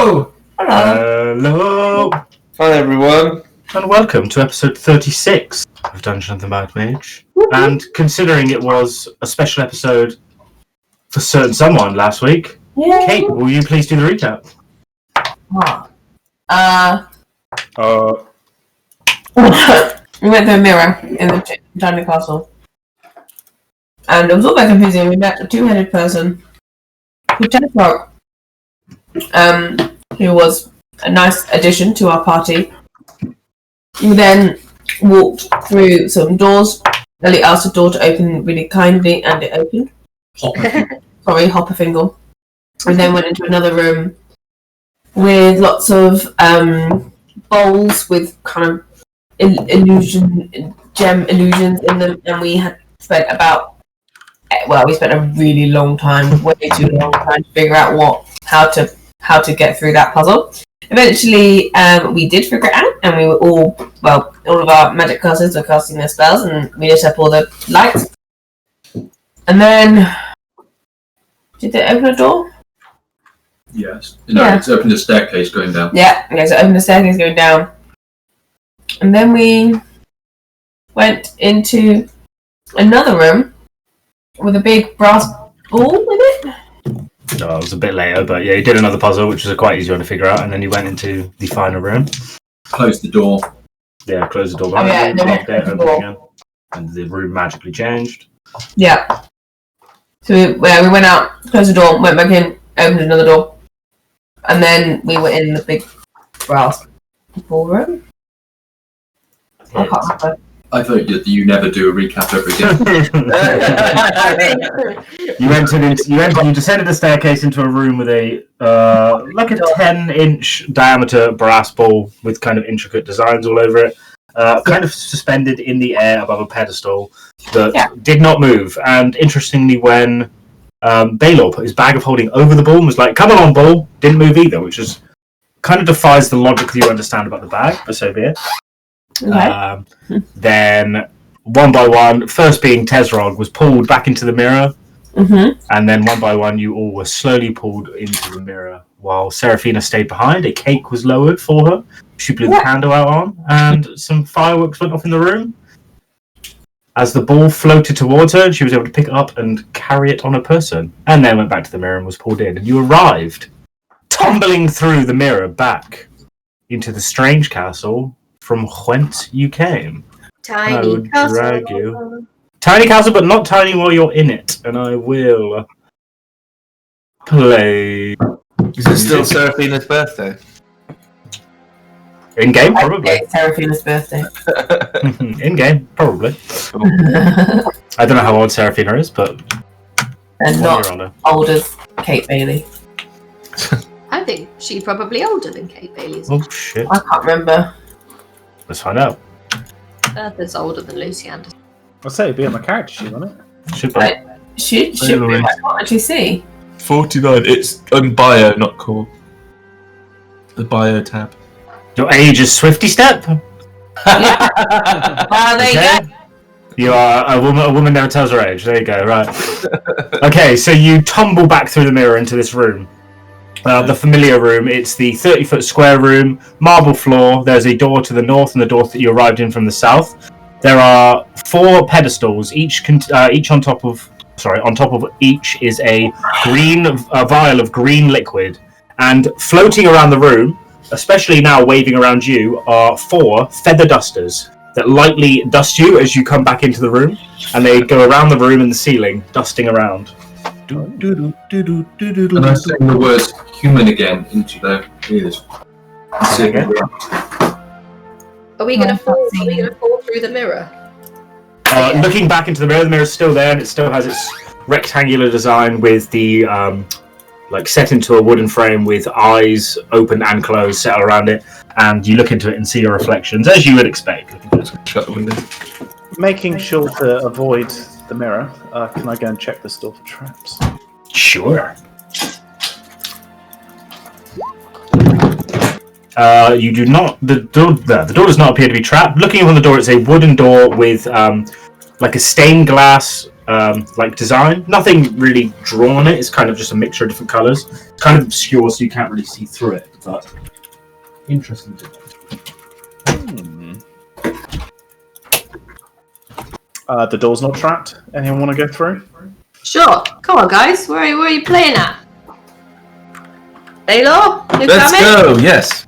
Hello! Hello! Hi everyone. And welcome to episode 36 of Dungeon of the Mad Mage. And considering it was a special episode for certain someone last week, Kate, will you please do the recap? We went to a mirror in the tiny castle. And it was all very confusing. We met a two-headed person who who was a nice addition to our party. We then walked through some doors. Ellie asked the door to open really kindly, and it opened. Hopper Fingle. We then went into another room with lots of bowls with kind of gem illusions in them, and we had spent we spent a really long time, way too long, trying to figure out how to get through that puzzle. Eventually, we did figure it out, and we were all of our magic casters were casting their spells, and we lit up all the lights. And then, did they open a door? Yes. No, yeah. It's opened a staircase going down. Yeah, okay, so opened the staircase going down. And then we went into another room with a big brass ball with it. Oh, it was a bit later, but yeah, you did another puzzle, which was a quite easy one to figure out, and then you went into the final room. Closed the door. Yeah, closed the door. Opened again, and the room magically changed. Yeah. So we went out, closed the door, went back in, opened another door, and then we were in the big brass ballroom. I can't remember. I thought you never do a recap ever again. You descended the staircase into a room with a 10-inch diameter brass ball with kind of intricate designs all over it, kind of suspended in the air above a pedestal that did not move. And interestingly, when Belor put his bag of holding over the ball and was like, "Come on, ball," didn't move either, which is kind of defies the logic that you understand about the bag, but so be it. Okay. Then, one by one, first being Tesrog, was pulled back into the mirror, and then one by one, you all were slowly pulled into the mirror, while Seraphina stayed behind. A cake was lowered for her. She blew the candle out on, and some fireworks went off in the room. As the ball floated towards her, she was able to pick it up and carry it on her person, and then went back to the mirror and was pulled in. And you arrived, tumbling through the mirror back into the strange castle from whence you came. Tiny castle. Drag you. Tiny castle, but not tiny while you're in it. And I will play. Is it still Seraphina's birthday? In game, probably. Okay, Seraphina's birthday. In game, probably. I don't know how old Seraphina is, but and not old as Kate Bailey. I think she's probably older than Kate Bailey. Oh shit! I can't remember. Let's find out. Bertha's older than Lucy Anderson. I'll say it'd be on my character sheet, won't it? Should be. Should be. I can't actually see. 49. It's on bio, not core. The bio tab. Your age is Swiftystep? There you go. You are a woman never tells her age. There you go, right. Okay, so you tumble back through the mirror into this room. The familiar room. It's the 30-foot square room, marble floor. There's a door to the north and the door that you arrived in from the south. There are 4 pedestals, each on top of each is a vial of green liquid. And floating around the room, especially now waving around you, are 4 feather dusters that lightly dust you as you come back into the room, and they go around the room and the ceiling, dusting around. And I say the words human again into their ears. Are we going to fall through the mirror? Looking back into the mirror is still there, and it still has its rectangular design with the set into a wooden frame with eyes open and closed set around it, and you look into it and see your reflections as you would expect. Shut the window. Making sure to avoid the mirror, can I go and check this door for traps? Sure. You do not. The door does not appear to be trapped. Looking on the door, it's a wooden door with like a stained glass like design. Nothing really drawn on it. It's kind of just a mixture of different colours. It's kind of obscure, so you can't really see through it. But interesting. The door's not trapped. Anyone want to go through? Sure. Come on, guys. Where are you playing at? Belor? Let's go. Yes.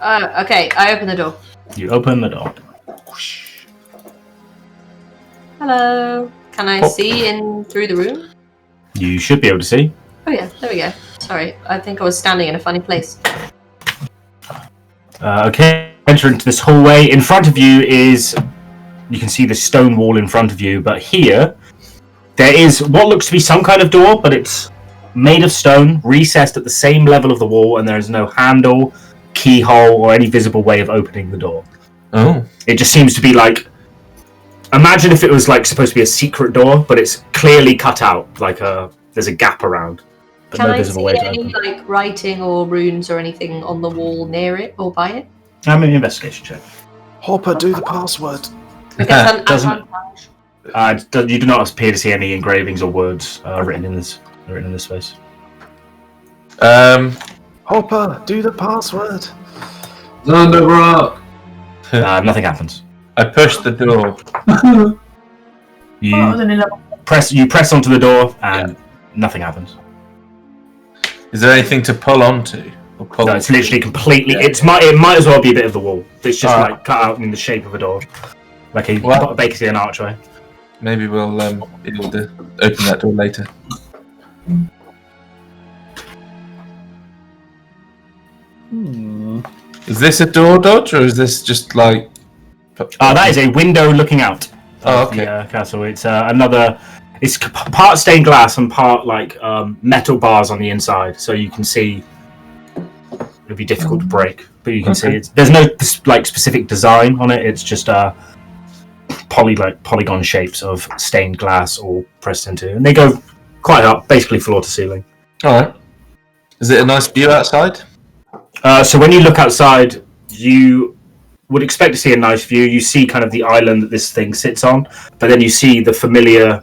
Okay, I open the door. You open the door. Hello. Can I see in through the room? You should be able to see. Oh yeah, there we go. Sorry, I think I was standing in a funny place. Okay, enter into this hallway. In front of you is, you can see the stone wall in front of you, but here there is what looks to be some kind of door, but it's made of stone, recessed at the same level of the wall, and there is no handle, keyhole, or any visible way of opening the door. Oh. It just seems to be like, imagine if it was like supposed to be a secret door, but it's clearly cut out, like there's a gap around. But Can no I visible see way to any open it. like writing or runes or anything on the wall near it or by it? I'm an investigation check. Hopper, do the password. I guess an Doesn't- advantage. You do not appear to see any engravings or words written in this space. Hopper, do the password. Thunder Rock. Nothing happens. I pushed the door. You press onto the door and nothing happens. Is there anything to pull onto? Or pull No, it's literally completely. It might as well be a bit of the wall. It's just like cut out in the shape of a door, like basically an archway. Maybe we'll be able to open that door later. Is this a door, Dodge, or is this just like? That is a window looking out. Oh, Of okay. the castle. It's another. It's part stained glass and part like metal bars on the inside, so you can see. It'd be difficult to break, but you can see it's. There's no like specific design on it. It's just polygon shapes of stained glass all pressed into, and they go quite up, basically floor to ceiling. All right. Is it a nice view outside? So when you look outside, you would expect to see a nice view. You see kind of the island that this thing sits on, but then you see the familiar,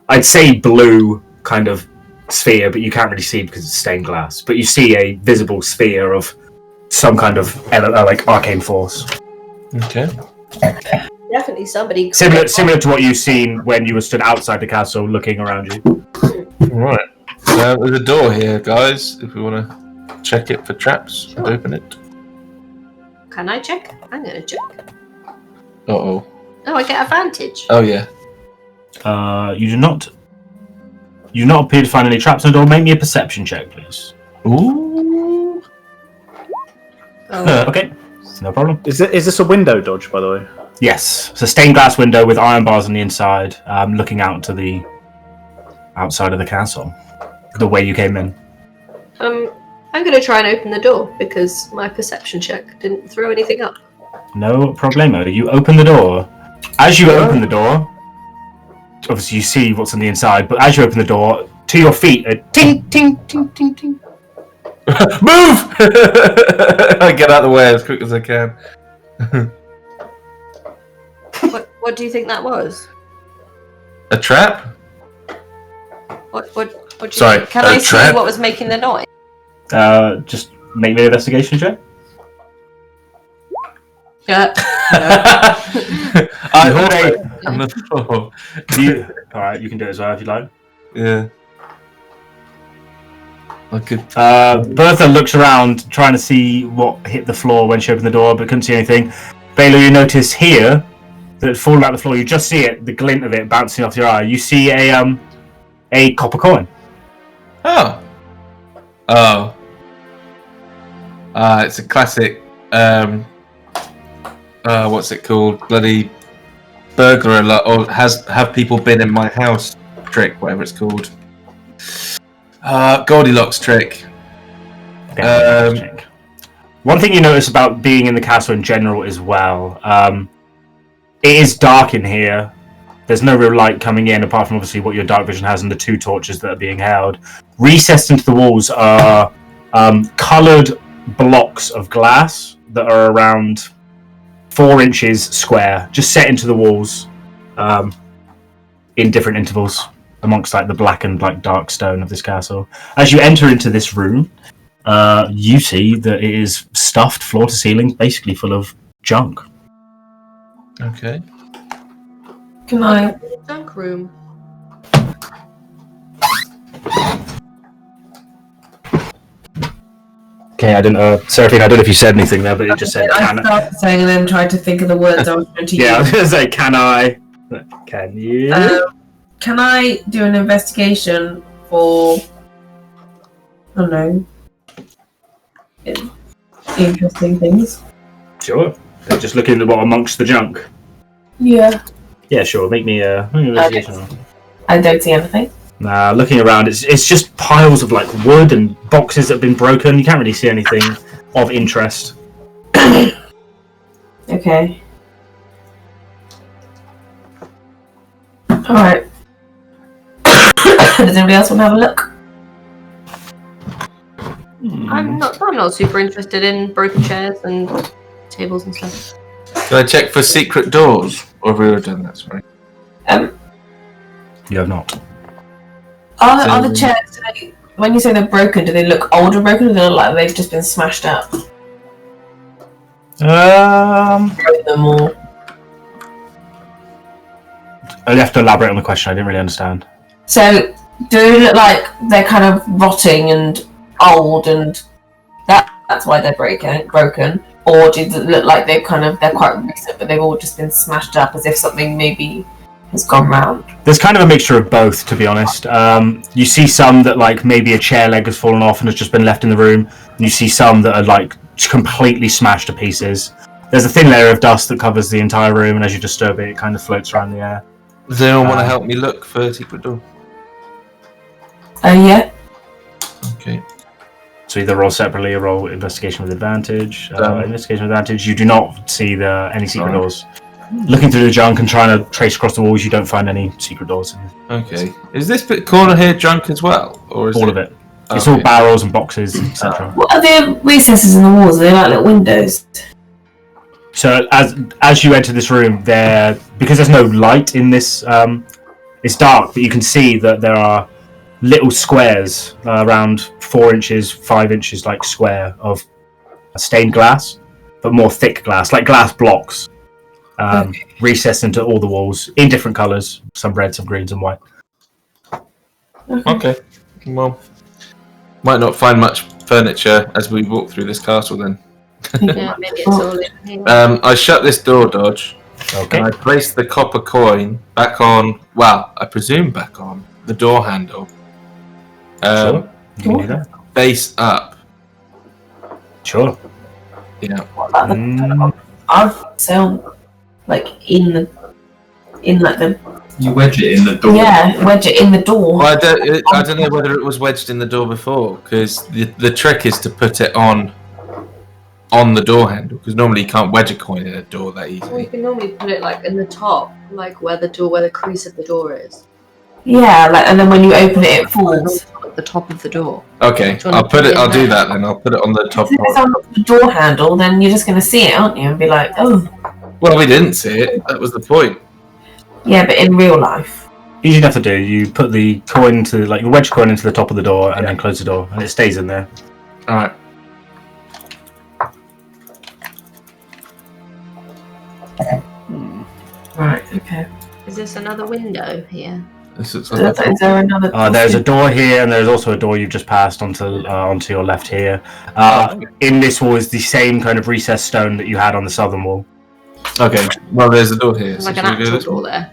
I'd say blue kind of sphere, but you can't really see because it's stained glass. But you see a visible sphere of some kind of like arcane force. Okay. Definitely somebody. Similar to what you've seen when you were stood outside the castle looking around you. All right. There's a door here, guys. If we want to check it for traps and open it. Can I check? I'm gonna check. Oh, I get advantage. Oh yeah. You do not appear to find any traps on the door. Make me a perception check, please. Ooh. Oh. Okay, no problem. Is this a window, Dodge, by the way? Yes, it's a stained glass window with iron bars on the inside, looking out to the outside of the castle, the way you came in. I'm gonna try and open the door because my perception check didn't throw anything up. No problemo. You open the door. As you open the door, obviously you see what's on the inside, but as you open the door, to your feet, a ting, ting, ting, ting, ting. Move! I get out of the way as quick as I can. What do you think that was? A trap? What do you Sorry, think? Can a I see trap? what was making the noise? Just make me an investigation check. No. I Hold hold a- on the floor. Alright, you can do it as well if you like. Yeah. I could. Bertha looks around, trying to see what hit the floor when she opened the door, but couldn't see anything. Belor, you notice here that it's fallen out the floor. You just see it, the glint of it bouncing off your eye. You see a copper coin. Oh. It's a classic. What's it called? Bloody burglar alert, or have people been in my house trick, whatever it's called. Goldilocks trick. One thing you notice about being in the castle in general as well, it is dark in here. There's no real light coming in, apart from obviously what your dark vision has and the two torches that are being held. Recessed into the walls are coloured blocks of glass that are around 4 inches square, just set into the walls, in different intervals, amongst like the black and like dark stone of this castle. As you enter into this room, you see that it is stuffed floor to ceiling, basically full of junk. Okay. Can I? Junk room. Okay, I didn't, Seraphina, I don't know if you said anything there, but it just said, I started saying and then tried to think of the words I was trying to use. yeah, I was going to say, can I? Can you? Can I do an investigation for, I don't know, interesting things? Sure. Just looking at what amongst the junk. Yeah. Yeah, sure. Make me an investigation roll. I don't see anything. Nah, looking around, it's just piles of like wood and boxes that have been broken. You can't really see anything of interest. Okay. Alright. Does anybody else want to have a look? I'm not super interested in broken chairs and tables and stuff. Can I check for secret doors? Or have we already done that, sorry? You have not. Are the chairs, when you say they're broken, do they look old or broken, or do they look like they've just been smashed up? Broken them all. You have to elaborate on the question. I didn't really understand. So, do they look like they're kind of rotting and old, and that's why they're broken? Or do they look like they're quite recent, but they've all just been smashed up as if something maybe has gone round? There's kind of a mixture of both, to be honest. You see some that like maybe a chair leg has fallen off and has just been left in the room, and you see some that are like completely smashed to pieces. There's a thin layer of dust that covers the entire room, and as you disturb it, it kind of floats around the air. Does anyone want to help me look for a secret door? Yeah. Okay. So either roll separately or roll investigation with advantage. Investigation with advantage, you do not see any secret doors. Looking through the junk and trying to trace across the walls, you don't find any secret doors. Okay. Is this bit corner here junk as well? Or is All of it. It's all barrels and boxes, etc. What are the recesses in the walls? Are they like little windows? So as you enter this room, because there's no light in this, it's dark, but you can see that there are little squares around 4 inches, 5 inches, like square of stained glass, but more thick glass, like glass blocks, recessed into all the walls in different colours, some red, some green, some white. Okay. Well, might not find much furniture as we walk through this castle then. Yeah, maybe it's all in here. I shut this door, Dodge. Okay. And I place the copper coin back on, well, I presume back on, the door handle. Sure. You can do that. Face up. Sure. Yeah. What about the I've sound like in the You wedge it in the door. yeah, wedge it in the door. Well, I don't know whether it was wedged in the door before, because the trick is to put it on the door handle, because normally you can't wedge a coin in a door that Well, you easily. can normally put it like in the top, like where the crease of the door is. Yeah, and then when you open it, it falls. At the top of the door. Okay, I'll do that then. I'll put it on the top If it's on the door handle, then you're just going to see it, aren't you? And be like, oh. Well, we didn't see it. That was the point. Yeah, but in real life. Easy enough to do. You put the coin you wedge coin into the top of the door and then close the door, and it stays in there. All right. Right, okay. Is this another window here? This looks like Is there another... There's a door here, and there's also a door you've just passed onto your left here. In this wall is the same kind of recessed stone that you had on the southern wall. Okay. Well, there's a door here. There's So like an should we go actual this door way? there.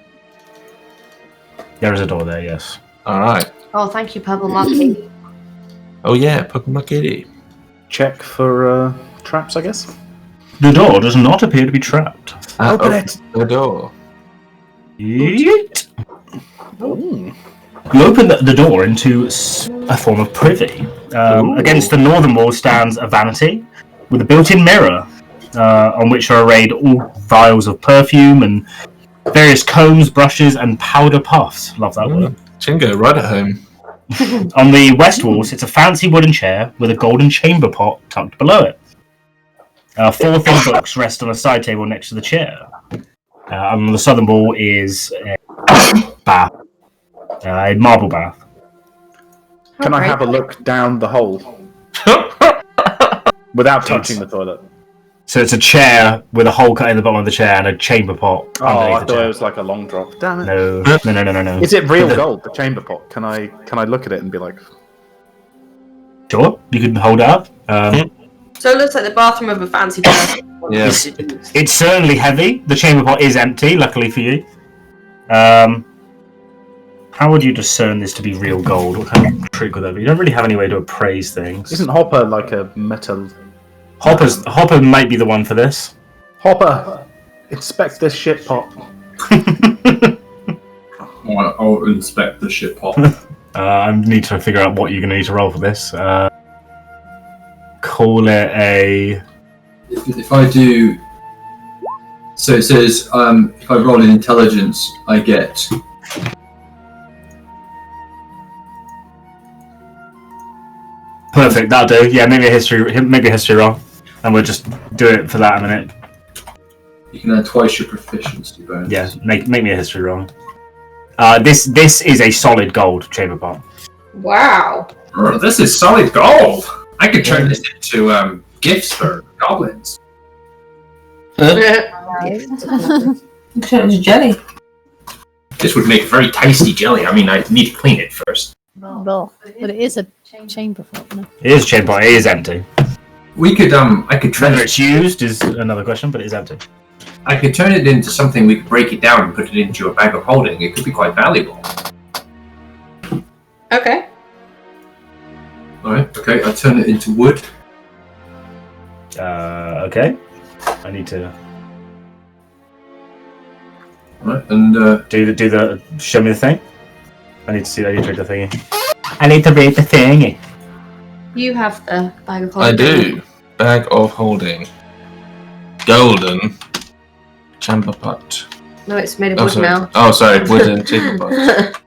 There is a door there, yes. All right. Oh, thank you, Purple Monkey. Oh yeah, Pokemon Kitty. Check for traps, I guess. The door does not appear to be trapped. Open it. The door. Yeet. Ooh. You open the door into a form of privy. Against the northern wall stands a vanity with a built-in mirror, on which are arrayed all vials of perfume and various combs, brushes, and powder puffs. Love that word. Chingo, right at home. On the west wall sits a fancy wooden chair with a golden chamber pot tucked below it. 4 thin books rest on a side table next to the chair. On the southern wall is a bath, a marble bath. Can I have a look down the hole without touching the toilet? So it's a chair with a hole cut in the bottom of the chair and a chamber pot. Oh, I underneath thought the chair. it was like a long drop. Damn it! No. Is it real gold? The chamber pot? Can I look at it and be like, Sure, you can hold it up. So it looks like the bathroom of a fancy person. Yeah. It's certainly heavy. The chamber pot is empty, luckily for you. How would you discern this to be real gold? What kind of trick would that be? You don't really have any way to appraise things. isn't Hopper like a metal? Hopper might be the one for this. Hopper, inspect this shit pot. I'll inspect the shit pot. I need to figure out what you're going to need to roll for this. Call it a... If I do... So it says, if I roll in intelligence, I get... Perfect, that'll do. Yeah, maybe a history roll. And we'll just do it for that in a minute. You can add twice your proficiency bonus. Yeah, make me a history roll. This is a solid gold chamber pot. Wow. Oh, this is solid gold! I could turn this into gifts for goblins. Turn it into jelly. This would make very tasty jelly. I mean, I need to clean it first. Well, but it is a chamber pot, no? It is a chamber pot, it is empty. We could, I could turn Whether it. it's used is another question, but it is empty. I could turn it into something. We could break it down and put it into a bag of holding. It could be quite valuable. Okay. All right. Okay. I turn it into wood. Okay. I need to All right. And do the show me the thing. I need to see that you read the thingy. I need to read the thingy. You have the bag of I holding. do. Bag of holding. Golden. Chamber pot. No, it's made of Oh, wood sorry. now. Oh, sorry. Wooden chamber pot.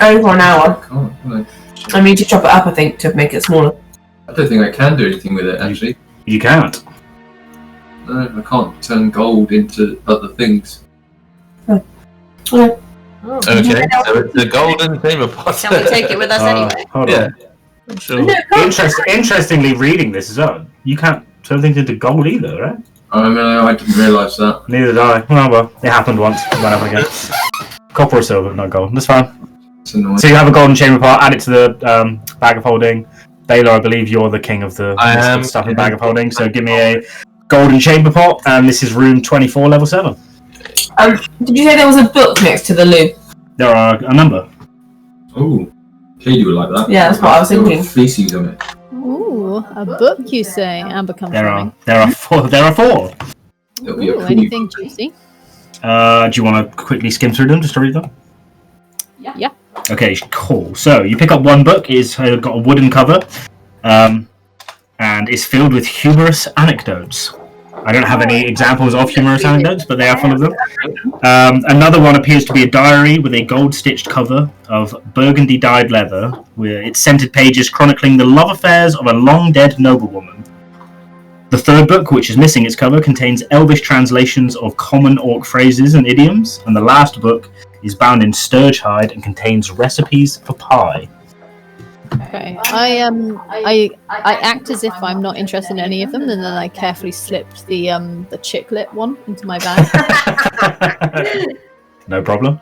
Only for an hour. can't. I need to chop it up, I think, to make it smaller. I don't think I can do anything with it. Actually, You can't. no, I can't turn gold into other things. Oh. Okay, so it's the golden chamber pot. Can we take it with us anyway? Hold Yeah. on. Sure. Interestingly, reading this as well, you can't turn things into gold either, right? I mean, I didn't realise that. Neither did I. Well, it happened once. Won't happen again. Copper or silver, not gold. That's fine. It's annoying. So you have a golden chamber pot, add it to the bag of holding. Belor, I believe you're the king of the I am. stuff in bag of holding, so give me a golden chamber pot, and this is room 24, level 7. Did you say there was a book next to the loo? There are a number. Oh, Katie would like that. Yeah, that's what I was There were thinking. feces on it. Ooh, a book, you say? Amber comes running. There are four. It'll be a Ooh, cool anything book. juicy? Do you want to quickly skim through them just to read them? Yeah. Okay, cool. So you pick up one book. It's got a wooden cover, and it's filled with humorous anecdotes. I don't have any examples of humorous anecdotes, but they are full of them. Another one appears to be a diary with a gold-stitched cover of burgundy-dyed leather, with its scented pages chronicling the love affairs of a long-dead noblewoman. The third book, which is missing its cover, contains Elvish translations of common Orc phrases and idioms, and the last book is bound in sturge hide and contains recipes for pie. Okay. I act as if I'm not interested in any of them, and then I carefully slipped the chicklet one into my bag. No problem.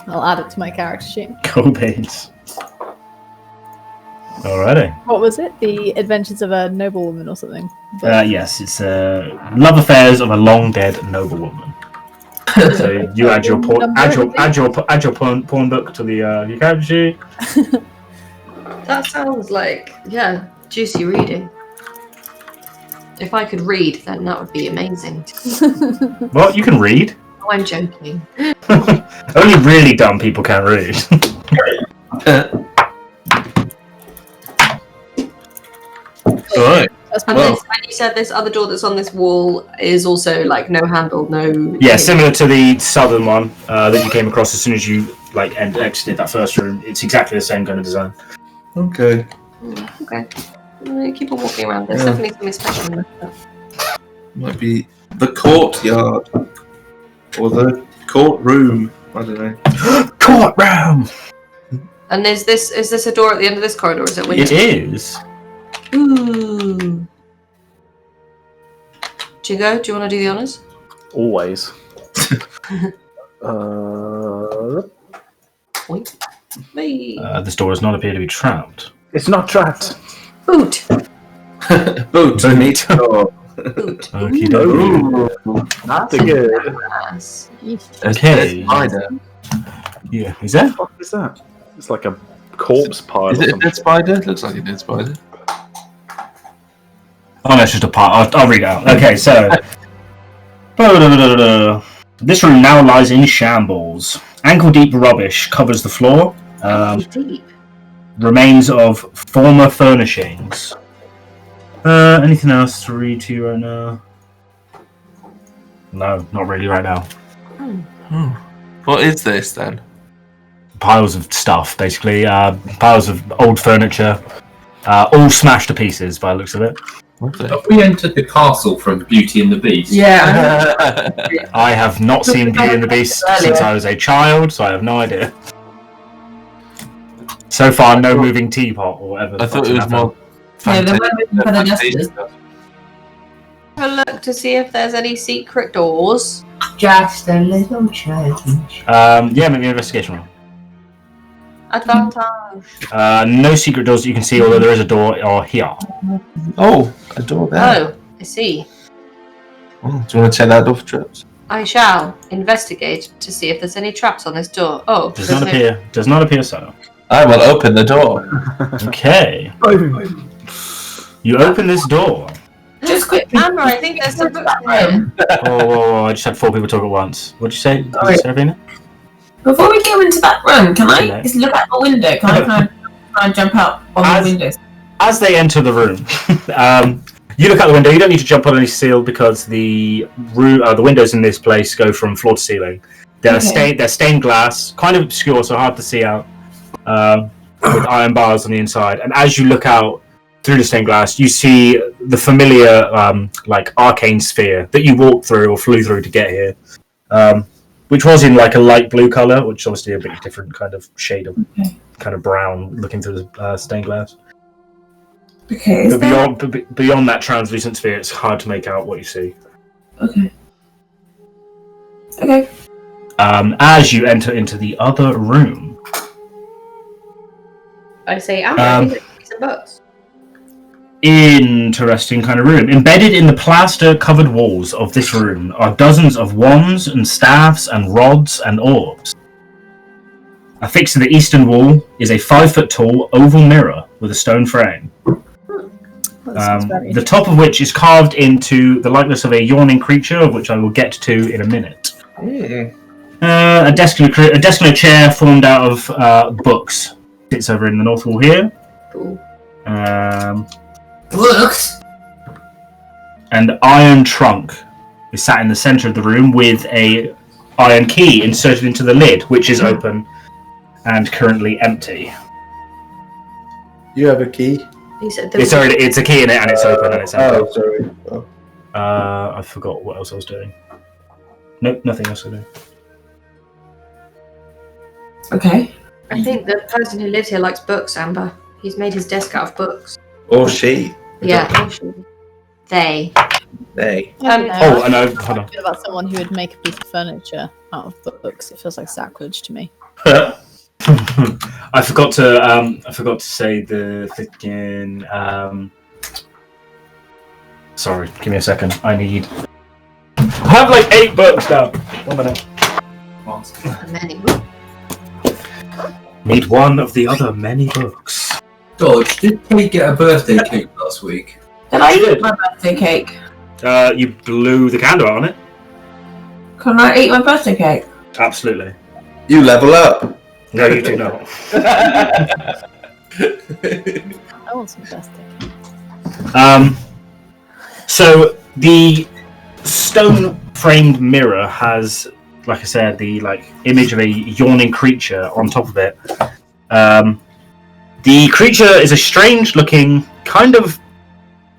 I'll add it to my character sheet. Cool beans. Alrighty. What was it? The Adventures of a Noblewoman or something? Yes, it's love affairs of a long dead noblewoman. So you add your porn book to the your character sheet. That sounds like, yeah, juicy reading. If I could read, then that would be amazing. Well, you can read. Oh, I'm joking. Only really dumb people can read. Right. That's And, Well. and you said this other door that's on this wall is also like no handle, no. Yeah, similar to the southern one that you came across as soon as you exited that first room. It's exactly the same kind of design. Okay. Okay. Keep on walking around. There's definitely something special in there. Might be the courtyard or the courtroom. I don't know. Courtroom! And is this a door at the end of this corridor? Or is it window? It is. Ooh. Chingo, do you want to do the honours? Always. Point. Me. This door does not appear to be trapped. It's not trapped. Boot. Boot. Neat. Boot. Okie dokie. That's good. Yes. Okay. Spider. Yeah, is that? What is that? It's like a corpse pile. Is or it a something. dead spider? Looks like a dead spider. Oh, no, it's just a part. I'll read it out. Okay, so. This room now lies in shambles. Ankle-deep rubbish covers the floor. Deep. Remains of former furnishings. Anything else to read to you right now? No, not really right now. What is this then? Piles of stuff, basically. Piles of old furniture. All smashed to pieces by the looks of it. Have we entered the castle from Beauty and the Beast? Yeah. I have not seen Beauty and the Beast since I was a child, so I have no idea. So far, no moving teapot or whatever. I thought it was more. Yeah, they were looking for the justice. Have a look to see if there's any secret doors. Just a little change. Yeah, maybe an investigation roll. Advantage. No secret doors that you can see, although there is a door here. Oh, a door there. Oh, I see. Oh, do you want to check that door for traps? I shall investigate to see if there's any traps on this door. Oh, Does not appear so. I will open the door. Okay. You open this door. Just quickly. Amber, I think there's some books here. Whoa, I just had 4 people talk at once. What'd you say, Sorry. Seraphina? Before we go into that room, can I Okay. just look out the window? Can I try and jump out on As- the windows? As they enter the room, you look out the window. You don't need to jump on any seal because the windows in this place go from floor to ceiling. They're stained glass, kind of obscure, so hard to see out, with iron bars on the inside. And as you look out through the stained glass, you see the familiar, like arcane sphere that you walked through or flew through to get here, which was in like a light blue color, which is obviously a bit different kind of shade of kind of brown, looking through the stained glass. Okay, is But there... beyond that translucent sphere, it's hard to make out what you see. Okay. Okay. As you enter into the other room, I say, Amber, I think there's some books. interesting kind of room. Embedded in the plaster-covered walls of this room are dozens of wands and staffs and rods and orbs. Affixed to the eastern wall is a 5-foot-tall oval mirror with a stone frame. The top of which is carved into the likeness of a yawning creature, of which I will get to in a minute. A desk and a chair formed out of books sits over in the north wall here. Cool. Books? An iron trunk is sat in the centre of the room with a iron key inserted into the lid, which is open and currently empty. You have a key. He said It's a key in it and it's open and it's empty. sorry. Oh. I forgot what else I was doing. Nope, nothing else I do. Okay. I think the person who lives here likes books, Amber. He's made his desk out of books. Or she. Yeah. They. They. Oh, I know. Hold on. About someone who would make a piece of furniture out of books. It feels like sacrilege to me. I forgot to say the freaking. Sorry, give me a second. I have like 8 books now. 1 minute. Many. Need one of the other many books. Dodge, did Kate get a birthday cake last week? Did I She eat did. my birthday cake? You blew the candle out on it. Can I eat my birthday cake? Absolutely. You level up. No, you do not. I want some birthday cake. So the stone-framed mirror has, like I said, the image of a yawning creature on top of it. The creature is a strange-looking kind of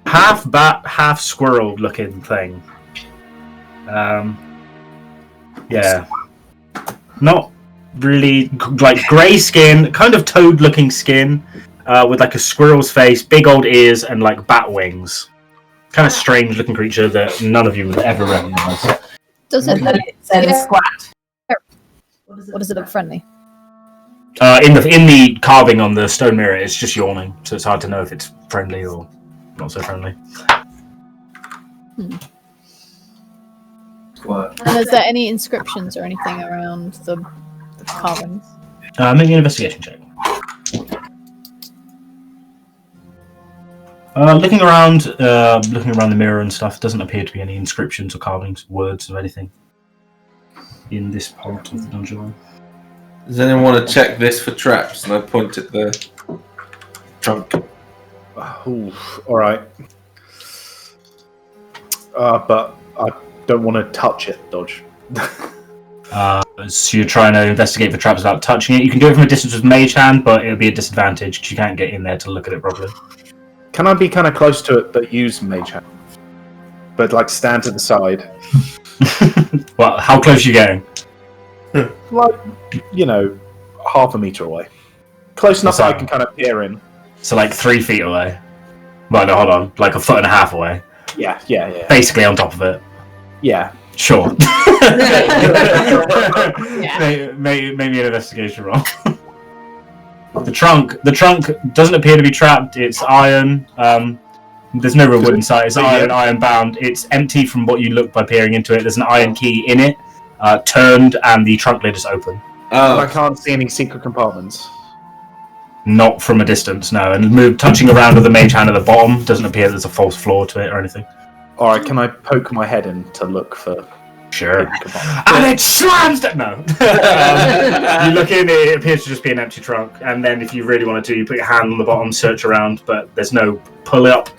half bat, half squirrel looking thing. Yeah. Not really, like grey skin, kind of toad looking skin, with like a squirrel's face, big old ears, and like bat wings. Kind of strange looking creature that none of you would ever recognise. Does it look squat. Or does it look friendly? In the carving on the stone mirror, it's just yawning, so it's hard to know if it's friendly or not so friendly. Quiet. And is there any inscriptions or anything around the carvings? Make an investigation check. Looking around the mirror and stuff, doesn't appear to be any inscriptions or carvings, words or anything in this part of the dungeon. Does anyone want to check this for traps? And I point at the trunk. Ooh, all right. But I don't want to touch it, Dodge. So you're trying to investigate for traps without touching it. You can do it from a distance with mage hand, but it'll be a disadvantage because you can't get in there to look at it properly. Can I be kind of close to it, but use mage hand? But like stand to the side. Well, how close are you getting? Like, half a meter away. Close enough that I can kind of peer in. So like 3 feet away. Well, no, hold on. Like 1.5 feet away. Yeah. Basically on top of it. Yeah. Sure. Yeah. Maybe an investigation roll. The trunk doesn't appear to be trapped. It's iron. There's no real wood inside. It's iron bound. It's empty from what you look by peering into it. There's an iron key in it, turned, and the trunk lid is open. I can't see any secret compartments. Not from a distance, no. And touching around with the mage hand at the bottom, doesn't appear there's a false floor to it or anything. Alright, can I poke my head in to look for... Sure. And it slams it! No. You look in, it appears to just be an empty trunk, and then if you really wanted to, you put your hand on the bottom, search around, but there's no pull up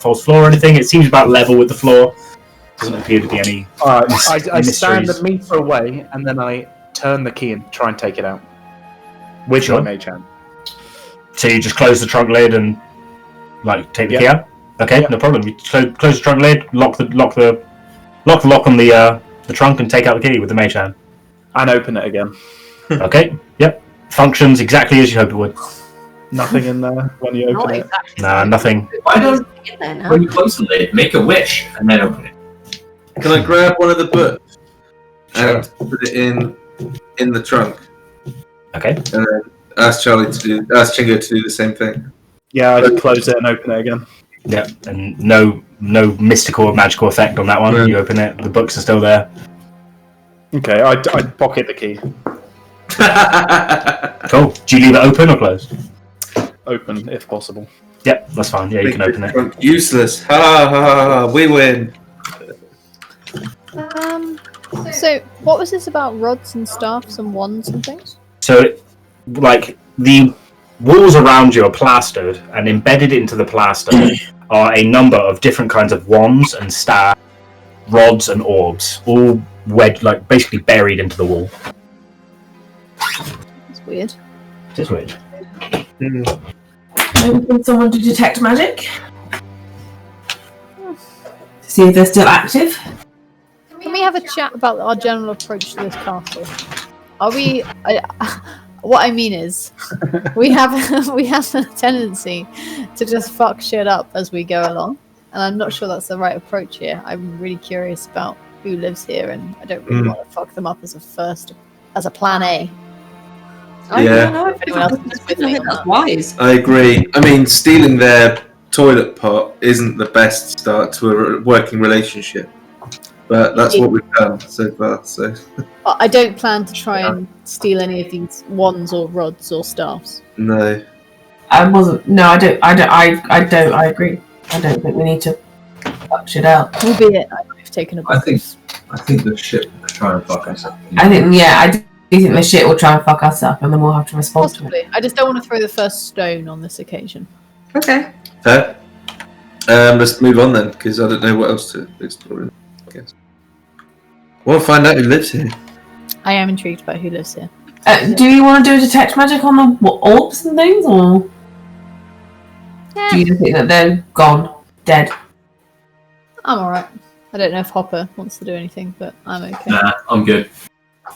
false floor or anything. It seems about level with the floor. Doesn't appear to be any... Alright, I stand mysteries. a meter away, and then I turn the key and try and take it out. With Sure. my mage hand. So you just close the trunk lid and take the key out? Okay, no problem. You close the trunk lid, lock the lock on the trunk and take out the key with the mage hand. And open it again. Okay, yep. Functions exactly as you hoped it would. Nothing in there when you open Not it. exactly. Nah, nothing. Why don't, In there now. when you close the lid, make a wish and then open it? Can I grab one of the books Sure. and put it in the trunk? Okay. And then ask Chingo to do the same thing. Yeah, I just close it and open it again. Yep, and no mystical or magical effect on that one. Yeah. You open it, the books are still there. Okay, I pocket the key. Cool. Do you leave it open or closed? Open, if possible. Yep, that's fine. Yeah, you can open it. Trunk useless. Ha ha ha! We win. So what was this about rods and staffs and wands and things? So, the walls around you are plastered, and embedded into the plaster are a number of different kinds of wands and staffs, rods and orbs, all basically buried into the wall. It's weird. It's weird. Maybe can someone to detect magic? See if they're still active. Can we have a chat about our general approach to this castle? Are we? What I mean is, we have a tendency to just fuck shit up as we go along, and I'm not sure that's the right approach here. I'm really curious about who lives here, and I don't really want to fuck them up as a plan A. Yeah. I think that's wise. I agree. I mean, stealing their toilet pot isn't the best start to a working relationship, but that's what we've done so far. So I don't plan to try and steal any of these wands or rods or staffs. no. I wasn't. No, I don't. I agree. I don't think we need to fuck shit out. Albeit I've taken a I book. think the ship will try and fuck us up. I think. Yeah, I do think the shit will try and fuck us up, and then we'll have to respond to it. Possibly. I just don't want to throw the first stone on this occasion. Okay. Fair. Let's move on then, because I don't know what else to explore. I guess. We'll find out who lives here. I am intrigued by who lives here. Do you want to do detect magic on the orbs and things, or? Do you think that they're gone, dead? I'm alright. I don't know if Hopper wants to do anything, but I'm okay. Nah, I'm good.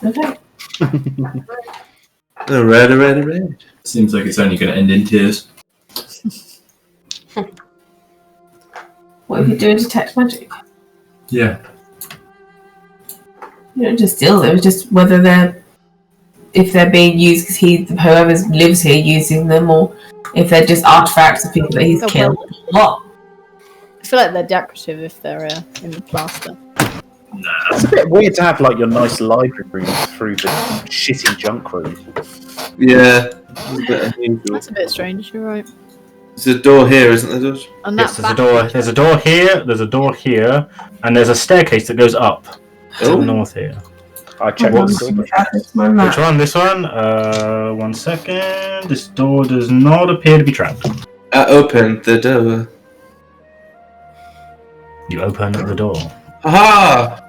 Okay. Red. Seems like it's only going to end in tears. What if you do detect magic? Yeah. You don't just steal them, just whether if they're being used because whoever lives here using them, or if they're just artifacts of people that he's Oh, killed. What? I feel like they're decorative if they're in the plaster. It's a bit weird to have like your nice library room through the shitty junk room. Yeah. It's a bit unusual. That's a bit strange, you're right. There's a door here, isn't there, Josh? And Yes, that there's a back- door. There's a door here. There's a door here, and there's a staircase that goes up to the north here. I checked What's- the door. Which one? This one? 1 second. This door does not appear to be trapped. Open the door. You open the door. Aha!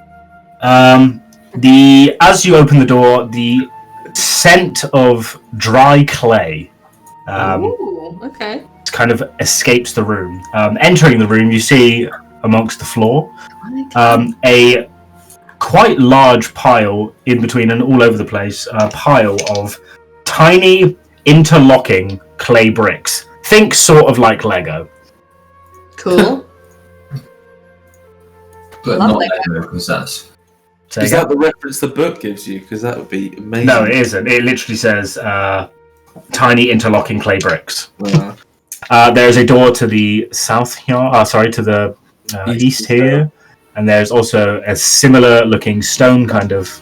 As you open the door, the scent of dry clay Ooh, okay. kind of escapes the room. Entering the room, you see amongst the floor a quite large pile in between and all over the place, a pile of tiny interlocking clay bricks. Think sort of like Lego. Cool. But Lovely. not Lego, because that's... So Is yeah. that the reference the book gives you? Because that would be amazing. No, it isn't. It literally says tiny interlocking clay bricks. There is a door to the south here. To the east here, and there's also a similar looking stone kind of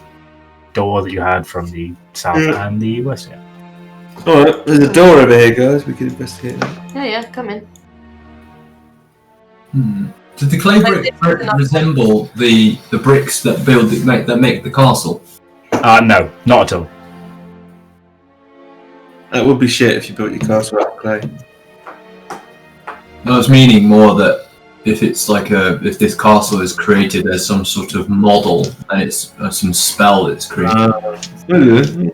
door that you had from the south and the west. Yeah. Alright, there's a door over here, guys. We can investigate that. Yeah, come in. Did the clay brick resemble the bricks that make the castle? No, not at all. That would be shit if you built your castle out of clay. I was meaning more that if it's like if this castle is created as some sort of model and it's some spell that's created.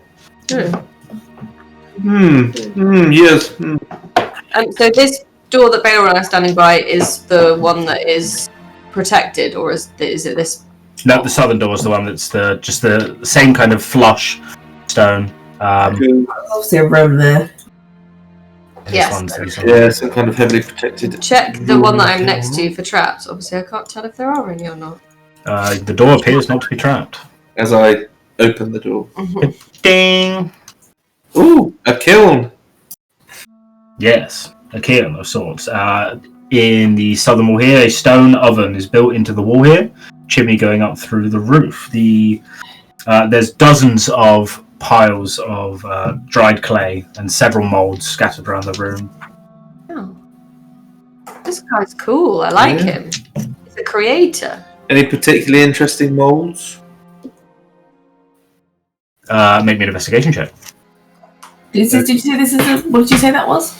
Yes. So this door that Belor and I are standing by is the one that is protected, or is it this? No, the southern door is the one that's just the same kind of flush stone. There's obviously a room there. Yes. Yeah, some kind of heavily protected. Check the one that I'm next to for traps. Obviously, I can't tell if there are any or not. The door appears not to be trapped. As I open the door. Ding! Ooh, a kiln. Yes, a kiln of sorts. In the southern wall here, a stone oven is built into the wall here, chimney going up through the roof. There's dozens of piles of dried clay and several molds scattered around the room. Oh. This guy's cool. I like him. He's a creator. Any particularly interesting molds? Make me an investigation check. Did you say this is what did you say that was?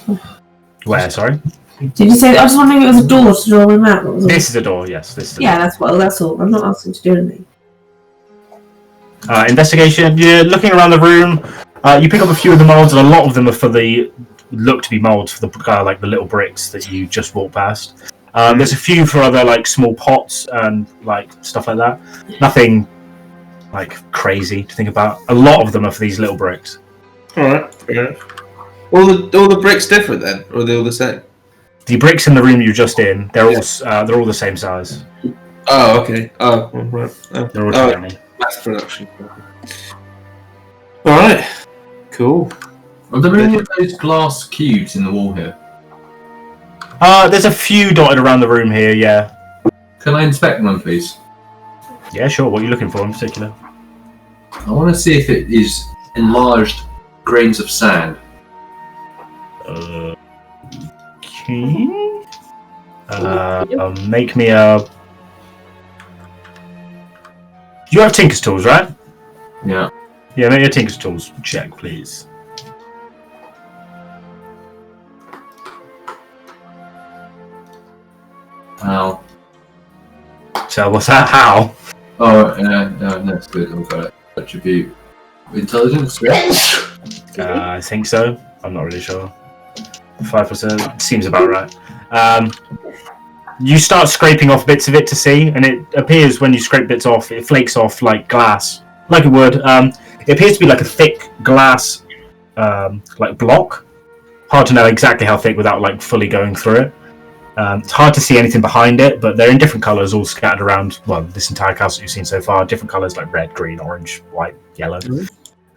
Where, sorry? Did you say? I was wondering if it was a door to draw him out. This is a door, yes. This is a Yeah, that's all. I'm not asking to do anything. investigation, you're looking around the room. You pick up a few of the molds, and a lot of them are look to be molds for the like the little bricks that you just walked past. There's a few for other like small pots and like stuff like that. Nothing like crazy to think about. A lot of them are for these little bricks. Alright, fair enough. All the bricks different then, or are they all the same? The bricks in the room you're just in, they're all the same size. Oh, okay. Oh, right. They're all tiny. Mass production. Alright. Cool. Are there any of those glass cubes in the wall here? There's a few dotted around the room here, yeah. Can I inspect one, please? Yeah, sure. What are you looking for in particular? I want to see if it is enlarged grains of sand. Okay. Make me a... You have Tinker's Tools, right? Yeah. Yeah, make your Tinker's Tools check, please. How? So what's that? How? Oh, no, that's good. I've got it. Attribute intelligence. Yeah. I think so. I'm not really sure. 5% seems about right. You start scraping off bits of it to see, and it appears when you scrape bits off, it flakes off like glass, like it would. It appears to be like a thick glass, like block. Hard to know exactly how thick without like fully going through it. It's hard to see anything behind it, but they're in different colours, all scattered around. Well, this entire castle you've seen so far, different colours like red, green, orange, white, yellow.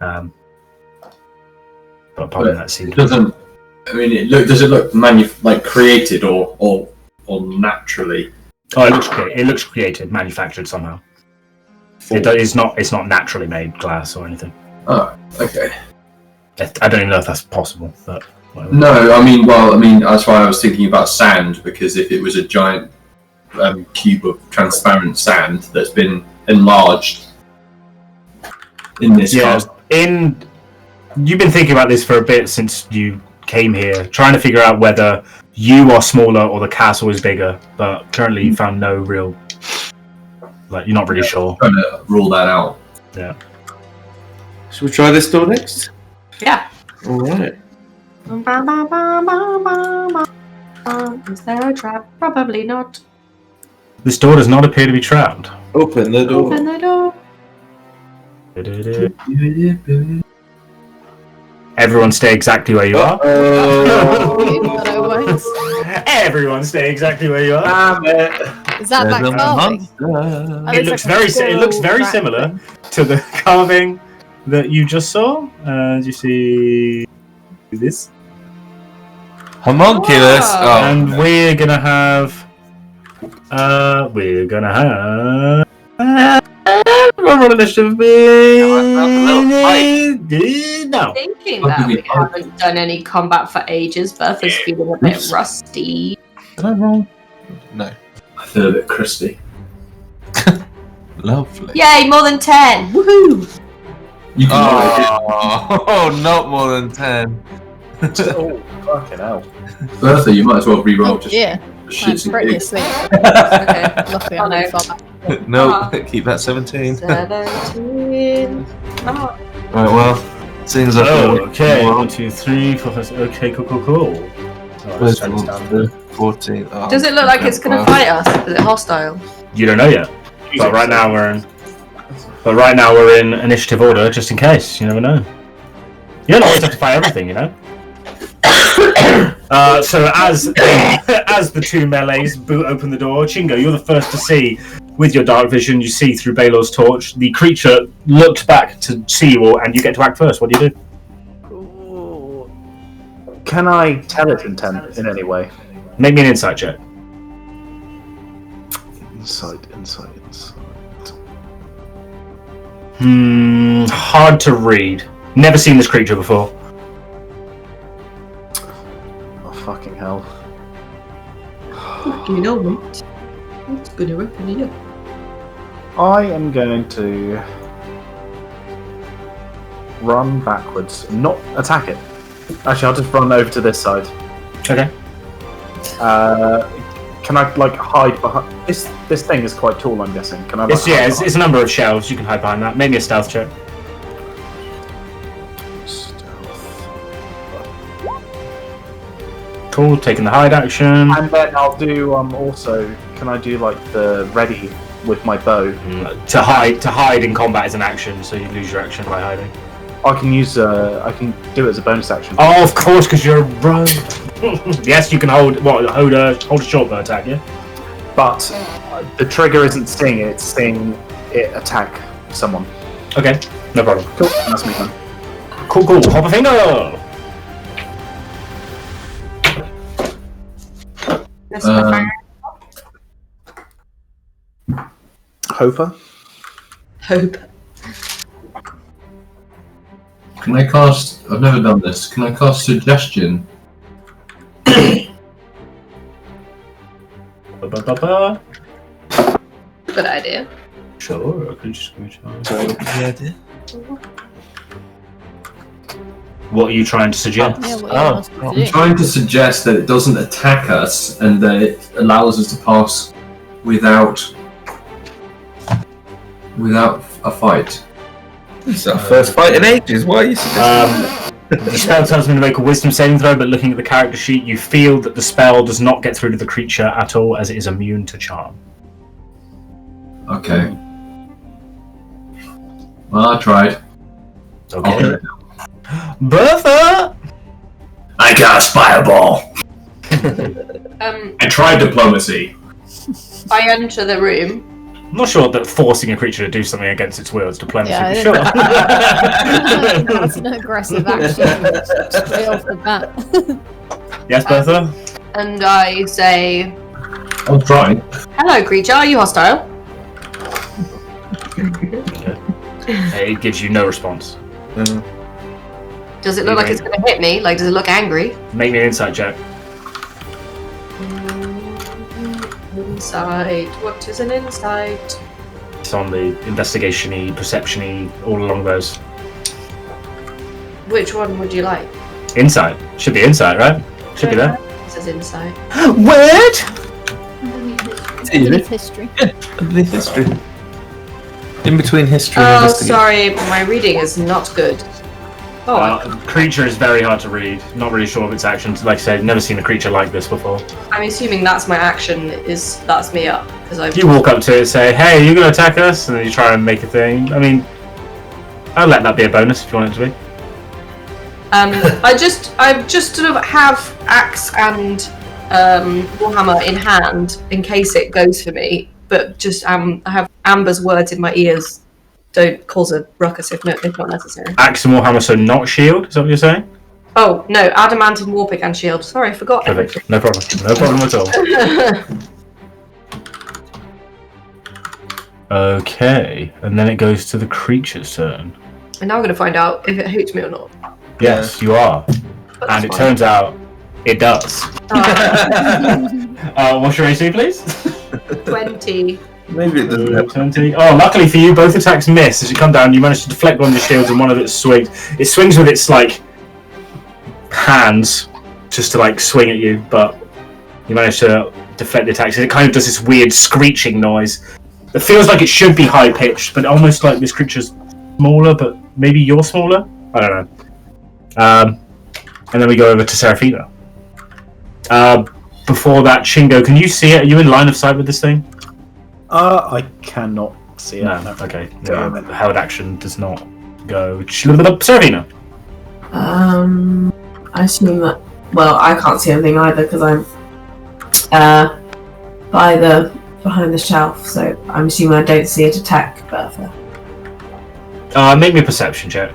But apart from that, seems it doesn't. I mean, does it look like created or naturally? Oh, it looks created, manufactured somehow. It's not naturally made glass or anything. Oh, okay. I don't even know if that's possible, but whatever. No, I mean, that's why I was thinking about sand, because if it was a giant cube of transparent sand that's been enlarged in this castle. You've been thinking about this for a bit since you came here, trying to figure out whether you are smaller or the castle is bigger, but currently you found no real... Like, you're not really sure. Trying to rule that out. Yeah. Should we try this door next? Yeah. Alright. Is there a trap? Probably not. This door does not appear to be trapped. Open the door. Open the door. Everyone stay exactly where you are. But I won't. Everyone stay exactly where you are. Is that that carving? It looks very similar to the carving that you just saw. You see this? Homunculus. Oh, And we're gonna have roll initiative. No. Thinking that we haven't done any combat for ages, Bertha's feeling a bit rusty. did I roll? No. I feel a bit crusty. Lovely. Yay, more than 10! Woohoo! You can Oh, not more than 10. Oh, fucking hell. Bertha, you might as well re-roll just Yeah, I'm shits pretty and gigs. asleep. Okay. Luckily, Oh, I'm no. really far back. No, keep that 17. 17. Come on. Right, well, seeing as Okay, 1, 2, 3, 4, 5, okay, cool. Alright, let's turn this down. 14. Oh, Does it look like it's gonna fight us? Is it hostile? You don't know yet. But right now we're in initiative order, just in case. You never know. You don't always have to fight everything, you know. So as the two melees open the door, Chingo, you're the first to see. With your dark vision, you see through Belor's torch. The creature looked back to see you all, and you get to act first. What do you do? Ooh. Can I tell its intent in any way? Make me an insight check. Insight. Hard to read. Never seen this creature before. Oh, fucking hell. You know what? It's gonna open it up. I am going to run backwards, not attack it. Actually, I'll just run over to this side. Okay. Can I hide behind this? This thing is quite tall, I'm guessing. Can I? It's a number of shelves. You can hide behind that. Maybe a stealth check. Stealth. Cool. Taking the hide action. And then I'll do also. Can I do the ready with my bow? To hide in combat is an action, so you lose your action by hiding. I can use. I can do it as a bonus action. Oh, of course, because you're a rogue. Yes, you can hold a short bow attack. Yeah. But the trigger isn't sting; it's seeing it attack someone. Okay. No problem. Cool. That's me then. Cool. Hop a finger. That's my fire. Hoper. Hope. Can I cast... I've never done this. Can I cast Suggestion? Good idea. Sure, I could just give me a Sorry, what was the idea? What are you trying to suggest? Yeah, what else to I'm do? trying to suggest that it doesn't attack us and that it allows us to pass without a fight. It's our first fight in ages. Why are you suggesting? The spell tells me to make a wisdom saving throw, but looking at the character sheet, you feel that the spell does not get through to the creature at all, as it is immune to charm. Okay. Well, I tried. Okay. Bertha! I cast Fireball! I tried diplomacy. I enter the room. I'm not sure that forcing a creature to do something against its will is diplomacy, Yeah, but sure. That's an aggressive action straight off the bat. Yes, Bertha? And I say, I'll try. hello, creature, are you hostile? It gives you no response. Does it look like it's going to hit me? Like, does it look angry? Make me an insight check. Insight. What is an insight? It's on the investigation-y, perception-y, all along those. Which one would you like? Insight. Should be insight, right? Should be there. It says insight. Weird! Underneath history. Underneath history. In between history and Oh, investigation. sorry, my reading is not good. Oh, Creature is very hard to read. Not really sure of its actions. Like I said, never seen a creature like this before. I'm assuming that's my action. That's me up because I've. You walk up to it and say, "Hey, you gonna attack us?" And then you try and make a thing. I mean, I'll let that be a bonus if you want it to be. I just sort of have axe and warhammer in hand in case it goes for me. But just I have Amber's words in my ears. Don't cause a ruckus if not necessary. Axe and warhammer, so not shield. Is that what you're saying? Oh no, adamantine warpick and shield. Sorry, I forgot. Perfect. No problem. No problem at all. Okay, and then it goes to the creature's turn. And now I'm going to find out if it hoots me or not. Yes, you are. But And it that's turns out it does. fine. What's your AC, please? 20. Maybe it doesn't have 20. Oh, luckily for you, both attacks miss. As you come down, you manage to deflect one of the shields and one of its swings. It swings with its, like, hands just to, like, swing at you, but you manage to deflect the attacks. It kind of does this weird screeching noise. It feels like it should be high-pitched, but almost like this creature's smaller, but maybe you're smaller? I don't know. And then we go over to Seraphina. Before that, Chingo, can you see it? Are you in line of sight with this thing? I cannot see it. No, okay. The held action does not go. Seraphina. I assume that. Well, I can't see anything either because I'm behind the shelf, so I'm assuming I don't see it attack Bertha. Make me a perception check.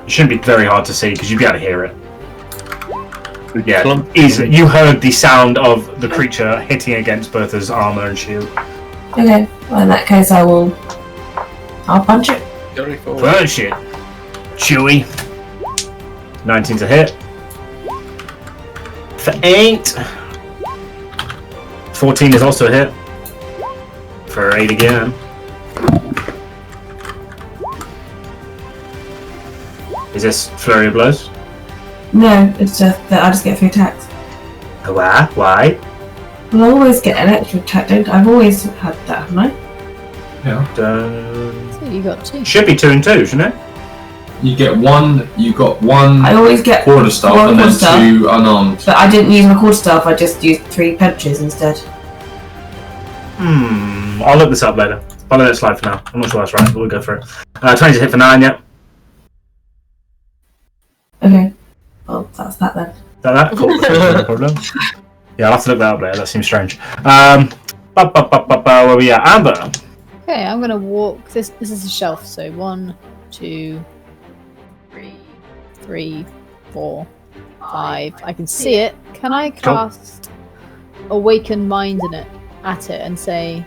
It shouldn't be very hard to see because you'd be able to hear it. Yeah, easily. You heard the sound of the creature hitting against Bertha's armor and shield. Okay, well in that case I'll punch it. Punch it. Chewy. 19 to hit. For 8. 14 is also a hit. For 8 again. Is this flurry of blows? No, it's just that I just get 3 attacks. Why? Why? Well, I always get an extra attack, don't I? I've always had that, haven't I? Yeah. So you got 2. Should be 2 and 2, shouldn't it? You get one. You got one. I always get quarterstaff one and then quarterstaff. 2 unarmed. But I didn't use my quarterstaff, I just used 3 punches instead. I'll look this up later. I'll let it slide for now. I'm not sure that's right, but we'll go for it. 20 to hit for 9, yep. Okay. Well, that's that then. Is that? Cool. No problem. Yeah, I'll have to look that up later. That seems strange. Where are we at? Amber. Okay, I'm gonna walk. This is a shelf, so 1, 2, 3, 4, 5. I can see it. Can I cast Awaken Mind at it and say,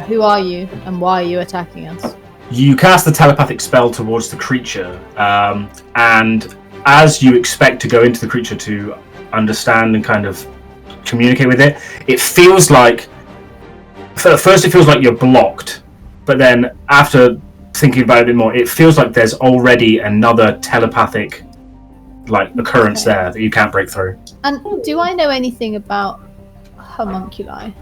who are you and why are you attacking us? You cast the telepathic spell towards the creature, and as you expect to go into the creature to understand and kind of communicate with it, it feels like, at first it feels like you're blocked, but then after thinking about it a bit more, it feels like there's already another telepathic occurrence there that you can't break through. And do I know anything about homunculi?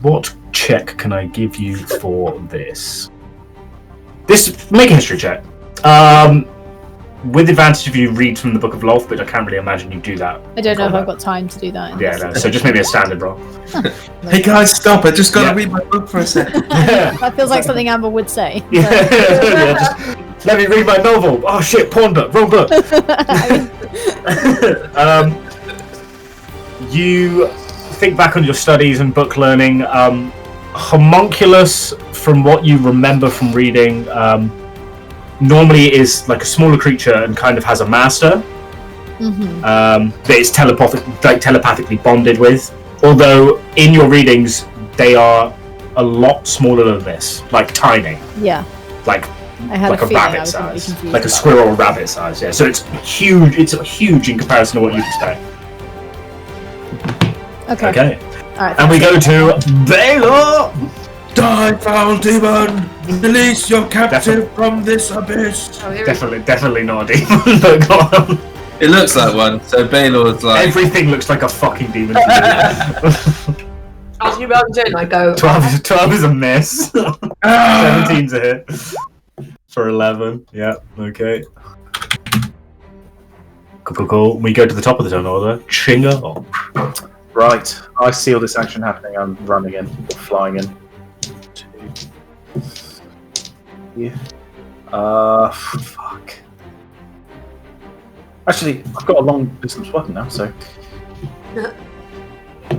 What check can I give you for this? Make a history check. With advantage if you read from the Book of Lolth, but I can't really imagine you do that. I don't know if I've got time to do that. Yeah, no, so just maybe a standard roll. Hey guys, stop! I just gotta read my book for a second. That feels like something Amber would say. Just, let me read my novel. Oh shit, porn book, wrong book. You think back on your studies and book learning. Homunculus, from what you remember from reading, normally is like a smaller creature and kind of has a master that it's telepathically bonded with. Although in your readings they are a lot smaller than this, like tiny. Yeah. Like I had like a rabbit size, confused like a squirrel or rabbit size. Yeah. So it's huge. It's huge in comparison to what you'd expect. Okay. All right. And we go to Belor. Die, foul demon! Release your captive from this abyss! Oh, here Definitely not a demon. But go on. It looks like one, so Belor's like... Everything looks like a fucking demon. As you run in, I go. 12 is a miss. 17's a hit. For 11. Yeah, okay. Cool. We go to the top of the turn order. Chingo. Right. I see all this action happening. I'm running in, or flying in. Yeah. Fuck. Actually, I've got a long distance weapon now, so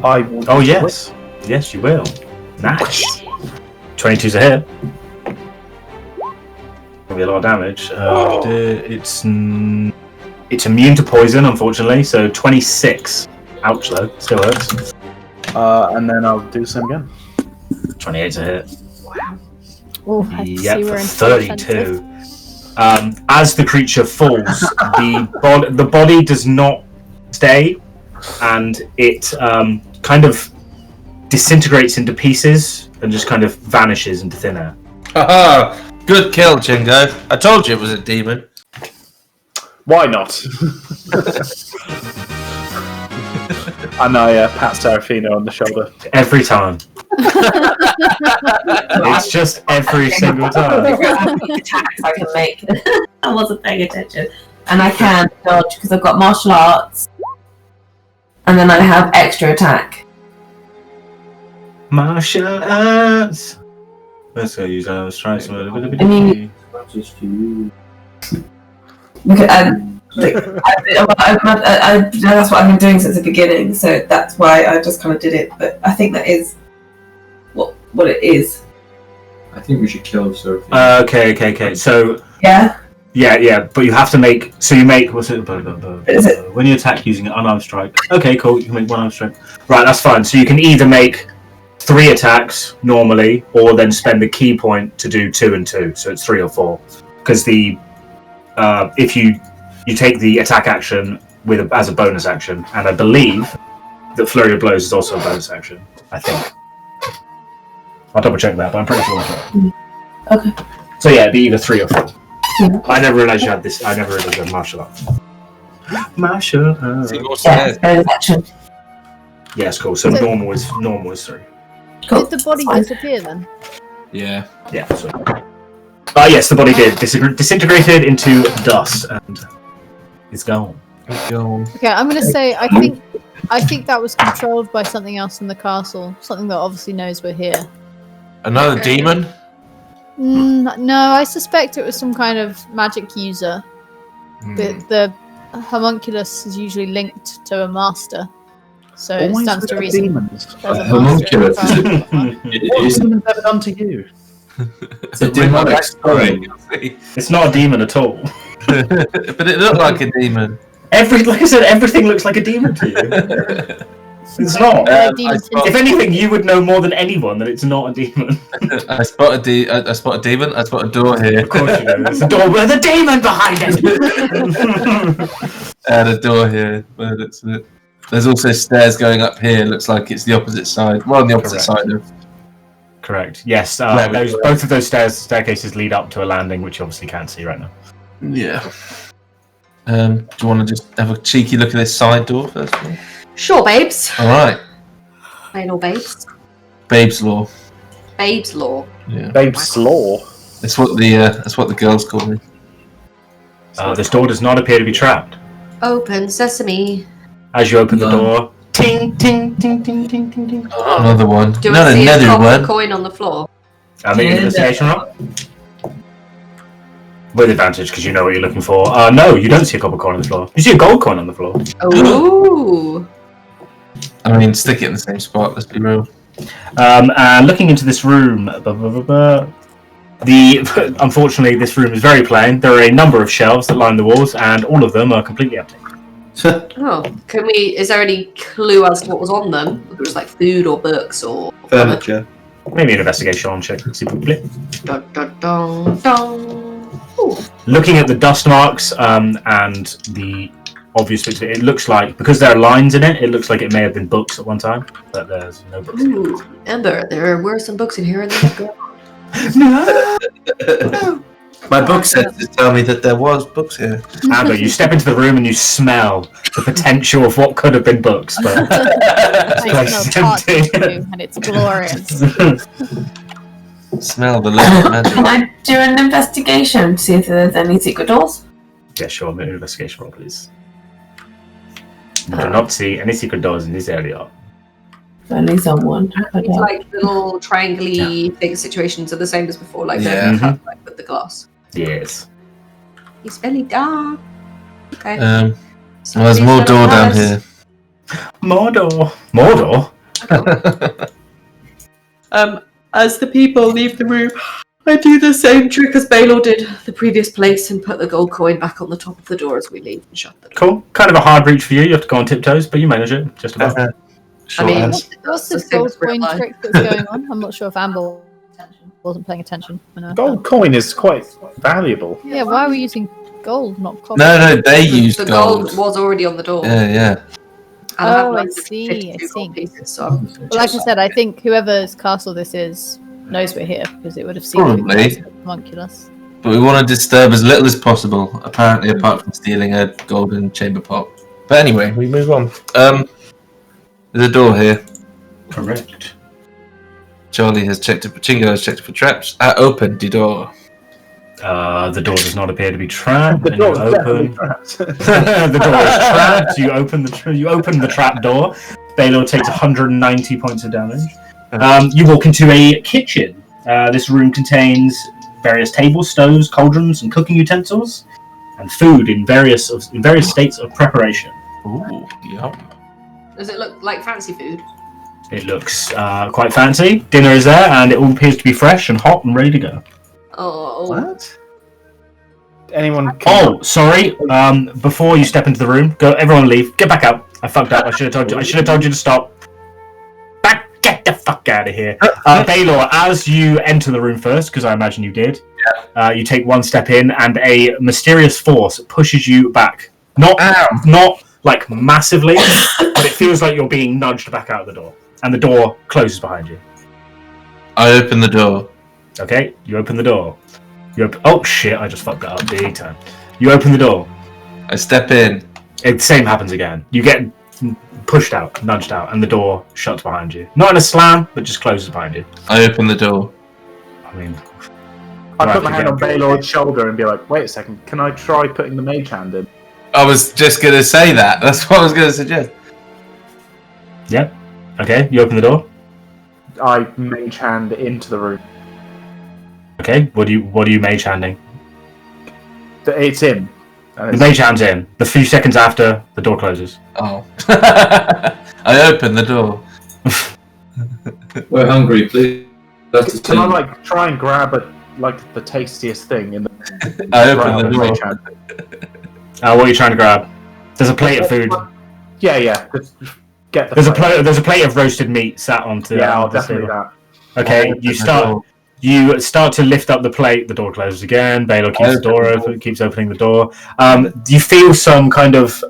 I will. Oh yes, yes you will. Nice. 22's a hit. Gonna be a lot of damage. It's immune to poison, unfortunately. So 26. Ouch, though. Still hurts. And then I'll do the same again. 28's a hit. Wow. Oh, Yep, for 32. As the creature falls, the body does not stay, and it kind of disintegrates into pieces and just kind of vanishes into thin air. Haha! Good kill, Chingo. I told you it was a demon. Why not? And I pat Seraphina on the shoulder. Every time. It's just every single time. Attacks I can make. I wasn't paying attention. And I can dodge because I've got martial arts. And then I have extra attack. Martial arts. Let's go use our strikes. I mean, that's what I've been doing since the beginning, so that's why I just kind of did it. But I think that is what it is. I think we should kill Sophie. Okay. So Yeah. But you have to make. So you make. What's it? Is it? When you attack using an unarmed strike. Okay, cool. You can make one armed strike. Right, that's fine. So you can either make 3 attacks normally, or then spend the key point to do 2 and 2. So it's 3 or 4. Because if you take the attack action as a bonus action, and I believe that Flurry of Blows is also a bonus action. I think. I'll double check that, but I'm pretty sure. Okay. So yeah, it'd be either 3 or 4. Yeah. I never realised you had this. I never realised you had martial arts. Martial arts. Yeah, bonus action. Yes, cool. So normal is 3. Cool. Did the body disappear then? Yeah. Yeah. So. Yes, the body did disintegrated into dust and it's gone. Okay, I'm gonna say I think that was controlled by something else in the castle. Something that obviously knows we're here. Another demon? No, I suspect it was some kind of magic user. The homunculus is usually linked to a master, so it stands to reason. Demons. There's a Homunculus. master. What has demons ever done to you? It's a demonic story. It's not a demon at all. But it looked like a demon. Like I said, everything looks like a demon to you. It's not. If anything, you would know more than anyone that it's not a demon. I spot a demon. I spot a door here. Of course you know. There's a door with a demon behind it. And a door here. Well, that's it. There's also stairs going up here. Looks like it's the opposite side. Well, on the opposite side of. Correct. Yes. Both of those staircases lead up to a landing, which you obviously can't see right now. Yeah. Do you want to just have a cheeky look at this side door first of all? Sure, babes. All right. Plain old babes. Babe's law. Babe's Law. Yeah. Babe's Law. That's what the girls call me. This door does not appear to be trapped. Open sesame. As you open the door, ting, ting, ting, ting, ting, ting, ting. Oh, another one. Do Not I see a another copper one. coin on the floor? Make an investigation roll. With advantage, because you know what you're looking for. No, you don't see a copper coin on the floor. You see a gold coin on the floor. Ooh. I mean, stick it in the same spot. Let's be real. And looking into this room, unfortunately, this room is very plain. There are a number of shelves that line the walls, and all of them are completely empty. Oh, is there any clue as to what was on them? If it was like food or books or Furniture. Maybe an investigation check. S'il vous plaît. Dun, dun, dun, dun. Ooh. Looking at the dust marks and the obvious bits, it looks like, because there are lines in it, it looks like it may have been books at one time, but there's no books. Ooh, Ember, there were some books in here and then go. No! My book senses tell me that there was books here. Amber, you step into the room and you smell the potential of what could have been books, but I smell empty. too, and it's glorious. Smell the love magic. Can I do an investigation to see if there's any secret doors? Yeah, sure. Make an investigation roll, please. You do not see any secret doors in this area. Only someone. It's like little triangle-y thing situations are the same as before, like Yeah. they're cut like with the glass. Yes. It's very dark. Okay. Well, there's more door down here. Mordor. Mordor? As the people leave the room, I do the same trick as Belor did the previous place and put the gold coin back on the top of the door as we leave and shut the door. Cool. Kind of a hard reach for you. You have to go on tiptoes, but you manage it just about. Short I mean, hands. What's the this same gold as real coin life. trick that's going on? I'm not sure if Amber wasn't paying attention. Gold coin is quite valuable. Yeah, why are we using gold, not copper? No, they used The gold. gold was already on the door. Yeah. And I have Oh, I 952 see. gold pieces, so I'm Well, like I said, I think whoever's castle this is knows we're here because it would have seen Probably. homunculus. But we want to disturb as little as possible, apparently, apart from stealing a golden chamber pot. But anyway, we move on. There's a door here. Correct. Charlie has checked it. Chingo has checked it for traps. Open the door. The door does not appear to be trapped. The and you door is definitely open. trapped. The door is trapped. You open the trap door. Belor takes 190 points of damage. You walk into a kitchen. This room contains various tables, stoves, cauldrons, and cooking utensils, and food in various states of preparation. Ooh, yum. Does it look like fancy food? It looks quite fancy. Dinner is there, and it all appears to be fresh and hot and ready to go. Oh, What? Anyone? Oh, sorry. Before you step into the room, everyone leave. Get back out. I fucked up. I should have told you to stop. Get the fuck out of here. Belor, as you enter the room first, because I imagine you did, you take one step in, and a mysterious force pushes you back. Not like massively, but it feels like you're being nudged back out of the door, and the door closes behind you. I open the door. Okay, you open the door. Oh shit! I just fucked that up big time. You open the door. I step in. The same happens again. You get pushed out, nudged out, and the door shuts behind you. Not in a slam, but just closes behind you. I open the door. I mean, I put my hand on Belor's shoulder and be like, "Wait a second, can I try putting the mage hand in?" I was just going to say that. That's what I was going to suggest. yeah. Okay, you open the door. I mage hand into the room. Okay, what are you mage handing? It's in. The mage hand's in. The few seconds after the door closes. Oh. I open the door. We're hungry, please. That's the Can I thing. try and grab the tastiest thing in the? I open the mage door. hand. What are you trying to grab? There's a plate of food. Yeah. Just get the. There's a plate of roasted meat sat onto. Yeah, I'll onto the definitely table. that. Okay, you start to lift up the plate. The door closes again. Belor keeps the door open. Keeps opening the door. Do you feel some kind of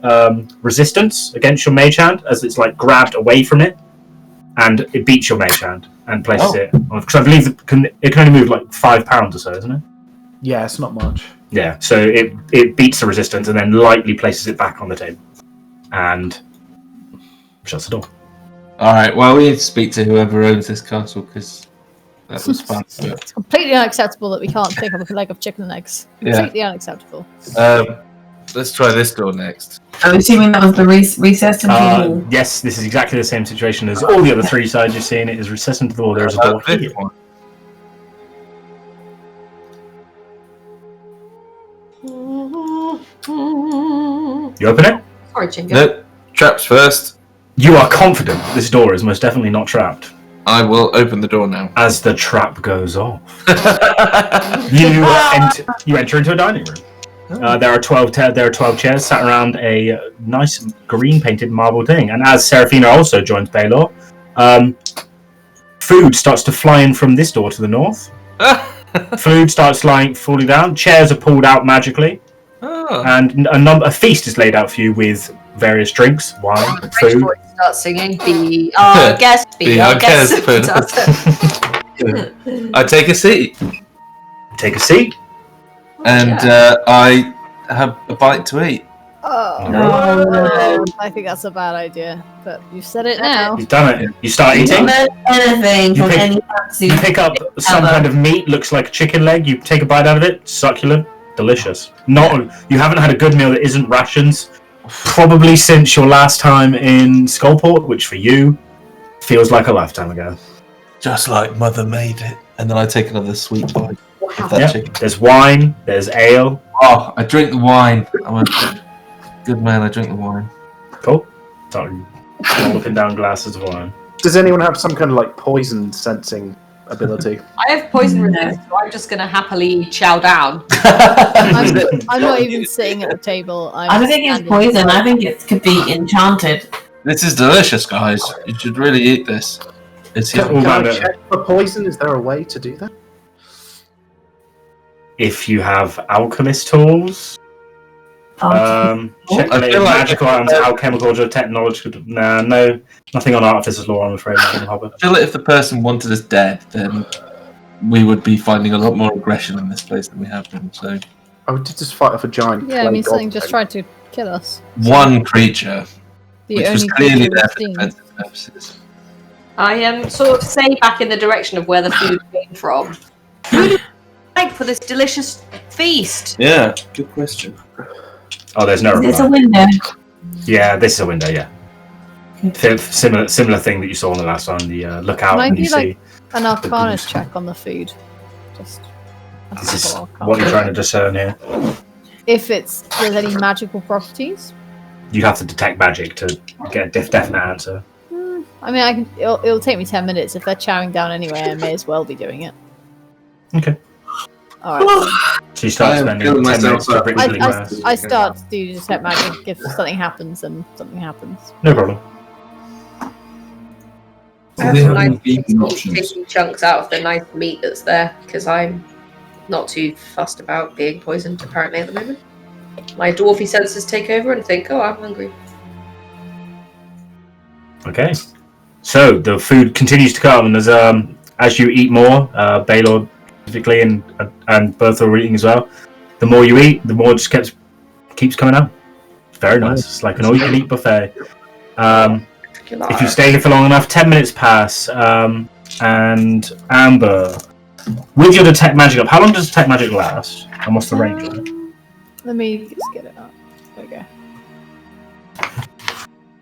resistance against your mage hand as it's like grabbed away from it, and it beats your mage hand and places it? Because I believe it can only move like 5 pounds or so, isn't it? Yeah, it's not much. Yeah. So it beats the resistance and then lightly places it back on the table, and shuts the door. Alright, well, we need to speak to whoever owns this castle, because That was fun. It's completely unacceptable that we can't pick up a leg of chicken and eggs. Completely unacceptable. Let's try this door next. I'm assuming that was the recess into the wall. Yes, this is exactly the same situation as all the other three sides you're seeing. It is recessed into the wall. There is a door here. One. You open it? Sorry, Chingo. Nope. Traps first. You are confident this door is most definitely not trapped. I will open the door now. As the trap goes off, you enter into a dining room. There are 12 chairs sat around a nice green painted marble thing, and as Seraphina also joins Belor, food starts to fly in from this door to the north. Food starts falling down. Chairs are pulled out magically, and a feast is laid out for you with various drinks, wine, food. Start singing. Be our guest. Be our guest. I take a seat. Take a seat. And I have a bite to eat. Oh, No. I think that's a bad idea, but you've said it now. You've done it. You start eating. Anything from any fancy. You pick up some kind of meat, looks like a chicken leg. You take a bite out of it. Succulent, delicious. You haven't had a good meal that isn't rations, probably since your last time in Skullport, which for you feels like a lifetime ago. Just like Mother made it. And then I take another sweet bite. Of that chicken. There's wine. There's ale. Oh, I drink the wine. I'm a good man. I drink the wine. Cool. Sorry. Looking down glasses of wine. Does anyone have some kind of like poison sensing ability? I have poison resist, so I'm just going to happily chow down. I'm not even sitting at the table. I don't think it's poison. I think it could be enchanted. This is delicious, guys. You should really eat this. It's Can I check for poison? Is there a way to do that? If you have alchemist tools, check I any feel like- magical items, alchemicals, or technological. Nah, no, nothing on Artificer's Law, I'm afraid. I feel like if the person wanted us dead, then we would be finding a lot more aggression in this place than we have been. So, Oh, we did just fight off a giant. Yeah, I mean, clay something god just thing. tried to kill us. one creature, The which was only clearly creature there we've for seen. defensive purposes. I sort of say back in the direction of where the food came from. Who did you like for this delicious feast? Yeah, good question. Oh, there's no There's reply. a window. Yeah, this is a window, yeah. Similar thing that you saw on the last one, the lookout, Can I and you do, like, see An Arcana check on the food. Just. a this is simple Arcana. what you're trying to discern here. If there's any magical properties. You have to detect magic to get a definite answer. I mean, it'll take me 10 minutes. If they're chowing down anyway, I may as well be doing it. Okay. Alright. So you start I am spending filling 10 minutes myself to up. ritually rest. I start to detect magic. If something happens, then something happens. No problem. I have they some have nice any vegan keep options? taking chunks out of the nice meat that's there because I'm not too fussed about being poisoned apparently at the moment. My dwarfy senses take over and think, oh, I'm hungry. Okay. So the food continues to come, and as you eat more, Belor specifically and Bertha are eating as well. The more you eat, the more it just keeps coming out. It's very nice. It's like an all-you-can-eat buffet. If you stay here for long enough, 10 minutes pass, and Amber, with your detect magic up, how long does detect magic last? And what's the range on it? Let me just get it up. There we go.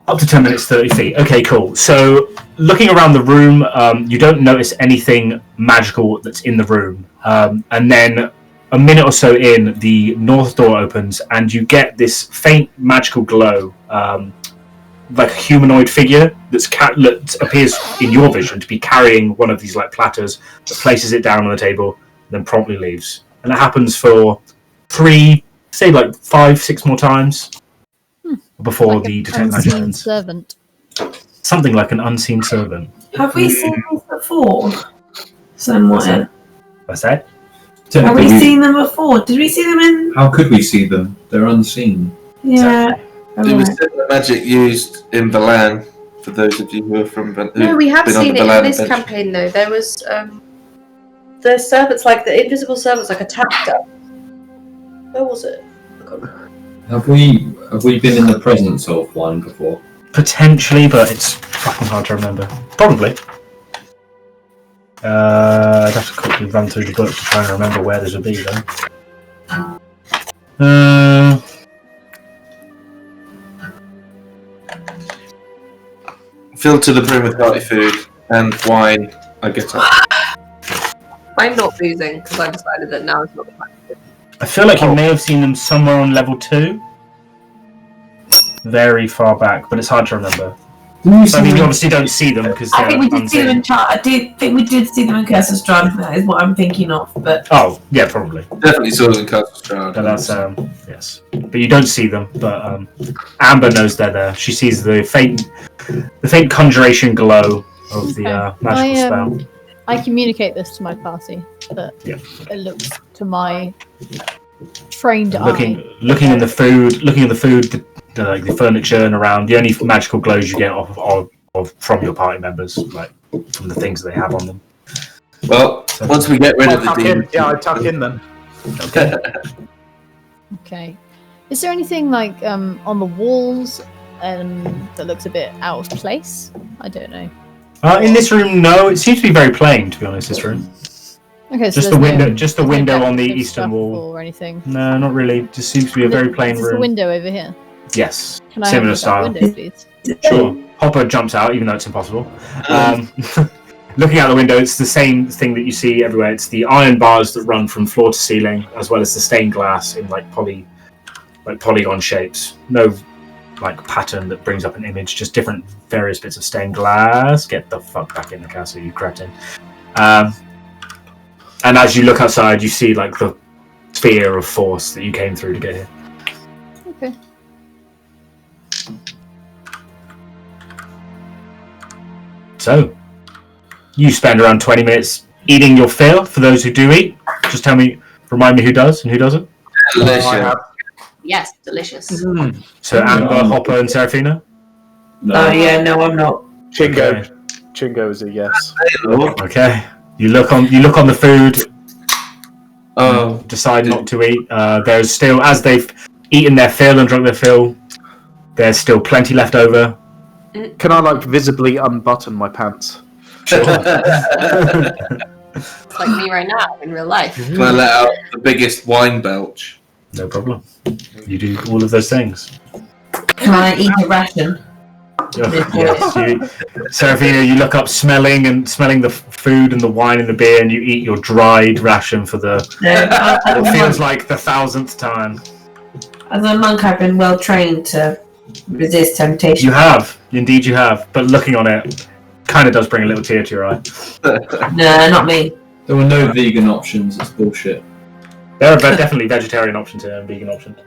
Up to 10 minutes, 30 feet. Okay, cool. So, looking around the room, you don't notice anything magical that's in the room. And then, a minute or so in, the north door opens, and you get this faint magical glow, like a humanoid figure that appears in your vision to be carrying one of these like platters, that places it down on the table, then promptly leaves. And it happens for 5-6 more times. Before Like the an detect magic unseen ends. servant. Something like an unseen servant. Have we seen these before? Somewhere. What's that? Have we seen them before? Did we see them in? How could we see them? They're unseen. Yeah. It was the magic used in Balan, for those of you who are from Balan. No, we have been on seen the it in Balan this adventure. campaign though. There was the servants, like the invisible servants, like attacked us. Where was it? I can't remember. Have we been in the presence of one before? Potentially, but it's fucking hard to remember. Probably. I'd have to quickly run through the book to try and remember where this would be, though. Filled to the brim with hearty food and wine. I get up. I'm not boozing because I've decided that now is not the time. I feel like you may have seen them somewhere on level 2. Very far back, but it's hard to remember. So, I mean, you obviously don't see them because I think we did see them in chart. I did think we did see them in Curse of Strahd. That is what I'm thinking of. But oh, yeah, probably. Definitely saw them in Castle Strahd. But that's yes. But you don't see them. But Amber knows they're there. She sees the faint conjuration glow of the magical spell. I communicate this to my party, that it looks to my trained eye. Looking at the food, the furniture and around. The only magical glows you get off from your party members, like from the things they have on them. Well, once we get rid of the demon, I tuck in then. Okay. Okay. Is there anything like on the walls that looks a bit out of place? I don't know. In this room, no. It seems to be very plain, to be honest. This room. Okay, so just the window on the eastern wall or anything. No, not really. Just seems to be a very plain room. The window over here. Yes. Can I Similar have style. that window, please? Sure. Hopper jumps out, even though it's impossible. Looking out the window, it's the same thing that you see everywhere. It's the iron bars that run from floor to ceiling, as well as the stained glass in polygon shapes. No pattern that brings up an image, just different various bits of stained glass. Get the fuck back in the castle, you cretin. And as you look outside, you see the sphere of force that you came through to get here. Okay. So, you spend around 20 minutes eating your fill. For those who do eat, just remind me who does and who doesn't. delicious. Yes, delicious. So Amber, Hopper, and Seraphina? No. No, I'm not. Chingo. Okay. Chingo is a yes. Okay. You look on the food. Oh, Decide not to eat. There's still, as they've eaten their fill and drunk their fill, there's still plenty left over. Can I visibly unbutton my pants? It's like me right now in real life. can I let out the biggest wine belch? No problem. You do all of those things. Can I eat a ration? Yes. Seraphina, you look up smelling the food and the wine and the beer, and you eat your dried ration for the. It feels like the 1,000th time. As a monk, I've been well trained to resist temptation. You have, indeed, you have. But looking on it, kind of does bring a little tear to your eye. No, not me. There were no vegan options. It's bullshit. There are definitely vegetarian options here and vegan options.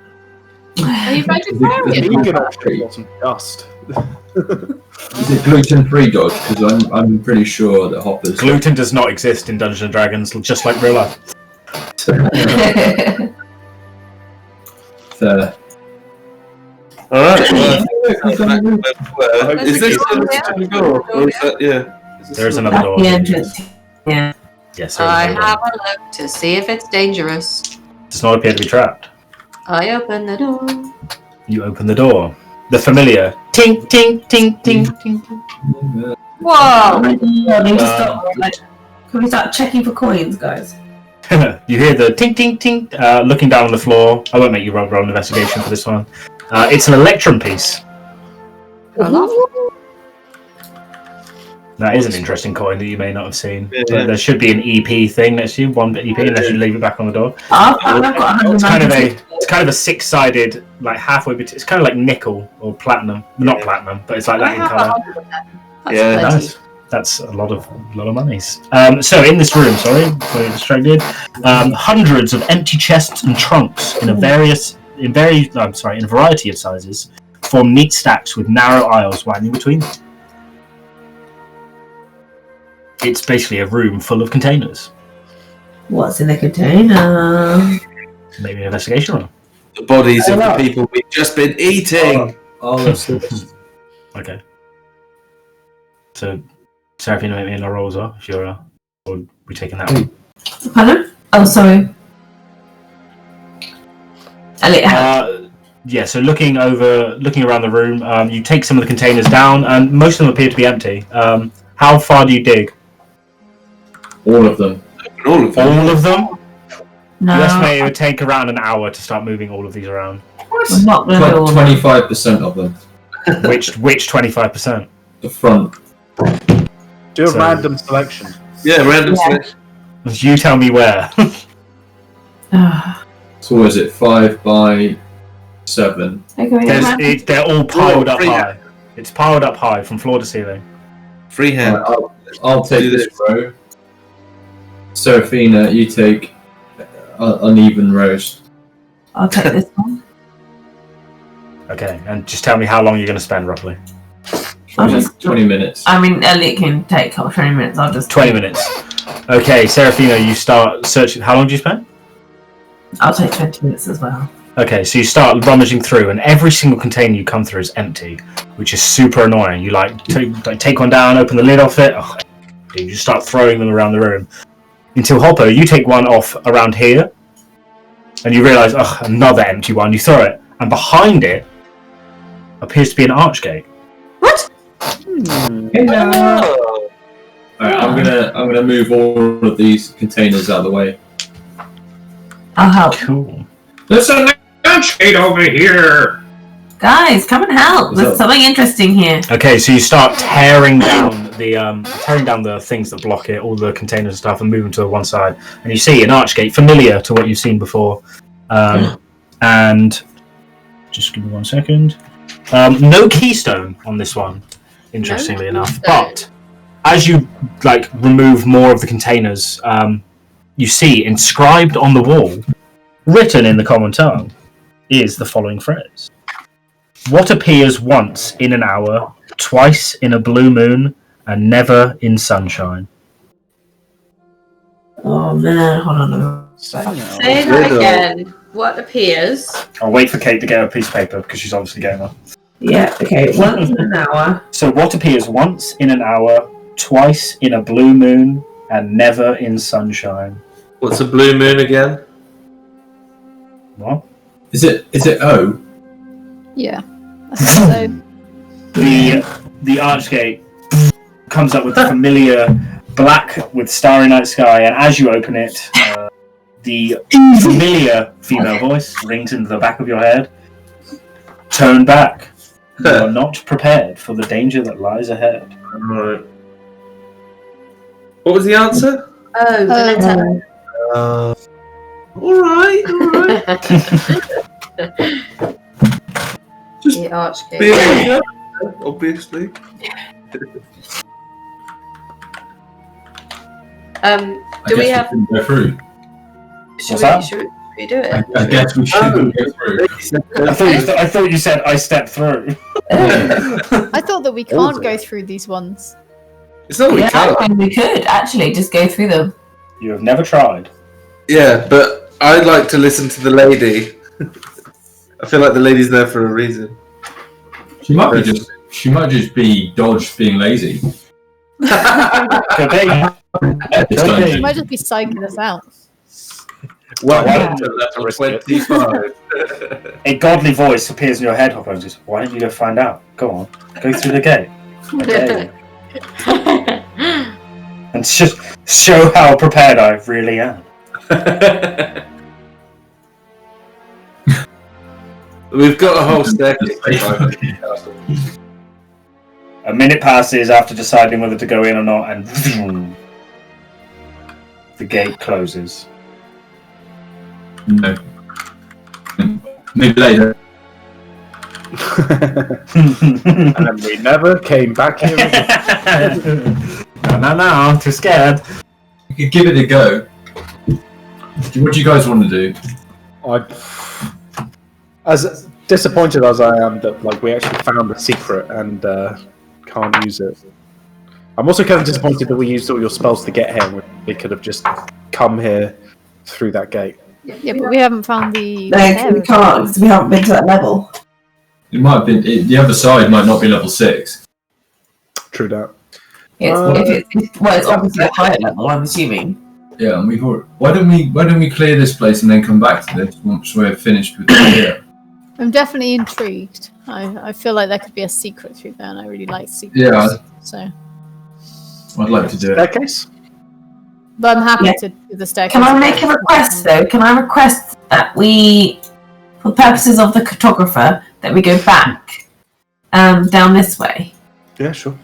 Are you vegetarian? Vegan option wasn't dust. Is it gluten-free, Dodge? Because I'm pretty sure that Hopper's... Gluten does not exist in Dungeons and Dragons, just like real life. Fair. Alright, Is is this there the door? Or is that, yeah. Is this There is the- another door. The entrance. Yeah. Yes, there is I another door. have a look to see if it's dangerous. Does not appear to be trapped. I open the door. You open the door. The familiar ting ting ting ting ting. Whoa! I need to stop. Can we start checking for coins, guys? You hear the ting ting ting. Looking down on the floor. I won't make you roll an investigation for this one. It's an electrum piece. That is an interesting coin that you may not have seen. Yeah. There should be an EP thing next to you, one EP, unless you leave it back on the door. I've got It's kind of 196. a six-sided, halfway between. It's kind of like nickel or platinum, not platinum, but it's like that in color. Yeah, plenty. Nice. That's a lot of monies. So in this room, sorry, got distracted. Hundreds of empty chests and trunks in a variety of sizes form neat stacks with narrow aisles winding between them. It's basically a room full of containers. What's in the container? Maybe an investigation room. The bodies of the people we've just been eating. Oh, that's this. Okay. So, Seraphina, make me a roll as well, if you're, or we taking that one. Pardon? Oh, sorry. Elliot, Yeah, so looking around the room, you take some of the containers down, and most of them appear to be empty. How far do you dig? All of them. All of them. All of them? No, You estimate it would take around an hour to start moving all of these around. we're not going to do all of them. 25% of them. Which 25%? The front. Do a So- random selection. Yeah, random Yeah. selection. You tell me where. So what is it? 5 by 7. They're all piled up Free high. It's piled up high from floor to ceiling. Freehand. I'll take Do this this. row. Seraphina, you take uneven rows. I'll take this one. Okay, and just tell me how long you're going to spend roughly. I'll just. 20 minutes. I mean, Elliot can take 20 minutes. I'll just. 20 minutes. Okay, Seraphina, you start searching. How long do you spend? I'll take 20 minutes as well. Okay, so you start rummaging through, and every single container you come through is empty, which is super annoying. You take one down, open the lid off it, you just start throwing them around the room. Until Hopper, you take one off around here, and you realise, another empty one. You throw it, and behind it appears to be an archgate. What? Oh. Alright, I'm gonna move all of these containers out of the way. I'll help. Cool. There's an archgate over here! Guys, come and help. What's There's up? something interesting here. Okay, so you start tearing down the things that block it, all the containers and stuff, and move them to one side. And you see an archgate familiar to what you've seen before. And just give me 1 second. No keystone on this one, interestingly enough. keystone. But as you remove more of the containers, you see inscribed on the wall, written in the common tongue, is the following phrase: "What appears once in an hour, twice in a blue moon, and never in sunshine." Oh man, hold on. Say that again. What appears? I'll wait for Kate to get a piece of paper because she's obviously getting one. Yeah, okay. Once in an hour. So, what appears once in an hour, twice in a blue moon, and never in sunshine? What's a blue moon again? What? Is it O? Yeah. I think so. The archgate comes up with the familiar black with starry night sky, and as you open it, the familiar female voice rings into the back of your head. Turn back. You are not prepared for the danger that lies ahead. Right. What was the answer? Oh, the letter. Alright. The archgate. Being obviously. Do we have? We go through. Should What's we do it? I guess we should go through. I thought you said I stepped through. I thought that we can't go through these ones. It's not we Yeah, can't. I mean, we could actually just go through them. You have never tried. Yeah, but I'd like to listen to the lady. I feel like the lady's there for a reason. She might just be Dodge being lazy. Could be. She might just be psyching us out. Welcome to level 25. A godly voice appears in your head, Hopper, and says, "Why don't you go find out? Go on, go through the gate." Okay. And just show how prepared I really am. We've got a whole staircase. A minute passes after deciding whether to go in or not, and the gate closes. No. Maybe later. And then we never came back here again. No, too scared. You could give it a go. What do you guys want to do? As disappointed as I am that we actually found a secret and can't use it. I'm also kind of disappointed that we used all your spells to get here. We could have just come here through that gate. Yeah, but we haven't found the. No, we can't because we haven't been to that level. It might have been. The other side might not be level 6. True that. It's obviously a higher level, I'm assuming. Yeah, and why don't we clear this place and then come back to this once we're finished with the clear? I'm definitely intrigued. I feel like there could be a secret through there, and I really like secrets. Yeah. So I'd like to do it. Staircase? But I'm happy Yeah. to do the staircase. Can I make a request though? Can I request that we, for purposes of the cartographer, that we go back down this way Yeah, sure.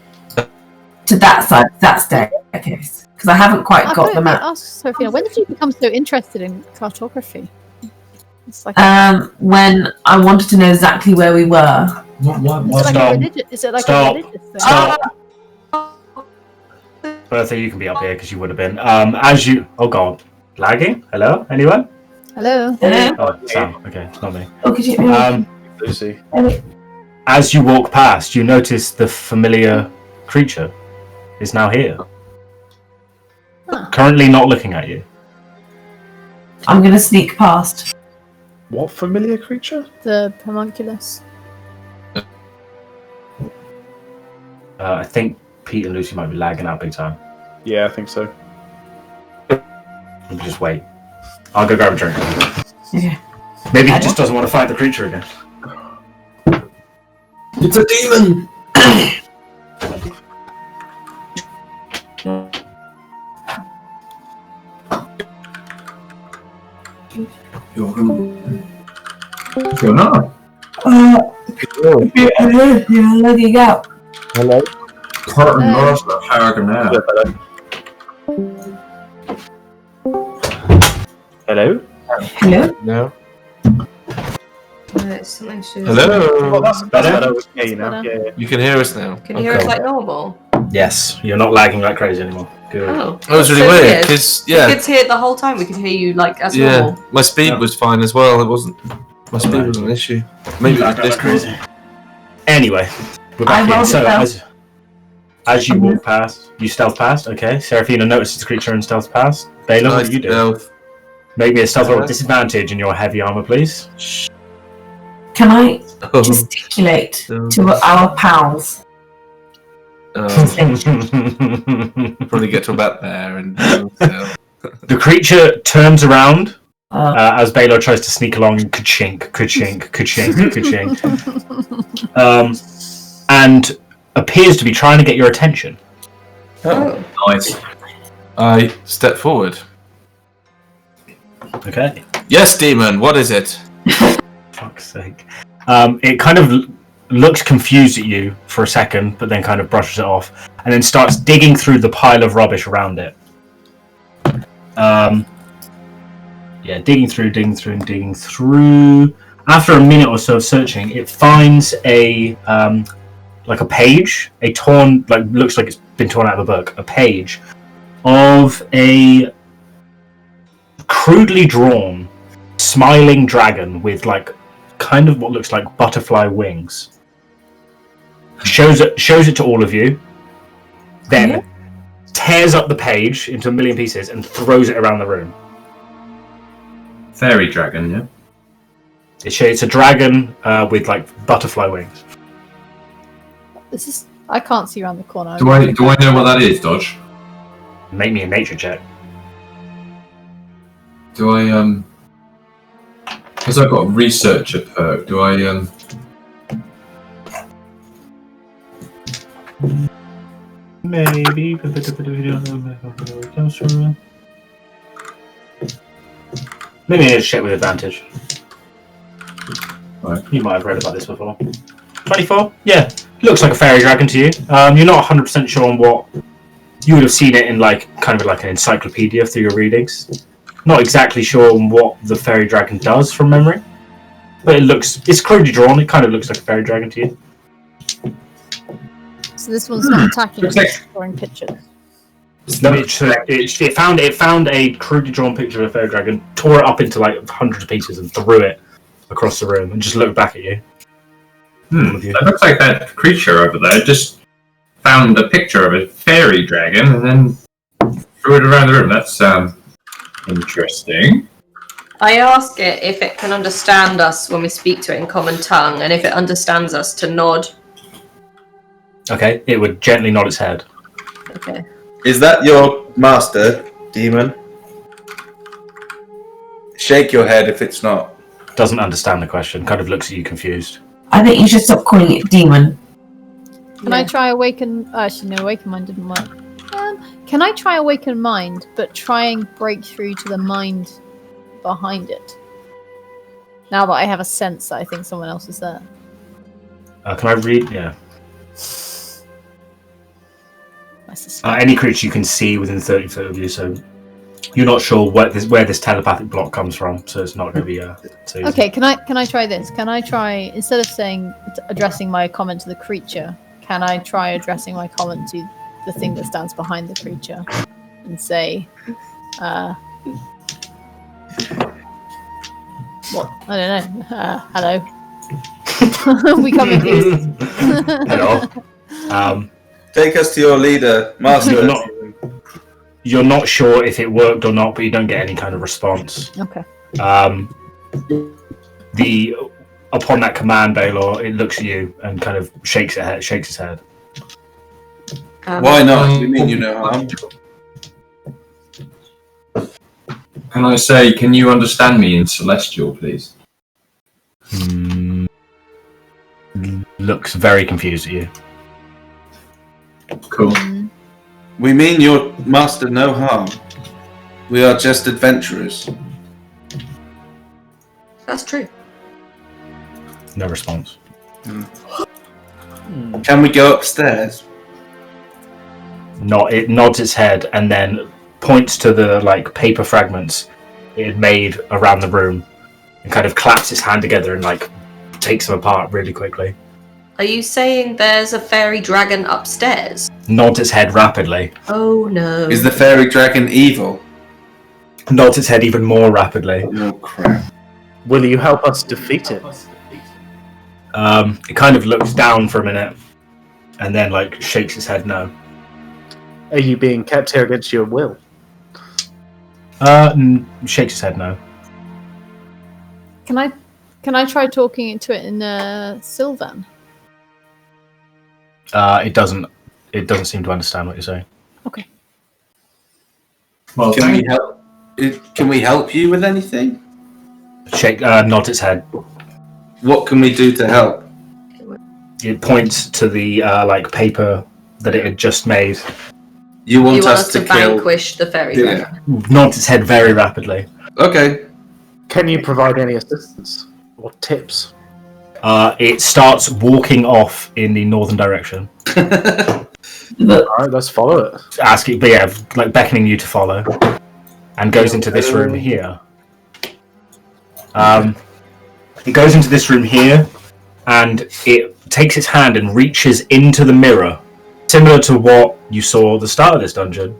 to that side, that staircase? Because I haven't quite got the map. Ask Seraphina, when did you become so interested in cartography? It's like When I wanted to know exactly where we were. is it like a religious thing? Stop. Bertha, you can be up here because you would have been. As you... Oh, God. Lagging? Hello? Anyone? Hello. Hello? Oh, Sam. Okay, it's not me. Oh, could you? Lucy. As you walk past, you notice the familiar creature is now here. Huh. Currently not looking at you. I'm going to sneak past. What familiar creature? The homunculus. I think Pete and Lucy might be lagging out big time. Yeah, I think so. Just wait. I'll go grab a drink. Okay. Maybe he just doesn't want to fight the creature again. It's a demon! You're not. You're looking out. Hello? Curtain lost the Paragon now. Hello? Hello? No. It's something to... Hello. That's better. Yeah, you know. Better. Yeah. You can hear us now. Can you hear us like normal? Yes, you're not lagging like crazy anymore. Good. Oh. That was really So weird weird. because We could hear it the whole time. We could hear you like as normal. my speed was fine as well. It wasn't. My speed was an issue. Maybe it was Discord. Anyway, we're back I here. rolled So it as you walk past, you stealth past. Okay, Seraphina notices the creature and stealth past. Belor, what do you do? Make me a stealth roll with disadvantage in your heavy armor, please. Can I gesticulate to our pals? Probably get to about there and. The creature turns around as Belor tries to sneak along and ka-chink, ka-chink, ka-chink, ka-chink. And appears to be trying to get your attention. Oh. Nice. I step forward. Okay. Yes, demon. What is it? Fuck's sake. It kind of looks confused at you for a second, but then kind of brushes it off, and then starts digging through the pile of rubbish around it. Digging through. After a minute or so of searching, it finds a page, a torn, looks like it's been torn out of a book, a page of a crudely drawn smiling dragon with kind of what looks like butterfly wings. Shows it to all of you, then tears up the page into a million pieces and throws it around the room. Fairy dragon, yeah? It's a dragon with butterfly wings. This is. I can't see around the corner. Do I know what that is, Dodge? Make me a nature check. Do I because I've got a researcher perk, do I Maybe. Maybe a check with advantage. Right. You might have read about this before. 24? Yeah. Looks like a fairy dragon to you. You're not 100% sure on what... You would have seen it in kind of an encyclopedia through your readings. Not exactly sure on what the fairy dragon does from memory. But it's crudely drawn, it kind of looks like a fairy dragon to you. So this one's not attacking, it's just drawing pictures. No, it found a crudely drawn picture of a fairy dragon, tore it up into hundreds of pieces and threw it across the room and just looked back at you. That looks like that creature over there just found a picture of a fairy dragon and then threw it around the room. That's interesting. I ask it if it can understand us when we speak to it in common tongue, and if it understands us to nod. Okay, it would gently nod its head. Okay. Is that your master, demon? Shake your head if it's not. Doesn't understand the question, kind of looks at you confused. I think you should stop calling it demon. Can I try awaken? Actually, no, awaken mine didn't work. Can I try Awaken Mind, but try and break through to the mind behind it? Now that I have a sense that I think someone else is there. Can I read? Yeah. I suspect. Any creature you can see within 30 foot of you, so you're not sure where this telepathic block comes from, so it's not going to be so easy. Okay, can I try this? Can I try, instead of addressing my comment to the creature, can I try addressing my comment to the thing that stands behind the creature and say, what? I don't know. Hello. We come in peace. Hello. Take us to your leader, Master. You're not sure if it worked or not, but you don't get any kind of response. Okay. Upon that command, Belor, it looks at you and kind of shakes its head. Why not? You mean you know harm? Can I say, can you understand me in Celestial, please? Looks very confused at you. Cool. We mean your master no harm. We are just adventurers. That's true. No response. Can we go upstairs? It nods its head and then points to the paper fragments it had made around the room and kind of claps its hand together and takes them apart really quickly. Are you saying there's a fairy dragon upstairs? Nods its head rapidly. Oh no. Is the fairy dragon evil? Nods its head even more rapidly. Oh crap. Will you help us defeat it? It kind of looks down for a minute and then shakes its head no. Are you being kept here against your will? Shakes its head no. Can I try talking into it in Sylvan? It doesn't seem to understand what you're saying. Okay. Well, Can we help you with anything? Nods its head. What can we do to help? It points to the paper that it had just made. You want us to kill? vanquish the fairy dragon? Nods its head very rapidly. Okay. Can you provide any assistance or tips? It starts walking off in the northern direction. Alright, let's follow it. Beckoning you to follow, and goes into this room here. It goes into this room here, and it takes its hand and reaches into the mirror, similar to what you saw at the start of this dungeon,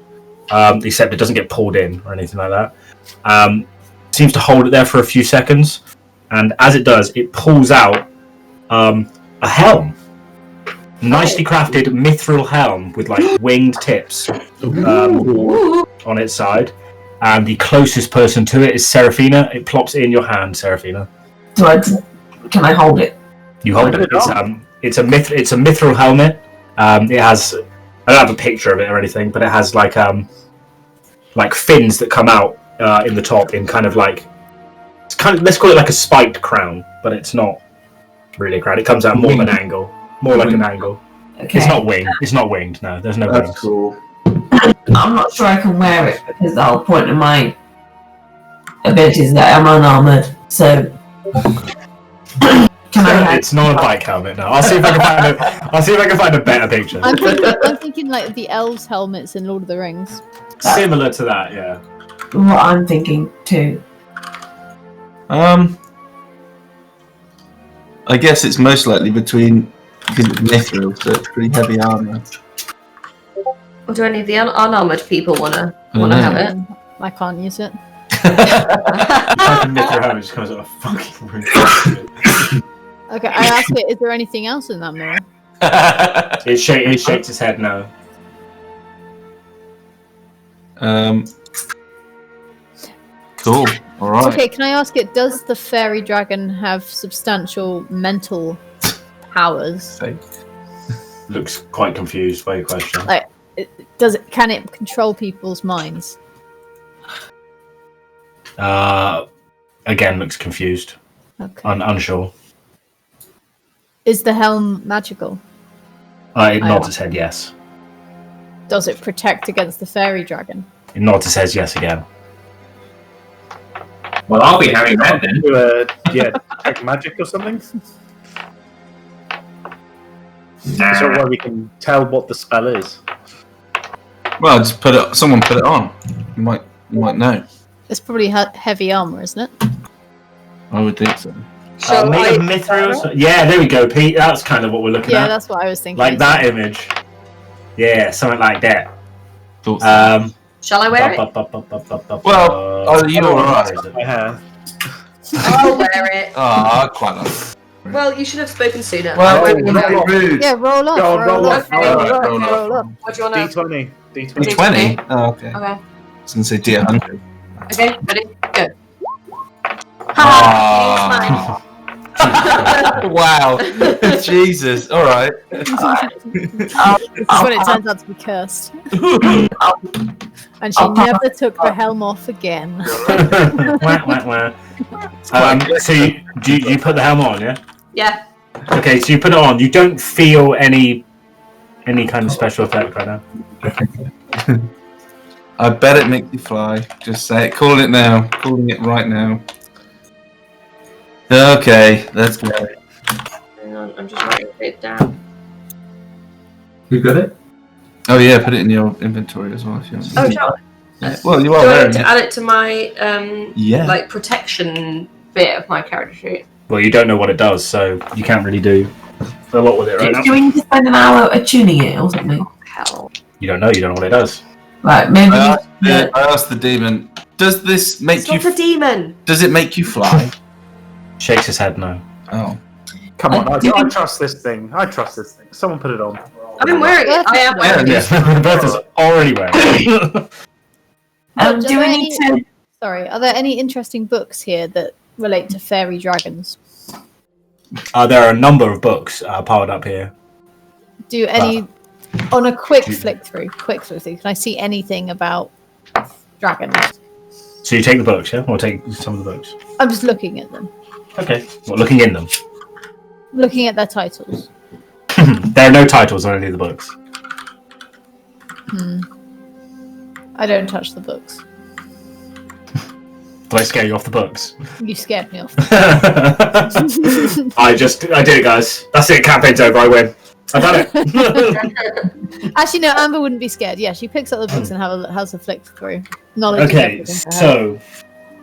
except it doesn't get pulled in or anything like that. Seems to hold it there for a few seconds, and as it does, it pulls out a helm. Nicely crafted mithril helm with winged tips on its side, and the closest person to it is Seraphina. It plops in your hand, Seraphina. Can I hold it? You hold it. It's a mithril helmet. It has, I don't have a picture of it or anything, but it has fins that come out in the top in it's kind of, let's call it like a spiked crown, but it's not really a crown. It comes out more of an angle. More like an angle. Okay. It's not winged. It's not winged. No, there's no wings. That's cool. I'm not sure I can wear it because the whole point of my ability is that I'm unarmored. So, can I? It's not a bike helmet. No, I'll see if I can find a better picture. I'm thinking like the elves' helmets in Lord of the Rings. Similar to that, yeah. What I'm thinking too. I guess it's most likely between mithril, so it's pretty heavy armor. Or do any of the unarmored people wanna have it? I can't use it. Mithril helmet just comes out of fucking room. Okay, I ask it, is there anything else in that mirror? It shakes its head no. Cool. All right. Okay, can I ask it, does the fairy dragon have substantial mental powers? Looks quite confused by your question. Can it control people's minds? Again, looks confused. Okay. Unsure. Is the helm magical? It nods its head yes. Does it protect against the fairy dragon? Nota says yes again. Well, I'll be having that then. Detect magic or something? Is that where we can tell what the spell is? Well, just put it. Someone put it on. You might know. It's probably heavy armor, isn't it? I would think so. Made of mithril. Yeah, there we go, Pete. That's kind of what we're looking at. Yeah, that's what I was thinking. Like that image. Yeah, something like that. Shall I wear it? Well, are you alright? I'll wear it. Oh, I quite like it. Well, you should have spoken sooner. Well, not rude. Yeah, roll off. Roll off. Roll off. What do you want to? D20. D20? Oh, okay. Okay. I was going to say D100. Okay, ready? Go. Ah. Wow. Jesus. All right. This is when it turns out to be cursed. And she never took the helm off again. So you put the helm on, yeah? Yeah. Okay, so you put it on. You don't feel any kind of special effect right now. I bet it makes you fly. Just say it. Call it now. Calling it right now. Okay, let's go. Hang on, I'm just writing it down. You got it? Oh yeah, put it in your inventory as well if you want. Oh, shall I? Yeah, well, you Do are I wearing need to it. add it to my Yeah. protection bit of my character sheet? Well, you don't know what it does, so you can't really do a lot with it right now. Do we need to spend an hour attuning it or something? Hell. You don't know what it does. Right, maybe. I asked the demon. Does this make It's you? not a demon. Does it make you fly? Shakes his head no. Oh. Come on, I trust this thing. Someone put it on. I'm wearing it. I am wearing it. Yeah, Bertha's already wearing it. Do we need to? Sorry, are there any interesting books here that relate to fairy dragons? There are a number of books piled up here. Do any on a quick flick through? Can I see anything about dragons? So you take the books, yeah? Or take some of the books? I'm just looking at them. Okay. Well, looking in them. Looking at their titles. There are no titles on any of the books. I don't touch the books. Do I scare you off the books? You scared me off. I did it, guys. That's it. Campaign's over. I win. I've done it. Actually, no. Amber wouldn't be scared. Yeah, she picks up the books and has a flick through. Knowledge. Okay, so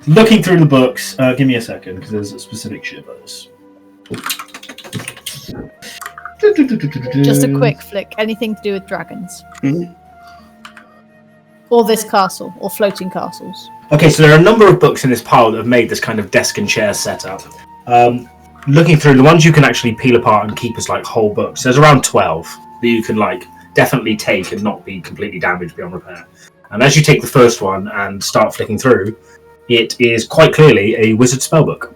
looking through the books. Give me a second because there's a specific shit about this. Just a quick flick. Anything to do with dragons. Or this castle, or floating castles. Okay, so there are a number of books in this pile that have made this kind of desk and chair setup. Looking through, the ones you can actually peel apart and keep as like whole books, there's around 12 that you can like definitely take and not be completely damaged beyond repair. And as you take the first one and start flicking through, it is quite clearly a wizard spellbook.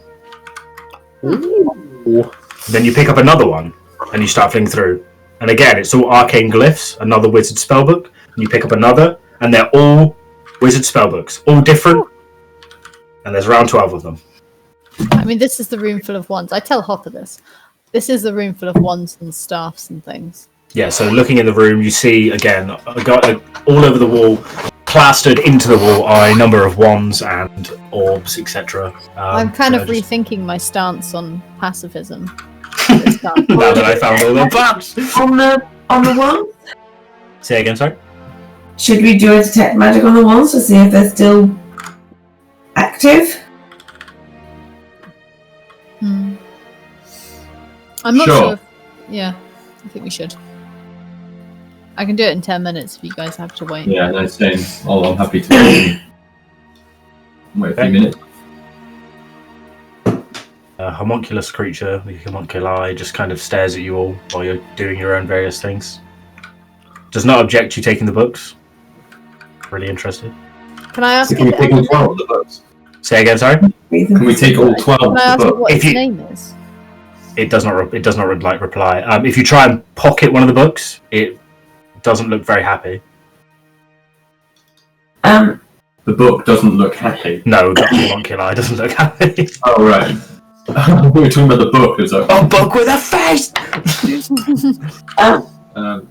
Ooh. Then you pick up another one and you start flicking through. And again, it's all arcane glyphs, another wizard spellbook. And you pick up another, and they're all wizard spellbooks, all different. And there's around 12 of them. I mean, this is the room full of wands. I tell Hopper this. This is the room full of wands and staffs and things. Yeah, so looking in the room, you see, again, all over the wall, plastered into the wall, are a number of wands and orbs, etc. I'm kind of rethinking my stance on pacifism. Now that I found all the books! On the ones? Say again, sorry? Should we do a detect magic on the ones to see if they're still active? I'm not Sure. sure. Yeah, I think we should. I can do it in 10 minutes if you guys have to wait. Yeah, no, same. I'm happy to wait. Wait a few minutes. A homunculus creature, the homunculi, just kind of stares at you all while you're doing your own various things. Does not object to you taking the books. Really interested. Can I ask Can we take all 12 of the books? Say again, sorry? Can we take all 12 Can I of the ask books? what If its you- name is? It does not like reply. If you try and pocket one of the books, it doesn't look very happy. The book doesn't look happy. No, the homunculi doesn't look happy. Oh, right. We were talking about the book. It was like, A book with a face!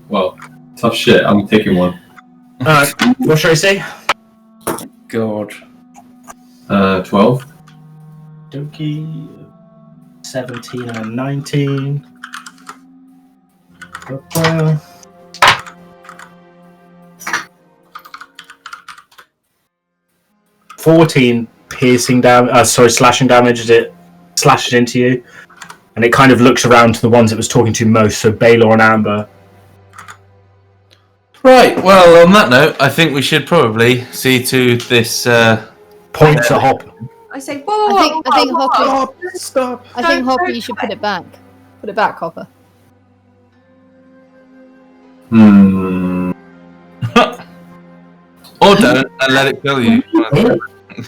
well, tough shit. I'm taking one. Alright, what should I say? God. 12. Doki. 17 and a 19. 14 piercing damage. Slashing damage as it slashes into you, and it kind of looks around to the ones it was talking to most. So Belor and Amber. Right. Well, on that note, I think we should probably see to this. Points at Hopper. I say, whoa, I think Hopper. Stop. I think Hopper, you should put it back. Put it back, Hopper. Or don't, and let it kill you. I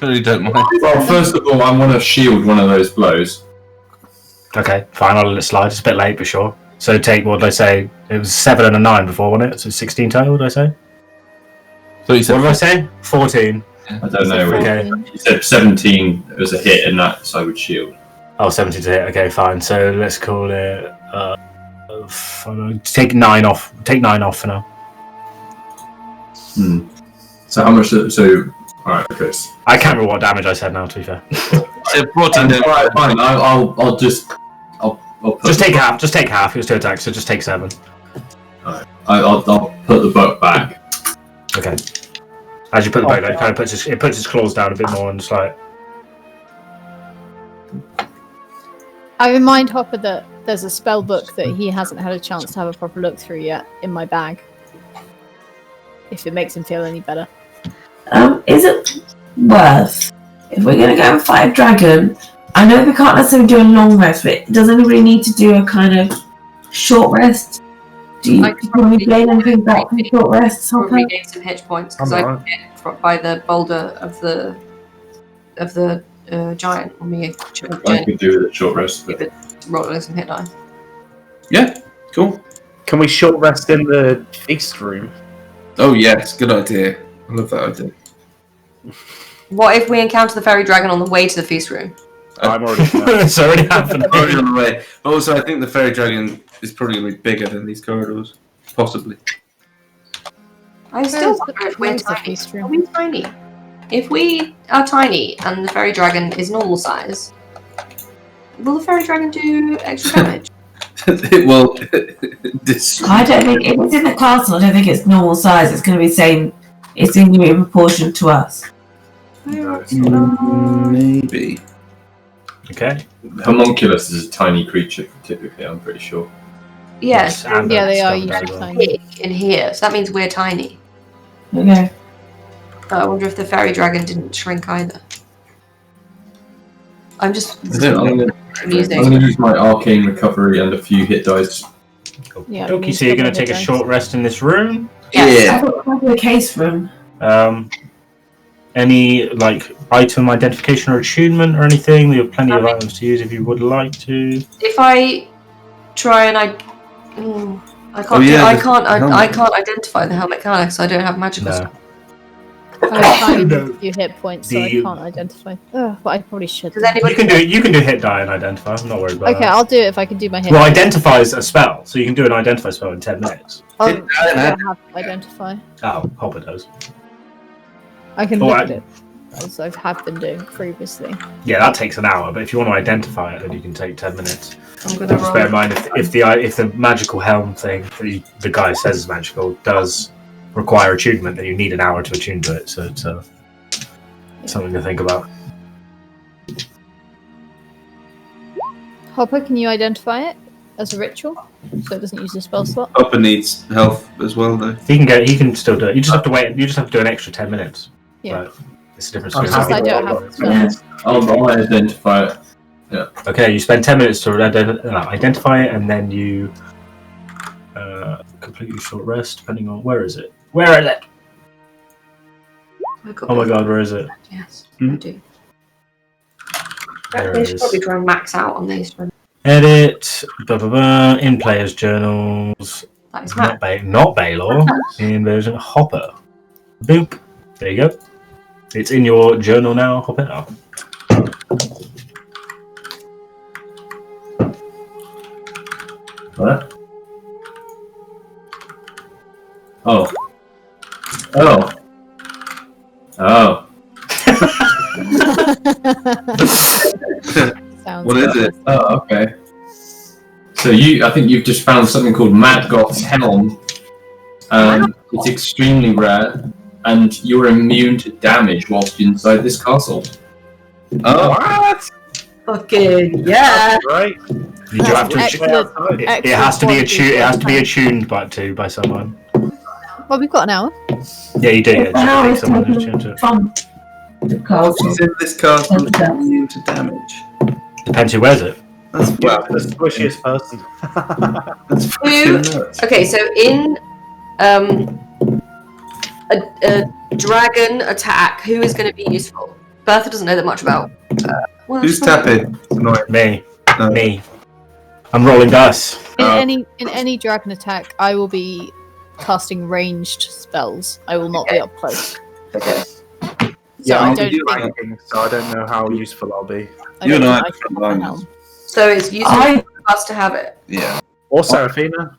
really don't mind. Well, first of all, I want to shield one of those blows. Okay, fine. I'll let it slide. It's a bit late, but sure. So take what did I say? It was 7 and a 9 before, wasn't it? So 16 total. Did I say? So you said What did I say? 14. I don't know. Okay. You said 17 was a hit, and that so I would shield. Oh, 17 to hit. Okay, fine. So let's call it. Take 9 off. Take 9 off for now. So how much? So alright, Chris. I can't remember what damage I said now. To be fair, so 14 damage. Alright, fine. I'll just put just take half. Just take half. It was 2 attacks, so just take 7. I'll put the book back. Okay. As you put the boat down, it kind of puts its claws down a bit more and just like. I remind Hopper that there's a spell book that he hasn't had a chance to have a proper look through yet in my bag. If it makes him feel any better. Is it worth, if we're going to go and fight a dragon, I know we can't necessarily do a long rest, but does anybody need to do a kind of short rest? Can we blame anything back from short rests? I'll regain some hit points because I got hit by the boulder of the giant on me. I could do with a short rest. But... Rolling some hit dice. Yeah, cool. Can we short rest in the feast room? Oh yes, good idea. I love that idea. What if we encounter the fairy dragon on the way to the feast room? I'm already. It's already happened. Already on the way. But also, I think the fairy dragon is probably going to be bigger than these corridors. Possibly. I still wonder if we're tiny. Are we tiny? If we are tiny and the fairy dragon is normal size, will the fairy dragon do extra damage? It will. I don't think if it's in the castle. I don't think it's normal size. It's going to be same. It's going to be in proportion to us. Maybe. Okay. Homunculus is a tiny creature, typically. I'm pretty sure. Yes. Yeah, they are usually tiny. Big in here, so that means we're tiny. Okay. But I wonder if the fairy dragon didn't shrink either. I'm just. I'm going to use my arcane recovery and a few hit dice. Yeah, Okay, so you're going to take a short rest in this room. Yes. I thought it might be a case room. Any like item identification or attunement or anything? We have plenty of items to use if you would like to. If I try and I can't identify the helmet, can I? Because I don't have magical stuff. I have tiny few hit points, so I can't identify. But I probably should. Does anybody You can do hit die and identify. I'm not worried about that. Okay, I'll do it if I can do my hit. Well, identify is a spell, so you can do an identify spell in 10 minutes. I don't have to identify. Oh, Hopper does. I can look at it, as I have been doing previously. Yeah, that takes an hour, but if you want to identify it, then you can take 10 minutes. I'm gonna Just bear in mind, if the magical helm thing that the guy says is magical does require attunement, then you need an hour to attune to it, so it's something to think about. Hopper, can you identify it as a ritual, so it doesn't use a spell slot? Hopper needs health as well, though. He can still do it. You just have to wait. You just have to do an extra 10 minutes. Yeah. Right. It's a difference. It's just I don't have a spell. I'll identify it. Yeah. Okay, you spend 10 minutes to identify it, and then you completely short rest, depending on where is it. Where is it? Oh my god, where is it? Yes, Hmm? I do. There They it should is. probably try and max out on these. Edit. In players' journals. That is Not max. Not Belor. In version Hopper. Boop. There you go. It's in your journal now. Hop it up. What? Oh. Oh. Oh. Sounds What is it? Oh, okay. So I think you've just found something called Mad Goth's Helm. It's extremely rare, and you're immune to damage whilst inside this castle. Oh, What? Fucking yeah. Right. You do have to. Excellent. It has to be attuned. It has to be attuned by someone. Well, we've got an hour. Yeah, you do. Yeah, Now I think it's someone taking attuned to it. from the castle. she's in this castle immune to damage. Depends who wears it. That's Well, the squishiest person. That's fucking nuts. Okay, so in a dragon attack, who is going to be useful? Bertha doesn't know that much about. Who's tapping? It's annoying. Me. No. Me. I'm rolling dice. In any dragon attack, I will be casting ranged spells. I will not be up close. Okay. Yeah, I I'm don't think flanking, so I don't know how useful I'll be. You and I can are from have a London. helm. So it's useful I- for us to have it. Yeah. Or Seraphina.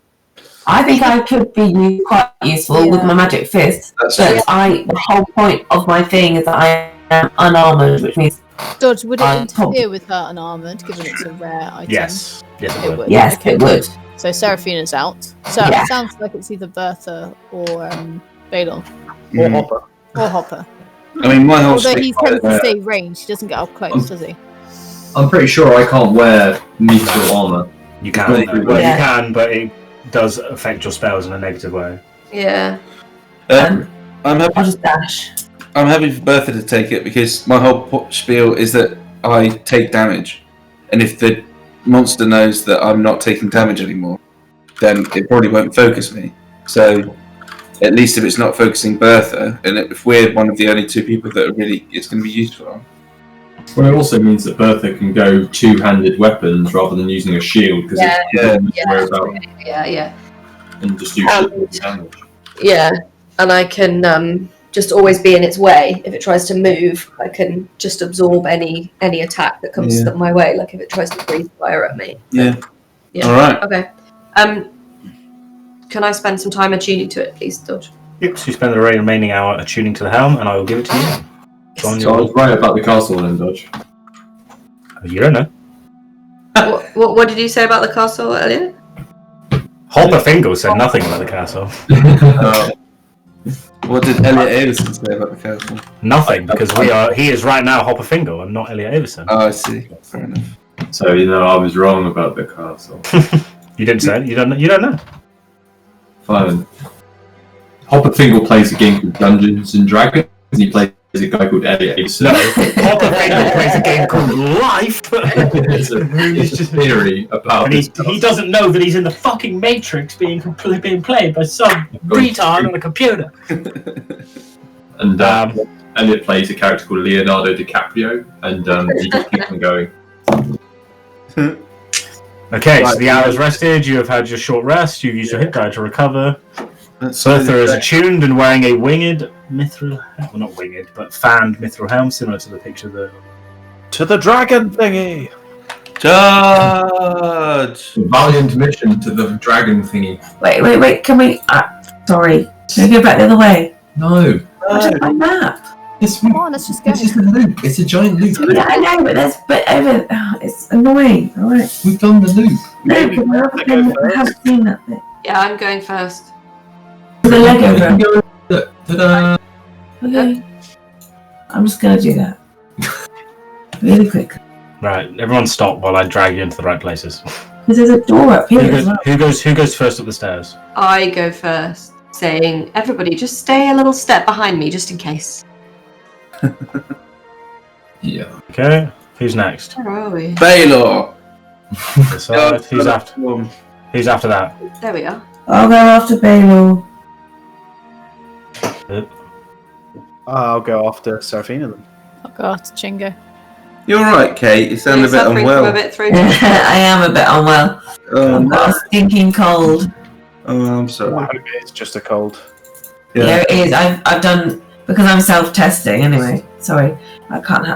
I think I could be quite useful with my magic fist, That's but true. the whole point of my thing is that I am unarmored, which means Dodge, would it I'm interfere with her unarmored, given it's a rare item? Yes. Yes, It it would. would. yes, Okay. it would. So Seraphina's out. So Yeah. it sounds like it's either Bertha or Belor. Or Hopper. Or Hopper. I mean, my whole Although street he tends to stay ranged, he doesn't get up close, does he? I'm pretty sure I can't wear mithril armor. You can. Well, though. Well, yeah. you can, but it does affect your spells in a negative way. Yeah. I'm happy. I'll just dash. I'm happy for Bertha to take it because my whole spiel is that I take damage, and if the monster knows that I'm not taking damage anymore, then it probably won't focus me. So, at least if it's not focusing Bertha, and if we're one of the only two people that are really, it's going to be useful on. Well, it also means that Bertha can go two-handed weapons rather than using a shield because Yeah. it's worry about Yeah. and just do shit damage. Yeah. And I can just always be in its way. If it tries to move, I can just absorb any attack that comes my way. Like if it tries to breathe fire at me. Yeah. Yeah. All right. Okay. Can I spend some time attuning to it, please, Dodge? Yep. So you spend the remaining hour attuning to the helm, and I will give it to you. John, So I was right about the castle then, Dodge. you don't know. What did you say about the castle earlier? Hopper Fingle said nothing about the castle. What did Elliot Avison say about the castle? Nothing, because he is right now Hopper Fingle and not Elliot Avison. Oh, I see. Fair enough. So I was wrong about the castle. You didn't say it. You don't know. Fine. Hopper Fingal plays a game called Dungeons and Dragons, and he plays a guy called Elliot Avison. No, Hopper Fingle plays a game called Life. It's just theory about And he doesn't know that he's in the fucking Matrix being played by some retard on a computer. And Elliot plays a character called Leonardo DiCaprio, and he just keeps on going. Okay, so the hour's rested, you have had your short rest, you've used your hit die to recover. Bertha is attuned and wearing a winged mithril helm. Well, not winged, but fanned mithril helm, similar to the picture there. To the dragon thingy! Charge! Valiant mission to the dragon thingy. Wait, can we... sorry. Can we go back the other way? No. I just my map. Come on, let's just go. It's just a loop. It's a giant loop. Yeah, I know, but it's annoying. Alright. We've done the loop. No, because I haven't seen that bit. Yeah, I'm going first. The Lego room. Ta-da! Okay. I'm just gonna do that. Really quick. Right, everyone stop while I drag you into the right places. Because there's a door up here as well. Who goes first up the stairs? I go first, saying, everybody, just stay a little step behind me, just in case. Yeah. Okay, who's next? Where are we? Belor! Decide. Who's after that? There we are. I'll go after Belor. I'll go after Seraphina then. I'll go after Chingo. You're right, Kate. You sound You're a bit suffering unwell. from a bit through. I am a bit unwell. Oh, I've got no. a stinking cold. Oh, I'm I sorry. hope it's just a cold. Yeah, it is. I've done, because I'm self-testing anyway. Sorry, I can't.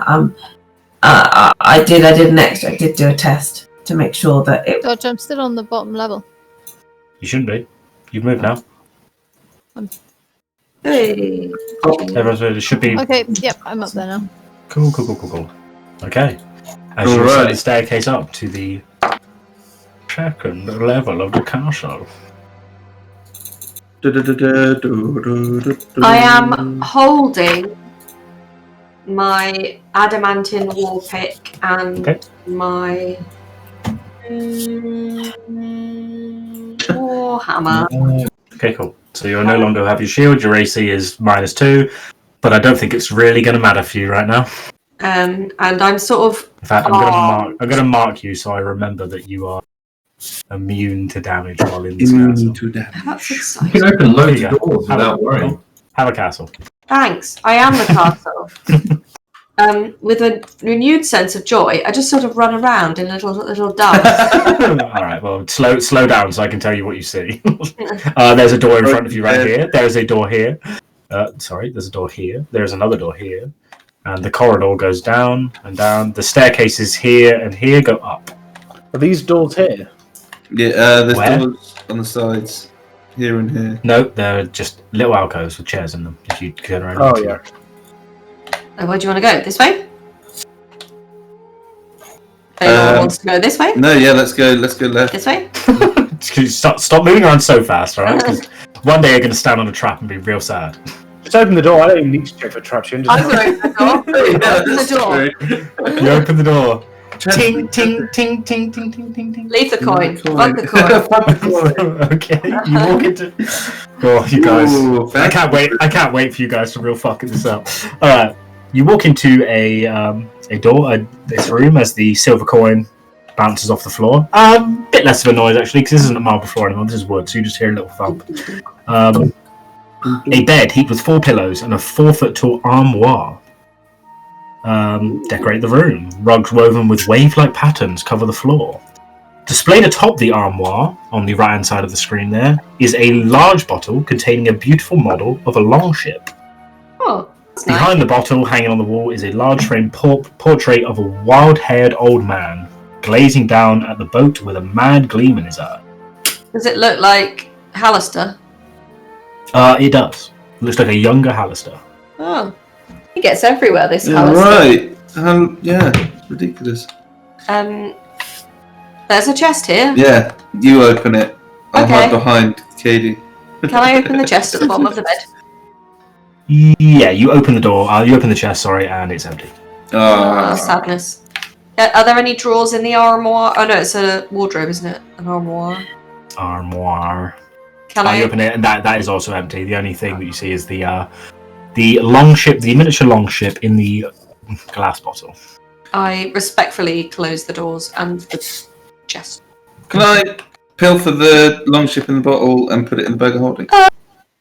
I did do a test to make sure that it. Dodge, I'm still on the bottom level. You shouldn't be. You've moved now. Hey. Everyone's ready. It should be Okay, yep, I'm up there now. cool. Okay. As you ascend the staircase up to the second level of the castle. I am holding my adamantine wall pick and my warhammer. Okay, cool. So you'll no longer have your shield. Your AC is -2, but I don't think it's really going to matter for you right now. And I'm sort of. In fact, I'm going to mark you so I remember that you are immune to damage while in this castle. That's You exciting. can open loads There of you go. doors without worrying. Have a castle. Thanks. I am the castle. With a renewed sense of joy, I just sort of run around in a little dance. All right. Well, slow down so I can tell you what you see. There's a door in front of you right here. There's a door here. There's a door here. There's another door here, and the corridor goes down and down. The staircases here and here go up. Are these doors here? Yeah, there's Where? doors on the sides, here and here. No, they're just little alcoves with chairs in them. If you turn around. Oh, yeah. Where do you want to go? This way? Anyone wants to go this way? No, yeah, let's go left. This way? Stop moving around so fast, all right? Because one day you're going to stand on a trap and be real sad. Just open the door. I don't even need to check for traps. You can I'm just... going to open the door. Open the door. You open the door. Ting, ting, ting, ting, ting, ting, ting, ting. Leave the coin. Fuck the coin. Okay, you walk into. Oh, you guys! Ooh, I can't wait. I can't wait for you guys to real fucking this up. All right, you walk into a door, this room, as the silver coin bounces off the floor. Bit less of a noise actually, because this isn't a marble floor anymore. This is wood, so you just hear a little thump. A bed heaped with 4 pillows and a 4-foot-tall armoire. Decorate the room. Rugs woven with wave-like patterns cover the floor. Displayed atop the armoire, on the right-hand side of the screen there, is a large bottle containing a beautiful model of a longship. Oh, that's nice. Behind the bottle, hanging on the wall, is a large frame portrait of a wild-haired old man, gazing down at the boat with a mad gleam in his eye. Does it look like Halaster? It does. Looks like a younger Halaster. Oh. He gets everywhere, this Yeah, Halaster. right. Yeah, it's ridiculous. There's a chest here. Yeah, you open it. I'll Okay. hide behind Katie. Can I open the chest at the bottom of the bed? Yeah, you open the door. You open the chest, sorry, and it's empty. Oh, sadness. Are there any drawers in the armoire? Oh no, it's a wardrobe, isn't it? An armoire. Armoire. Can You open it, and that is also empty. The only thing that you see is the longship, the miniature longship in the glass bottle. I respectfully close the doors and the chest. Can I pilfer the longship in the bottle and put it in the bag of holding?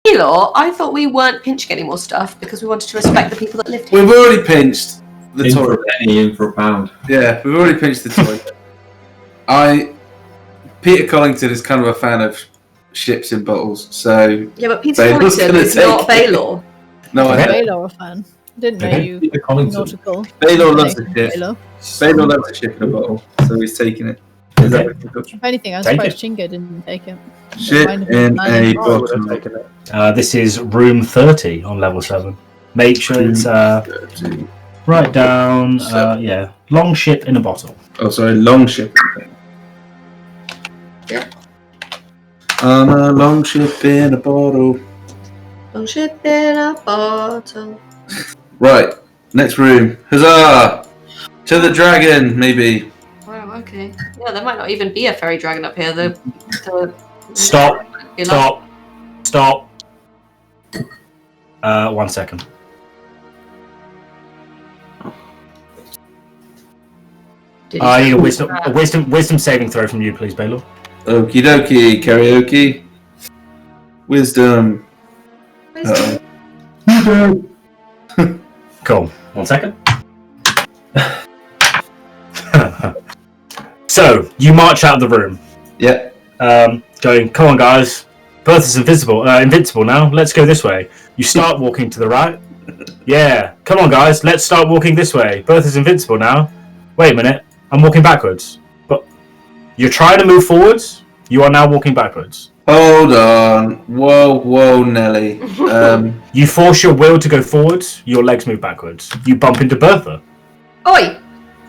Belor, I thought we weren't pinching any more stuff because we wanted to respect the people that lived here. We've already pinched the In for toilet. a penny, in for a pound. Yeah, we've already pinched the toilet. Peter Collington is kind of a fan of ships in bottles, so Yeah, but Peter Belor's Collington gonna is take not it. Belor. no, I Okay. know. Belor a fan. Didn't know Okay. you. Peter Collington. Nautical. Baylor loves the ship. Belor. Baylor loves a ship in a bottle, so he's taking it. Is that what you got? If anything, I'm Take surprised Chingo didn't take it. Ship Mine in mine a is I would have bottle. taken it. This is room 30 on level 7. Make sure it's right down. Longship in a bottle. Oh, sorry, long ship. Yeah. On a long ship in a bottle. Oh shit in a bottle. Right, next room. Huzzah! To the dragon, maybe. Wow, okay. Yeah, there might not even be a fairy dragon up here. Stop. You're not- Stop. 1 second. Did I you need say- a wisdom saving throw from you, please, Belor. Okie dokie, karaoke. Wisdom. Uh-oh. Cool. 1 second. So you march out of the room, Yeah. going, "Come on, guys! Bertha's invincible now. Let's go this way." You start walking to the right. Yeah. Come on, guys! Let's start walking this way. Bertha's invincible now. Wait a minute. I'm walking backwards. But you're trying to move forwards. You are now walking backwards. Hold on. Whoa, Nelly. You force your will to go forwards, your legs move backwards. You bump into Bertha. Oi!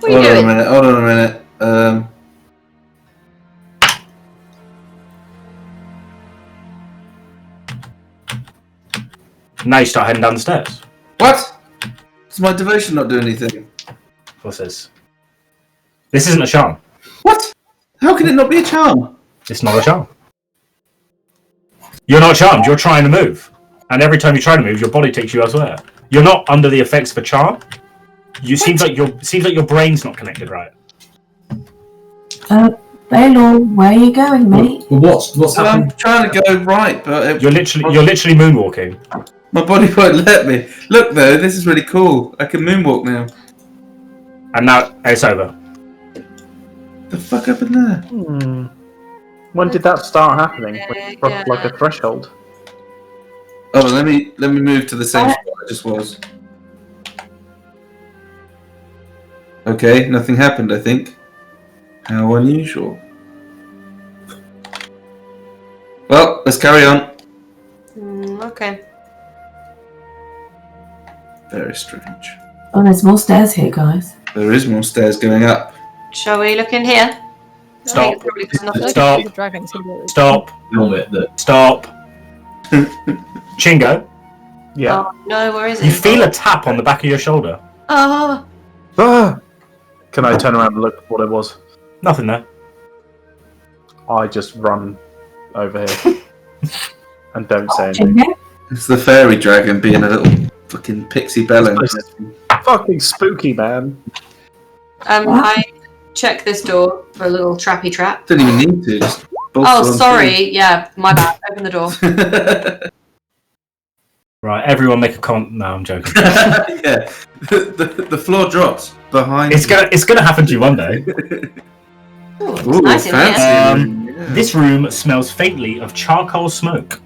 What are you Hold doing? on a minute. Now you start heading down the stairs. What? Does my devotion not do anything? What's this? This isn't a charm. What? How can it not be a charm? It's not a charm. You're not charmed, you're trying to move. And every time you try to move, your body takes you elsewhere. You're not under the effects of a charm. Seems like your brain's not connected right. Belor, where are you going, mate? Well, what's happening? I'm trying to go right, but You're literally moonwalking. my body won't let me. Look though, this is really cool. I can moonwalk now. And now it's over. The fuck happened there? When did that start happening? Yeah. Like a threshold? Oh, let me move to the same spot I just was. Okay, nothing happened, I think. How unusual. Well, let's carry on. Okay. Very strange. Oh, there's more stairs here, guys. There is more stairs going up. Shall we look in here? Stop. Probably does I nothing. feel like Stop. it's the dragon symbol. Stop. Helmet that. Stop. Chingo, Yeah. Oh, no, where is it? you feel a tap on the back of your shoulder. Oh, Ah! Can I turn around and look what it was? Nothing there. I just run over here and don't say anything. Chingo? It's the fairy dragon being a little fucking pixie bellend. Fucking spooky, man. I check this door for a little trappy trap. Don't even need to. Just bolt Oh, it on sorry. Yeah, my bad. Open the door. through. Right, everyone make a con. No, I'm joking. Yeah, the floor drops behind. It's gonna happen to you one day. Ooh, it's Ooh, nice in here. fancy. Yeah. This room smells faintly of charcoal smoke.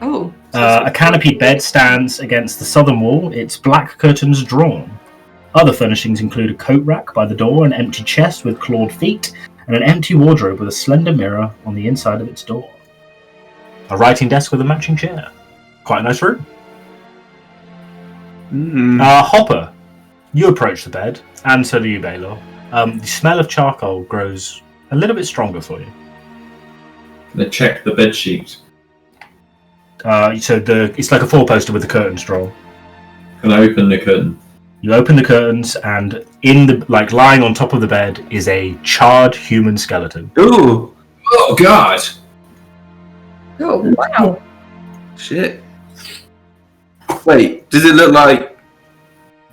Ooh. A canopied bed stands against the southern wall, its black curtains drawn. Other furnishings include a coat rack by the door, an empty chest with clawed feet, and an empty wardrobe with a slender mirror on the inside of its door. A writing desk with a matching chair. Quite a nice room. Hopper, you approach the bed, and so do you, Belor. The smell of charcoal grows a little bit stronger for you. They check the bed sheet. It's like a four-poster with the curtains drawn. Can I open the curtain? You open the curtains, and lying on top of the bed is a charred human skeleton. Ooh, Oh God! Oh, wow. shit. Wait, does it look like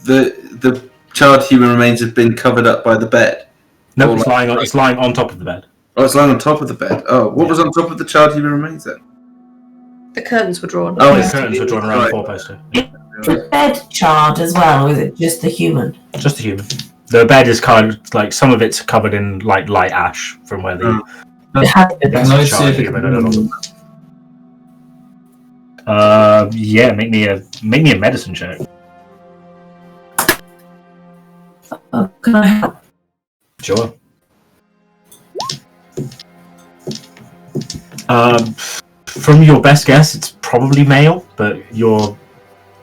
the charred human remains have been covered up by the bed? No, Or it's lying on top of the bed. Oh, it's lying on top of the bed. Oh, what was on top of the charred human remains then? The curtains were drawn. Oh, The it's curtains are drawn around the four-poster. The bed charred as well, or is it just the human? Just a human. The bed is kind of like some of it's covered in like light ash from where the It has been. Can I see charred if it human. can Yeah, make me a medicine check. Can I help? Sure. From your best guess, it's probably male, but your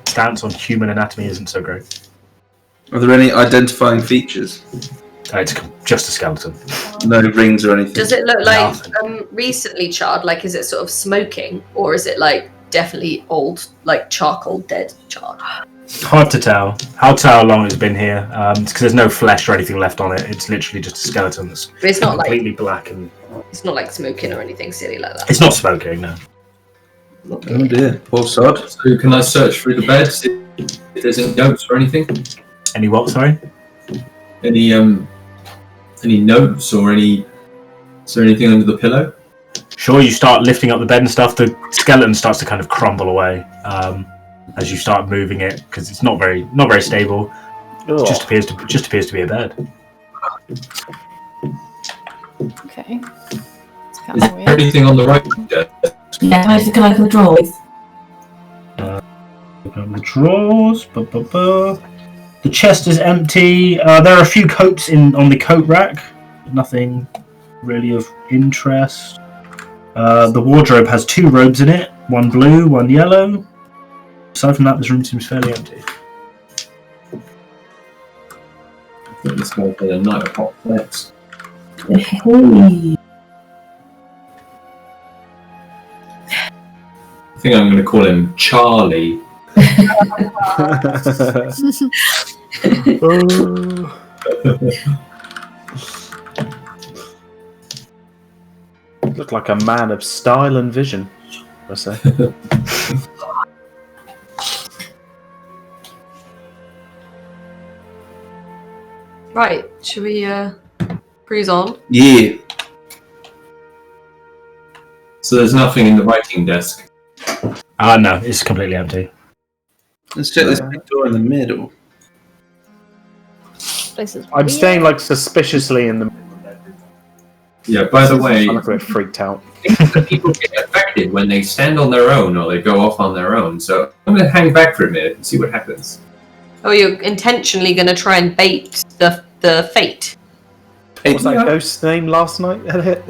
stance on human anatomy isn't so great. Are there any identifying features? It's just a skeleton. No rings or anything? Does it look like Nothing. recently charred? Like, is it sort of smoking, or is it like definitely old, like charcoal, dead charred? Hard to tell. Hard to tell how long it's been here. Because there's no flesh or anything left on it. It's literally just a skeleton that's But it's not completely black and. it's not like smoking or anything silly like that. It's not smoking, no. Oh dear, poor sod. So can I search through the bed, see if there's any notes or anything? Any what? Sorry. Any notes or any? Is there anything under the pillow? Sure. You start lifting up the bed and stuff. The skeleton starts to kind of crumble away as you start moving it because it's not very stable. It just appears to be a bed. Okay. It's kind Is of there weird. anything on the right desk? Yeah, can I open the drawers? Open the drawers. The chest is empty. There are a few coats on the coat rack. Nothing really of interest. The wardrobe has 2 robes in it, one blue, one yellow. Aside from that, this room seems fairly empty. I think this might be a night of hot flex. Hey. I think I'm going to call him Charlie. Look like a man of style and vision, I say. Right, should we cruise on? Yeah. So there's nothing in the writing desk. No, it's completely empty. Let's check this big door in the middle. This is I'm weird. staying like suspiciously in the. Yeah, by the way, I'm a bit freaked out. people get affected when they stand on their own or they go off on their own. So I'm going to hang back for a minute and see what happens. Oh, you're intentionally going to try and bait the fate. What was that ghost's name last night, Elliot?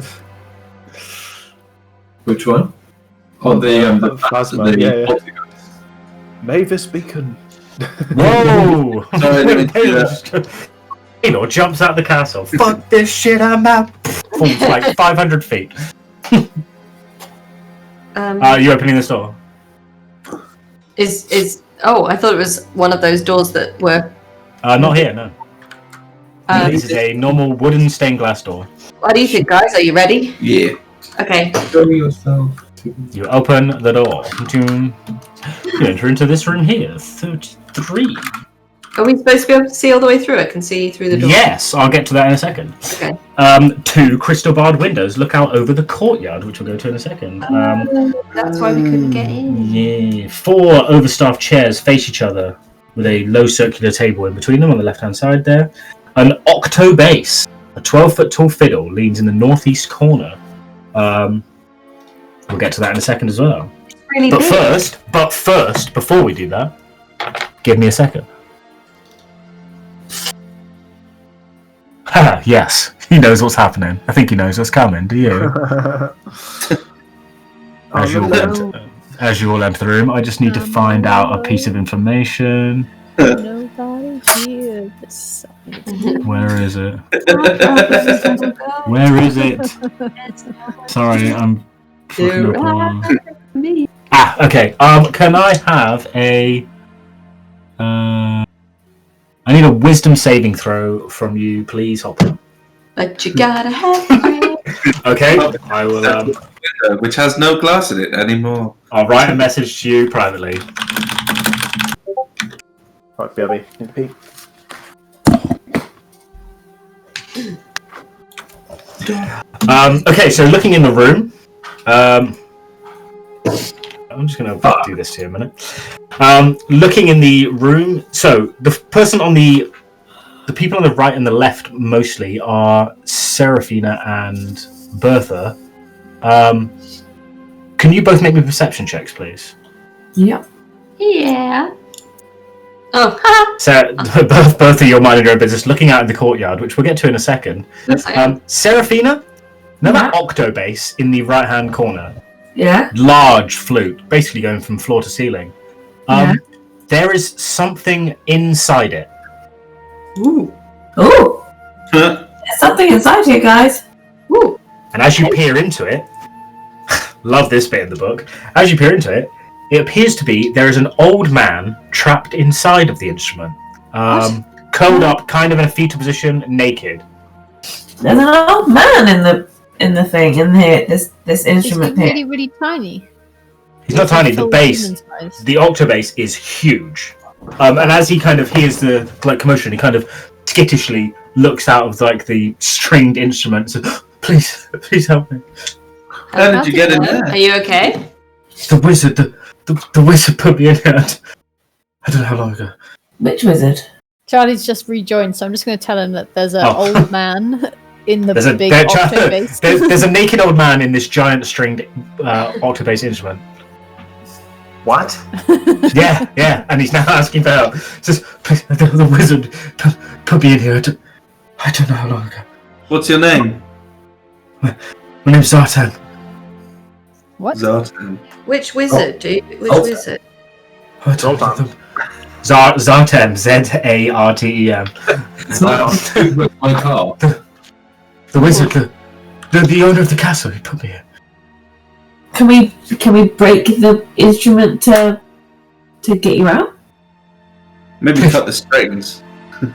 Which one? Oh, the plasma. the Yeah. Mavis Beacon. Whoa! Sorry, I didn't do that. Taylor jumps out the castle. Fuck this shit, I'm out. Falls like 500 feet. Are you opening this door? Oh, I thought it was one of those doors that were. Not here, no. This is a normal wooden stained glass door. What do you think, guys? Are you ready? Yeah. Okay. Show yourself. You open the door. You enter into this room here. 33. Are we supposed to be able to see all the way through? I can see through the door. Yes, I'll get to that in a second. Okay. 2 crystal barred windows look out over the courtyard, which we'll go to in a second. That's why we couldn't get in. Yeah. 4 overstaffed chairs face each other with a low circular table in between them on the left-hand side there. An octo bass, a 12-foot tall fiddle, leans in the northeast corner. We'll get to that in a second as well. Really But big. first, before we do that, give me a second. Haha, yes, he knows what's happening. I think he knows what's coming, do you? As you all enter the room, I just need to find out a piece of information. Nobody here besides me. Where is it? Where is it? Sorry, I'm fucking up on... okay. Can I have a... I need a wisdom saving throw from you, please, Hopper. But you gotta have. Okay, I will. Which has no glass in it anymore. I'll write a message to you privately. Right, Billy. Need a peek. Okay, so looking in the room, I'm just going to do this here a minute. Looking in the room, so the person on the people on the right and the left mostly are Seraphina and Bertha. Can you both make me perception checks, please? Yeah. Yeah. Oh, So, Bertha, you're minding your own business, looking out in the courtyard, which we'll get to in a second. Seraphina, know that octo bass in the right-hand corner? Yeah. Large flute, basically going from floor to ceiling. There is something inside it. Ooh. Ooh. There's something inside here, guys. Ooh. And as you peer into it, love this bit in the book, as you peer into it, it appears to be there is an old man trapped inside of the instrument. Curled up, kind of in a fetal position, naked. There's an old man in the thing, in here, this instrument He's here. really, really tiny. He's not tiny, the Full bass, human size. the octobase is huge. And as he kind of hears the commotion, he kind of skittishly looks out of the stringed instrument and says, please help me. How did you get in there? Are you okay? The wizard put me in here. I don't know how long ago. Which wizard? Charlie's just rejoined, so I'm just going to tell him that there's an old man in the There's a big octo bass. there's a naked old man in this giant stringed octobase instrument. What? Yeah, and he's now asking for help. Says, the wizard put me in here. I don't know how long ago. What's your name? My name's Zartan. What? Zartan. Which wizard? Which Oh. wizard? Zoltan. Zartem, Z-A-R-T-E-M. It's not my car. The wizard, the owner of the castle, he put me here. Can we break the instrument to get you out? Maybe cut the strings. Do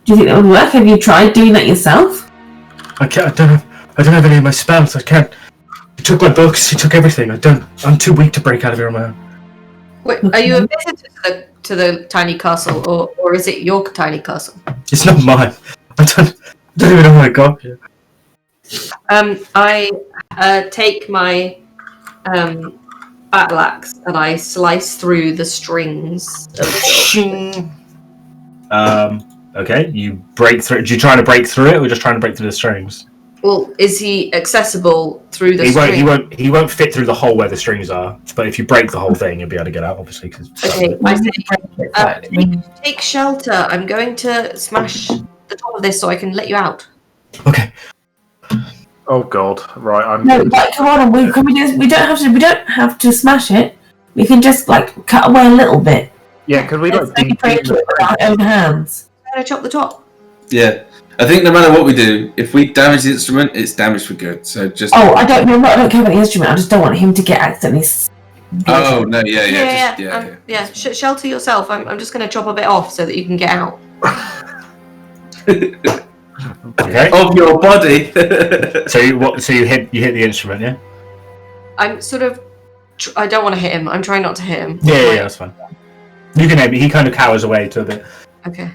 you think that would work? Have you tried doing that yourself? I don't have any of my spells. I can't. He took my books. He took everything. I'm too weak to break out of here on my own. Wait, are you a visitor to the tiny castle, or is it your tiny castle? It's not mine. I don't even know how I got here. I take my battle axe and I slice through the strings. Shing. Okay, you break through. Do you try to break through it, or just trying to break through the strings? Well, is he accessible through the strings? He won't fit through the hole where the strings are. But if you break the whole thing, you'll be able to get out, obviously. Okay, I say, take shelter. I'm going to smash the top of this so I can let you out. Okay. Oh god! Right, I'm. No, like, come on, we don't have to smash it. We can just like cut away a little bit. Yeah, could we like break it with our own hands? I'm going to chop the top. Yeah. I think no matter what we do, if we damage the instrument, it's damaged for good. So just. Oh, I don't care about the instrument. I just don't want him to get accidentally. Oh no! Yeah. Shelter yourself. I'm just going to chop a bit off so that you can get out. Okay. Of your body. So you hit the instrument, yeah? I'm sort of. I don't want to hit him. I'm trying not to hit him. Yeah, that's fine. You can aim it. He kind of cowers away to a bit. Okay.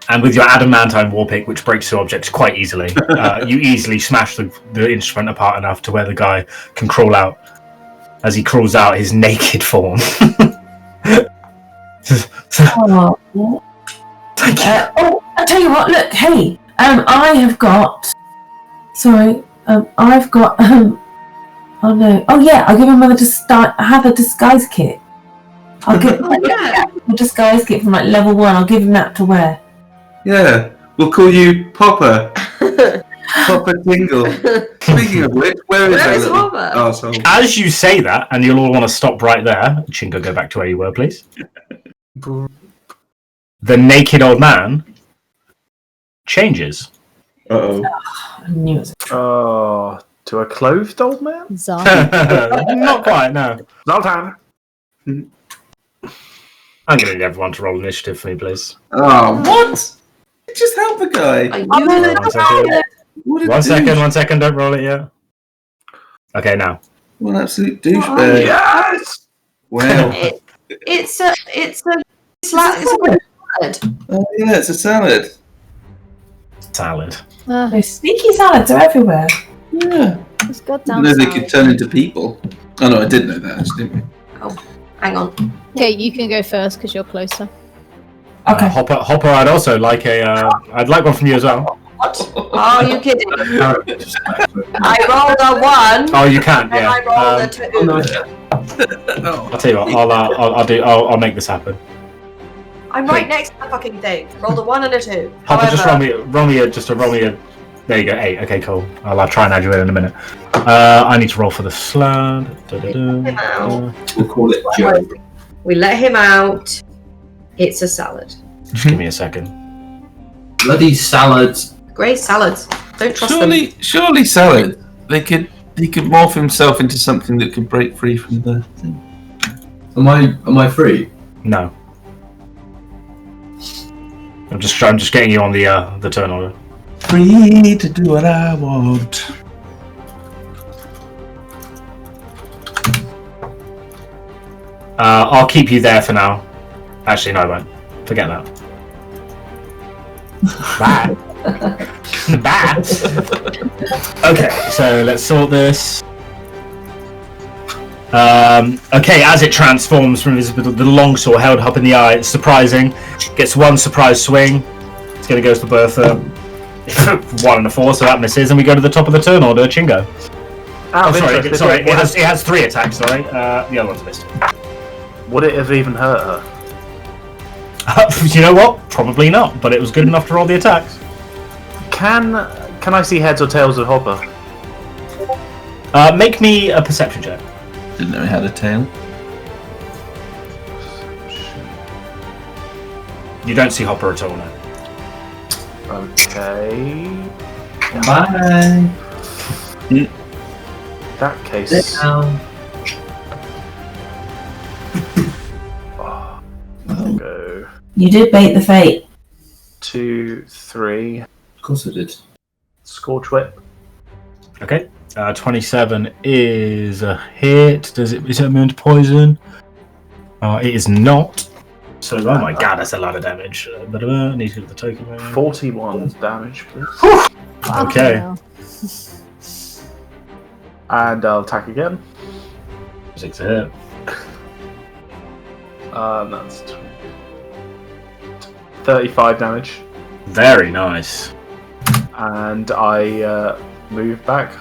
And with your adamantine warpick, which breaks through objects quite easily, you easily smash the instrument apart enough to where the guy can crawl out. As he crawls out, his naked form. Oh, Thank you. I'll tell you what. Look, hey, I've got. Oh no. Oh yeah, I'll give him I have a disguise kit. I'll give him a disguise kit from like level 1. I'll give him that to wear. Yeah, we'll call you Popper. Popper Tingle. Speaking of which, where is Hopper? Oh, sorry. As you say that, and you'll all want to stop right there. Chingo, go back to where you were, please. The naked old man changes. Uh-oh. I knew it. Oh, to a clothed old man? Not quite, no. Zoltan. I'm going to need everyone to roll initiative for me, please. Oh, what? Just help a guy. Are you One second, don't roll it yet. Okay, now. What an absolute douchebag. Yes! Wow. It's a salad. Oh, yeah, it's a salad. Salad. Those sneaky salads are everywhere. Yeah. It's I goddamn didn't know they salad. could turn into people. Oh, no, I did know that, actually, didn't we? Hang on. Okay, you can go first because you're closer. Okay. Hopper, I'd also like I'd like one from you as well. What? Are you kidding? I rolled a 1. Oh, you can, And yeah. I rolled a 2. I'll tell you what, I'll make this happen. I'm right next to the fucking thing. Rolled a 1 and a 2. Hopper, just roll me a. There you go, 8. Okay, cool. I'll try and add you in a minute. I need to roll for the slab. We'll call it Joe. We let him out. It's a salad. Just give me a second. Bloody salads. Grey salads. Don't trust them. Surely salad. He could morph himself into something that could break free from the thing. Am I free? No. I'm just getting you on the turn order. Free to do what I want. I'll keep you there for now. Actually, no, I won't. Forget that. Bye. Bye. Okay, so let's sort this. Okay, as it transforms from the longsword held up in the eye, it's surprising. Gets one surprise swing. It's going to go to Bertha. 1 and a 4, so that misses, and we go to the top of the turn order. Chingo. Sorry. It has 3 attacks. Sorry, the other one's missed. Would it have even hurt her? You know what? Probably not, but it was good enough to roll the attacks. Can I see heads or tails of Hopper? Make me a perception check. Didn't know he had a tail. You don't see Hopper at all now. Okay. Bye. In that case. I'll go You did bait the fate. 2, 3. Of course I did. Scorch Whip. Okay. 27 is a hit. Is it immune to poison? It is not. So, oh my god, that's a lot of damage. I need to get the token. 41 damage, please. Okay. And I'll attack again. 6 a hit. That's 35 damage. Very nice. And I move back.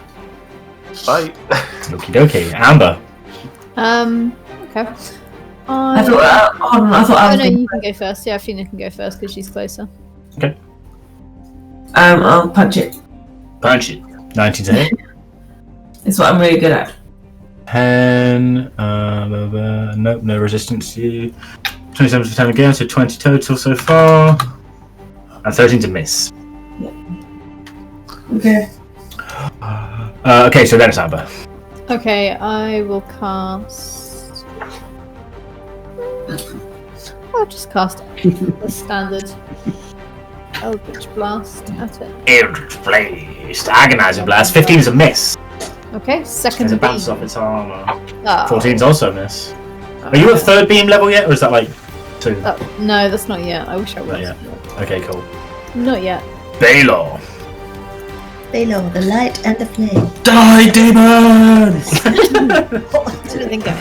Bye. Okie dokie. Amber. Okay. I thought. Hold on. I thought I Oh was. no, gonna- you can go first. Yeah, Athena can go first because she's closer. I'll punch it. Punch it. 19 to hit. It's what I'm really good at. 10. Nope, no resistance to you. 27 for 10 again, so 20 total so far. And 13 to miss. Okay. Okay, so then it's Amber. Okay, I will cast. I'll just cast the standard Eldritch Blast at it. Eldritch Blast. Agonizing Blast. 15 is a miss. Okay, As second it bounces beam. off its armor. Ah. 14 is also a miss. Are you at third beam level yet, or is that like 2? Oh, no, that's not yet. I wish I was. Not yet. Okay, cool. Not yet. Belor. Belor, the light and the flame. Die, demons! Didn't think of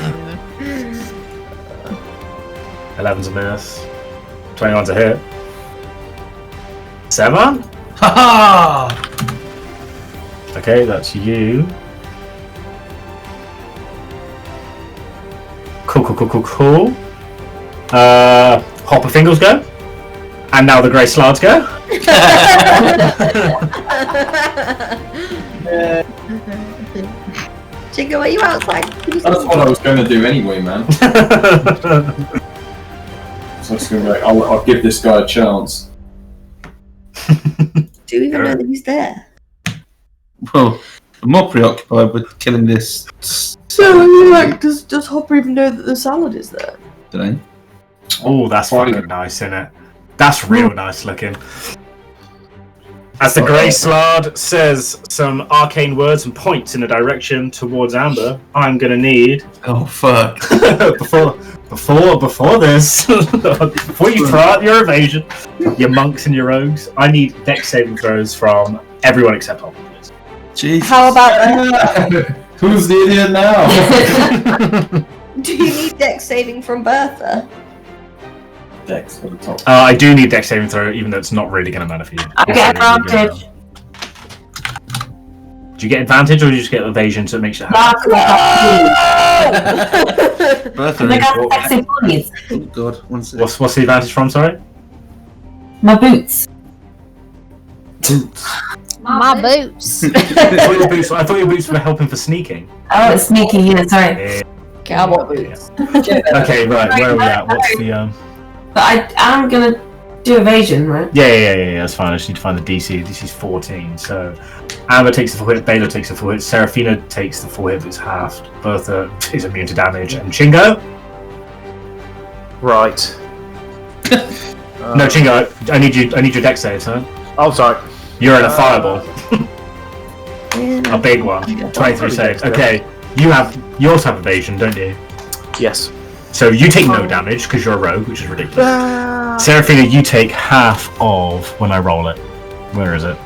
it. 11's a miss. 21's a hit. 7? Ha Okay, that's you. Cool. Hopper Fingles go. And now the Grey Slards go. Chingo, are you outside? That's what I was going to do anyway, man. So I was going to be like, I'll give this guy a chance. Do you even know that he's there? Well, I'm more preoccupied with killing this. So, like, does Hopper even know that the salad is there? Don't Oh, that's fucking nice, isn't it? That's real nice looking. As the Grey Slard says some arcane words and points in a direction towards Amber, I'm gonna need Oh fuck! before this, before you throw out your evasion, your monks and your rogues, I need dex saving throws from everyone except Hopper, please. Jesus. How about Who's the idiot now? do you need dex saving from Bertha? Dex for the top. I do need dex saving throw, even though it's not really going to matter for you. I get advantage. Do you get advantage, or do you just get evasion so it makes you happy? Bertha I is got sexy bodies. Oh god, one second. What's the advantage from? Sorry. My boots. My boots. I thought your boots were helping for sneaking. Oh, it's sneaky. Yeah, sorry. Cowboy boots. Okay, right. Where are we at? What's the But I'm gonna do evasion, right? Yeah. That's fine. I just need to find the DC. DC's 14. So Amber takes the full hit. Belor takes the full hit. Seraphina takes the full hit, but it's halved. Bertha is immune to damage, and Chingo. Right. No, Chingo. I need your dex save, son. Oh, sorry. You're in a fireball, Yeah, a big one. 23 saves. Okay, you also have evasion, don't you? Yes. So you take no damage because you're a rogue, which is ridiculous. Seraphina, you take half of when I roll it. Where is it?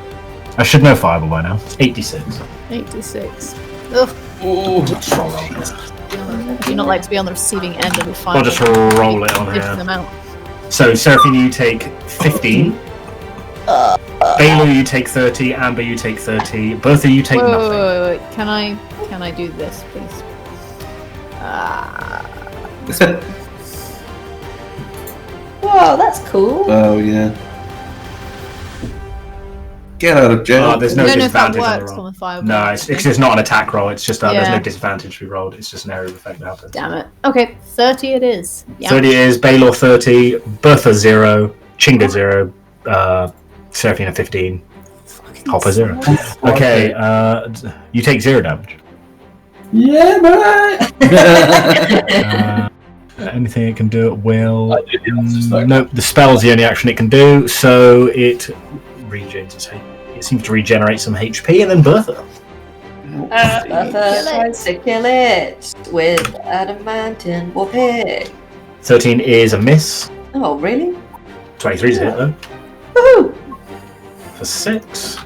I should know fireball by now. It's 86. 86. Ugh. Do you not like to be on the receiving end of the fire? I'll just roll it on Lift here. them out. So Seraphina, you take 15. Belor, you take 30. Amber, you take 30. Bertha, you take nothing. Wait. Can I do this, please? Whoa, that's cool. Oh yeah. Get out of jail. There's I no don't know if that disadvantage on the works roll. on the fireball. No, it's not an attack roll. It's just there's Yeah. no disadvantage to be rolled. It's just an area of effect that happens. Damn it. Okay, 30 it is. Yeah. 30 is Belor 30, Bertha 0, Chingo 0, Seraphina 15, Hopper 0. Okay, you take 0 damage. Yeah, man. Anything it can do it will. I did the answers, though. Nope, the spell's the only action it can do, so it regenerates its HP. It seems to regenerate some HP, and then Bertha. Bertha tries to kill it with Undermountain Whoopee. 13 is a miss. Oh, really? 23 is a hit, though. Woohoo! For 6.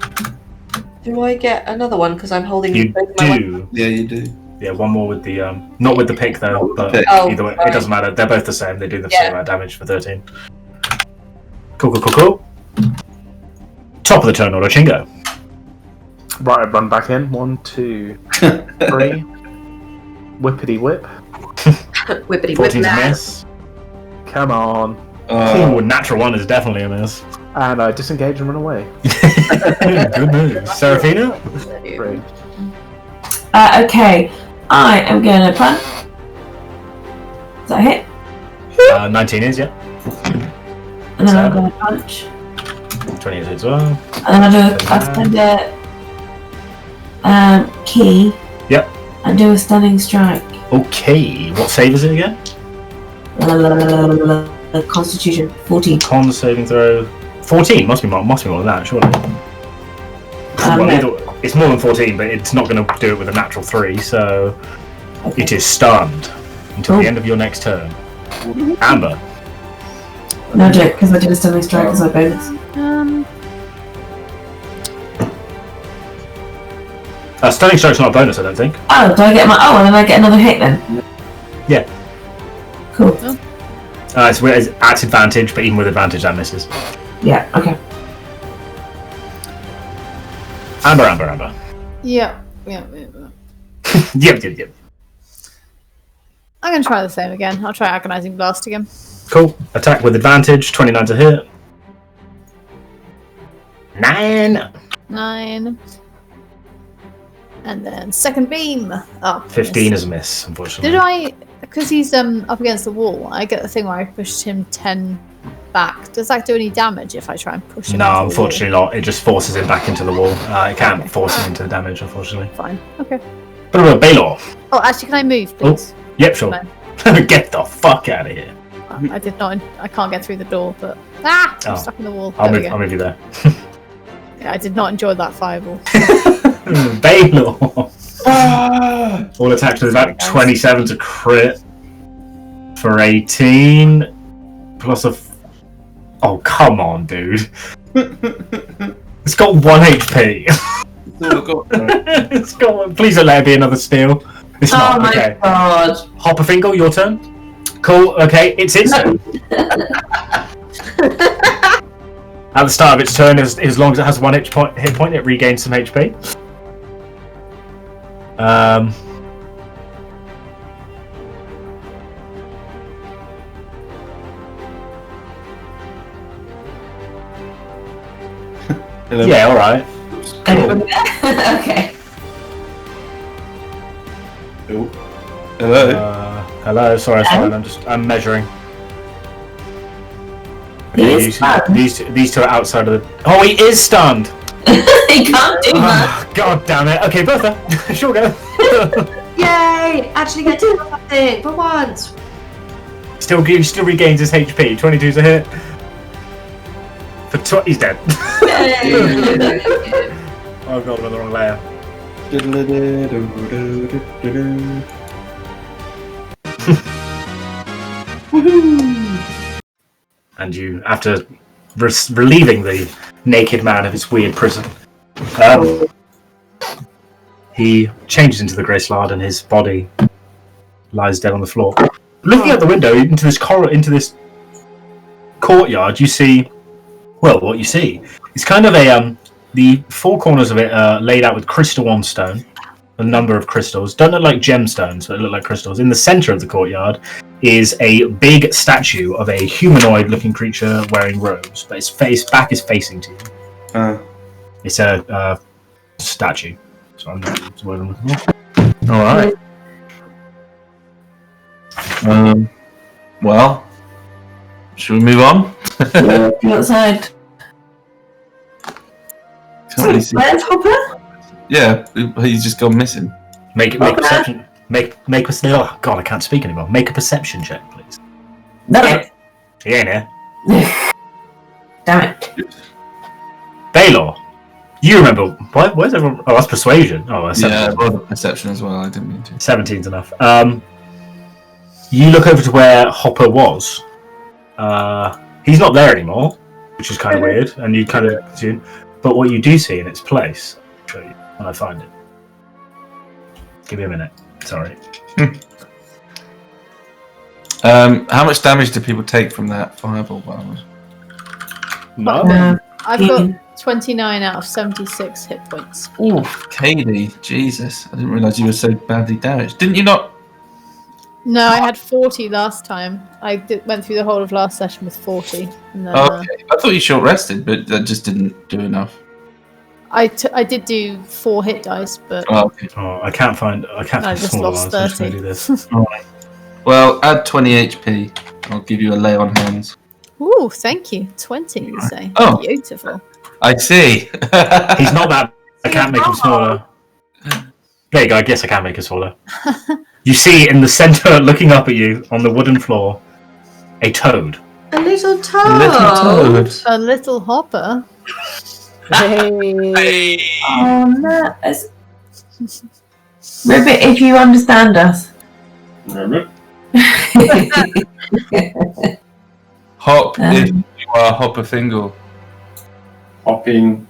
Do I get another one because I'm holding You both my do. Yeah, you do. Yeah, one more with the not with the pick though, but Oh, either way, sorry. it doesn't matter. They're both the same. They do the Yeah. same amount of damage for 13. Cool. Top of the turn order, Chingo. Right, I run back in. 1, 2, 3. Whippity whip. Whippity 14's a whip. miss. Come on. Ooh, natural 1 is definitely a miss. And I disengage and run away. Good move. Seraphina? 3. Okay, I am going to punch. Is that a hit? 19 is, yeah. And then I'm going to punch. 20 is as well. And then I spend a key. Yep. And do a stunning strike. Okay, what save is it again? Constitution 14. Con saving throw. 14 must be more than that, surely. It's more than 14, but it's not going to do it with a natural 3, so Okay. it is stunned until the end of your next turn. Amber. No joke, because I did a stunning strike as my bonus. Stunning strike's not a bonus, I don't think. Oh, do I get my? Oh, and then I get another hit then. Yeah. Cool. It's at advantage, but even with advantage, that misses. Yeah. Okay. Amber. Yeah. Yep. I'm going to try the same again. I'll try Agonizing Blast again. Cool. Attack with advantage. 29 to hit. 9. 9. And then second beam. Oh, 15 miss. is a miss, unfortunately. Did I? Because he's up against the wall. I get the thing where I pushed him 10 back. Does that do any damage if I try and push him? No, into the unfortunately not. It just forces him back into the wall. It can't force him into the damage, unfortunately. wall? Fine. Okay. What about Belor? Oh, actually, can I move, please? Yep, sure. Get the fuck out of here. I did not. I can't get through the door, but I'm Oh. stuck in the wall. I'll There we move go. you there. Yeah, I did not enjoy that fireball. Belor! All attacks with about 27 to crit. For 18. Plus a... Oh, come on, dude. It's got 1 HP. It's got one. Please don't let it be another steal. It's not. Oh my Okay. god. Hopper Fingle, your turn. Cool. Okay, it's its turn. At the start of its turn, as long as it has 1 hit point, it regains some HP. Yeah, all right. Cool. Okay. Hello. Hello. Sorry, I'm measuring. He Okay, is stunned. these two are outside of the. Oh, he is stunned. He can't do that. Oh, God damn it. Okay, Bertha. Sure go. Yay! Actually get to do something for once. Still regains his HP. 22's a hit. He's dead. Oh god, I'm on the wrong layer. And you, after relieving the naked man of his weird prison, he changes into the grey slard and his body lies dead on the floor. Looking out the window into this courtyard, you see, well, what you see is kind of the four corners of it are laid out with crystal on stone, a number of crystals. Don't look like gemstones, but look like crystals. In the center of the courtyard is a big statue of a humanoid-looking creature wearing robes, but its back is facing to you. It's a statue. So I'm not the word I'm looking for. All right. Well, should we move on? Go outside. Can't really see. Where's Hopper? Yeah, he's just gone missing. Make perception. Make oh god, I can't speak anymore. Make a perception check, please. No. He ain't here. Damn it. Belor. You remember? Where's everyone? Oh, that's persuasion. Oh, that's Yeah, 17. I rolled a perception as well. I didn't mean to. 17's enough. You look over to where Hopper was. He's not there anymore, which is kind of weird, and you kind of assume. But what you do see in its place, I'll show you when I find it. Give me a minute. Sorry. How much damage do people take from that fireball? No. I've got 29 out of 76 hit points. Oh, Katie, Jesus! I didn't realise you were so badly damaged. Didn't you not? No, I had 40 last time. I went through the whole of last session with 40. And then, Okay, I thought you short rested, but that just didn't do enough. I did do 4 hit dice, but Oh, okay. Oh, I can't find I just smaller lost ones. I'm just 30. gonna do this. Well, add 20 HP. I'll give you a lay on hands. Ooh, thank you. 20, you say? Oh. Beautiful. I see. He's not that. I can't make him smaller. There you go. I guess I can make him smaller. You see in the center, looking up at you on the wooden floor, a toad. A little toad. A little toad. A little hopper. Hey. Oh no. Ribbit, if you understand us. Hop if you are Hopper Fingle. Hopping.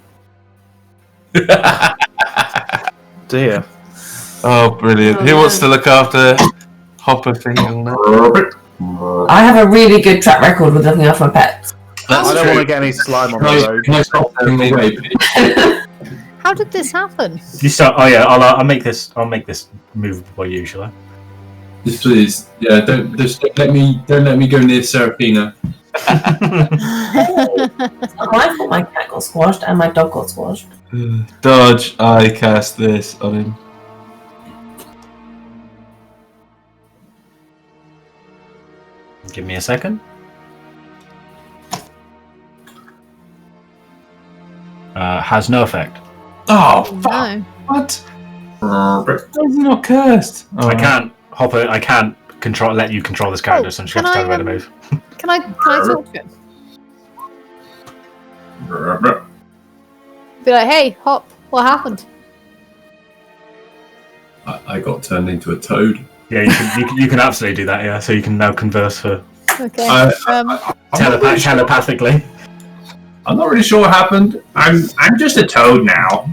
Dear. Oh, brilliant. Oh, Who wants no. to look after Hopper Fingle now? I have a really good track record with looking after my pets. I don't want to get any slime on the road. Can I stop in the way, please? How did this happen? You start. Oh yeah, I'll make this. I'll make this move by you, shall I? Just please. Yeah, don't let me go near Seraphina. It's not my fault my cat got squashed and my dog got squashed. Dodge, I cast this on him. Give me a second. Has no effect. Oh, No. what? How is he not cursed? Oh, I can't Hopper. I can't let you control this character, so I'm just going to tell you where to move. Can I talk to him? Be like, hey, Hop, what happened? I got turned into a toad. Yeah, you can absolutely do that. Yeah, so you can now converse for Okay. telepathically. I'm not really sure what happened. I'm just a toad now.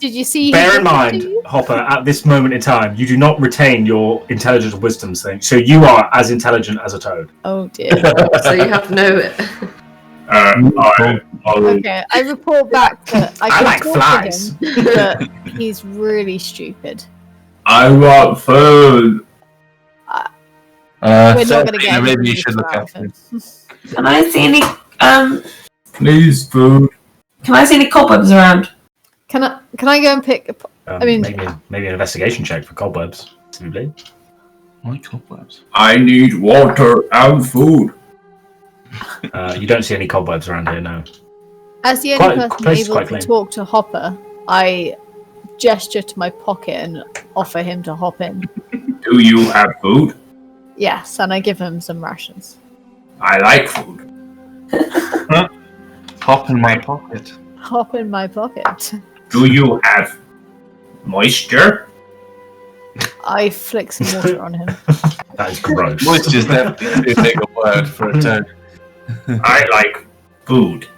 Did you see? Bear in mind, Hopper, at this moment in time, you do not retain your intelligence or wisdom thing, so you are as intelligent as a toad. Oh dear. So you have to know it. Okay, I report back that I can like talk flies. to him, but he's really stupid. I want food. We're not going to get. maybe you anything should look out of after him. him. Can I see any Please, food. can I see any cobwebs around? Can I go and pick? I mean- maybe an investigation check for cobwebs. Possibly. My cobwebs. I need water and food. You don't see any cobwebs around here, no. As the only person place is able quite to clean. talk to Hopper, I gesture to my pocket and offer him to hop in. Do you have food? Yes, and I give him some rations. I like food. Hop in my pocket. Hop in my pocket. Do you have moisture? I flick some water on him. That is gross. Which is definitely a bigger word for a toad. I like food.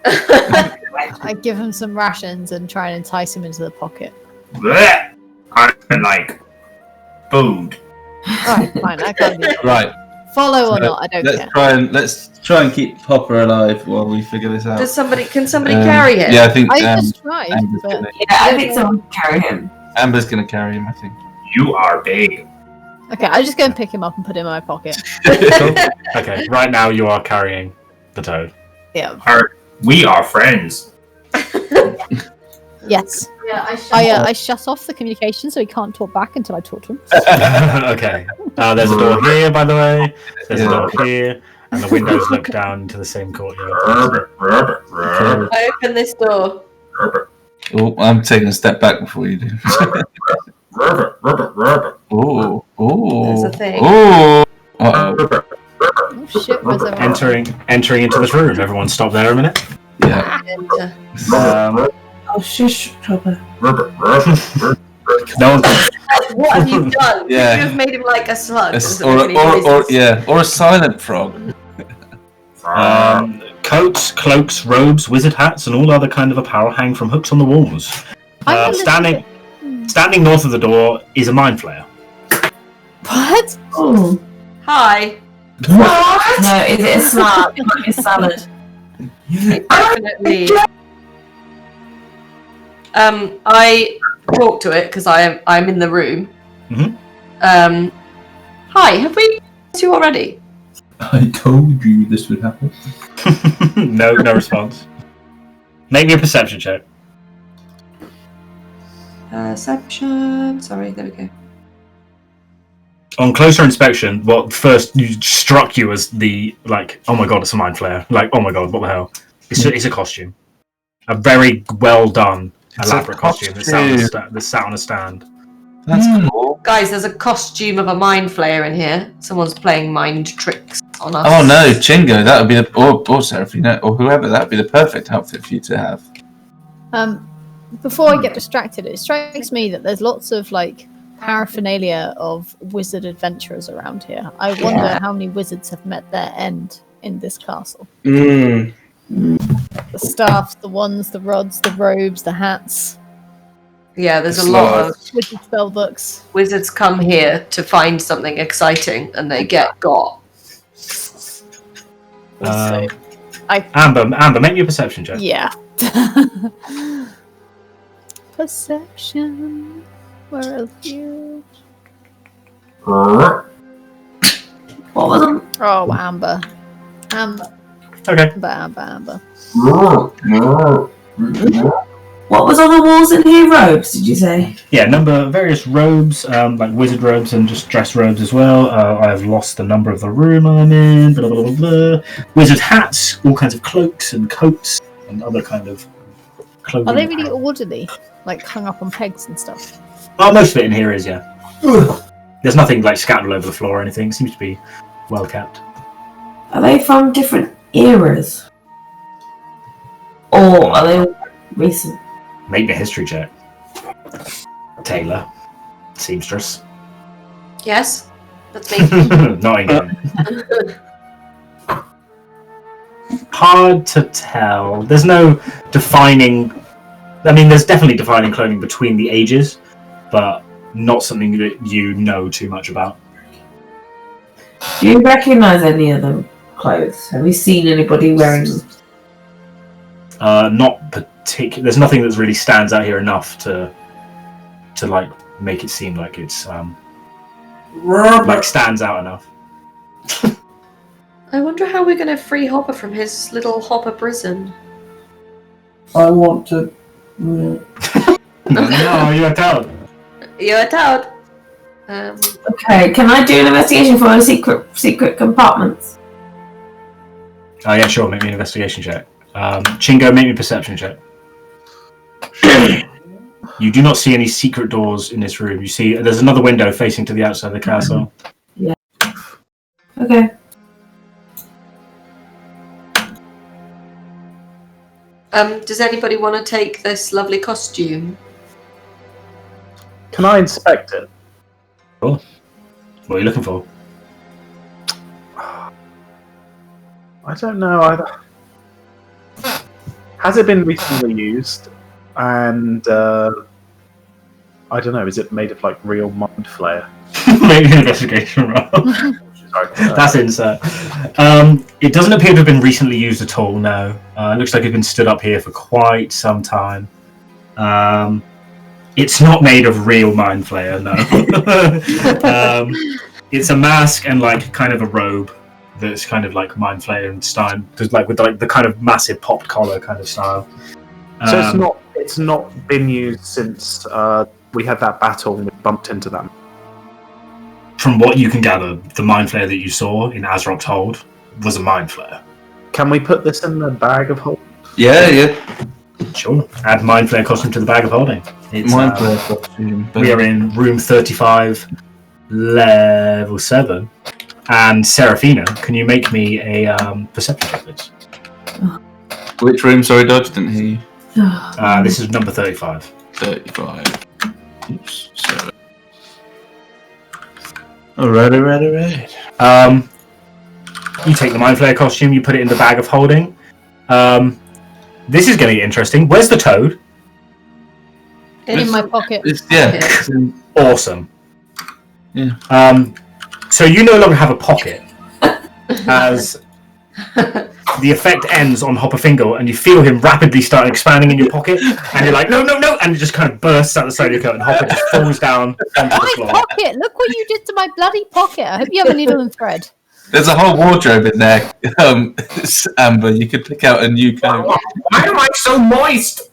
I give him some rations and try and entice him into the pocket. Blech. I like food. Alright, fine, I can't do that. Right. Follow or not, I don't care. Let's try and keep Hopper alive while we figure this out. Can somebody carry it? Yeah, I think I just tried, Amber's but gonna, Yeah, I think someone can carry him. Amber's gonna carry him, I think. You are big. okay, I just go and pick him up and put him in my pocket. Okay, right now you are carrying the toad. Yeah. We are friends. Yes. Yeah, I shut off the communication so he can't talk back until I talk to him. Okay. There's a door here, by the way. There's a door here. And the windows look down into the same courtyard. I open this door. Oh, I'm taking a step back before you do. Oh, There's oh, a thing. oh. Uh-oh. Oh shit, where's everyone? Entering into this room. Everyone stop there a minute. Yeah. Enter. Oh, shush, Chopper. No one. What have you done? Yeah. You have made him like a slug. Or a silent frog. Coats, cloaks, robes, wizard hats, and all other kind of apparel hang from hooks on the walls. I'm a little Standing north of the door is a mind flayer. What? Oh. Hi. No, is it a salad? It might be a salad. Definitely. I talk to it because I'm in the room. Mhm. Hi, have we met you already? I told you this would happen. No response. Make me a perception check. Perception. Sorry, there we go. On closer inspection, what first struck you as the oh my god, it's a mind flare. Oh my god, what the hell? It's a costume. A very well done, elaborate costume that sat on a stand. That's cool. Guys, there's a costume of a mind flayer in here. Someone's playing mind tricks on us. Oh no, Chingo, that would be or Seraphina, or whoever, that would be the perfect outfit for you to have. Before I get distracted, it strikes me that there's lots of paraphernalia of wizard adventurers around here. I wonder how many wizards have met their end in this castle. Mm. The staffs, the wands, the rods, the robes, the hats. Yeah, there's a lot of Wizard spell books. wizards come here to find something exciting and they get got. Amber, make me a perception check. Yeah. Perception. Where are you? What was it? Oh, Amber. Amber. Okay. Amber. What was on the walls in here? Robes, did you say? Yeah, various robes, like wizard robes and just dress robes as well. I have lost the number of the room I'm in. Blah, blah, blah, blah. Wizard hats, all kinds of cloaks and coats and other kind of clothing. Are they really orderly? Hung up on pegs and stuff? Oh, most of it in here is, yeah. There's nothing scattered all over the floor or anything. It seems to be well kept. Are they from different eras? Or are they recent? Make me a history check. Taylor. Seamstress. Yes? That's me. Not in game. Hard to tell. There's no defining... there's definitely defining clothing between the ages, but not something that you know too much about. Do you recognise any of them clothes? Have you seen anybody wearing them? Not particular. There's nothing that really stands out here enough to make it seem like it's stands out enough. I wonder how we're going to free Hopper from his little Hopper prison. I want to... No, you're a toad. You're a toad. Okay, can I do an investigation for a secret compartments? Oh yeah, sure. Make me an investigation check. Chingo, make me a perception check. You do not see any secret doors in this room. You see there's another window facing to the outside of the castle. Yeah. Okay. Does anybody want to take this lovely costume? Can I inspect it? Cool. What are you looking for? I don't know either. Has it been recently used? And I don't know. Is it made of real mind flayer? Make an investigation roll. That's insert. It doesn't appear to have been recently used at all. No. It looks like it's been stood up here for quite some time. It's not made of real mind flayer. No. It's a mask and kind of a robe. that's kind of like Mind Flayer and style, with like the kind of massive popped collar kind of style. So it's not been used since we had that battle and we bumped into them. From what you can gather, the Mind Flayer that you saw in Azrok's hold was a Mind Flayer. Can we put this in the bag of holding? Yeah. Sure. Add Mind Flayer costume to the bag of holding. It's Mind Flayer costume. We are in room 35, level 7. And Seraphina, can you make me a perception check, please? Which room? Sorry, Dodge, didn't hear you. This is number 35. 35. Oops, sorry. Alright. You take the Mind Flayer costume, you put it in the bag of holding. This is going to get interesting. Where's the toad? In my pocket. Awesome. Yeah. So you no longer have a pocket, as the effect ends on Hopper Fingle, and you feel him rapidly start expanding in your pocket, and you're like, no, and it just kind of bursts out the side of your coat, and Hopper just falls down onto the floor. My pocket! Look what you did to my bloody pocket! I hope you have a needle and thread. There's a whole wardrobe in there, Amber. You could pick out a new coat. Why am I so moist?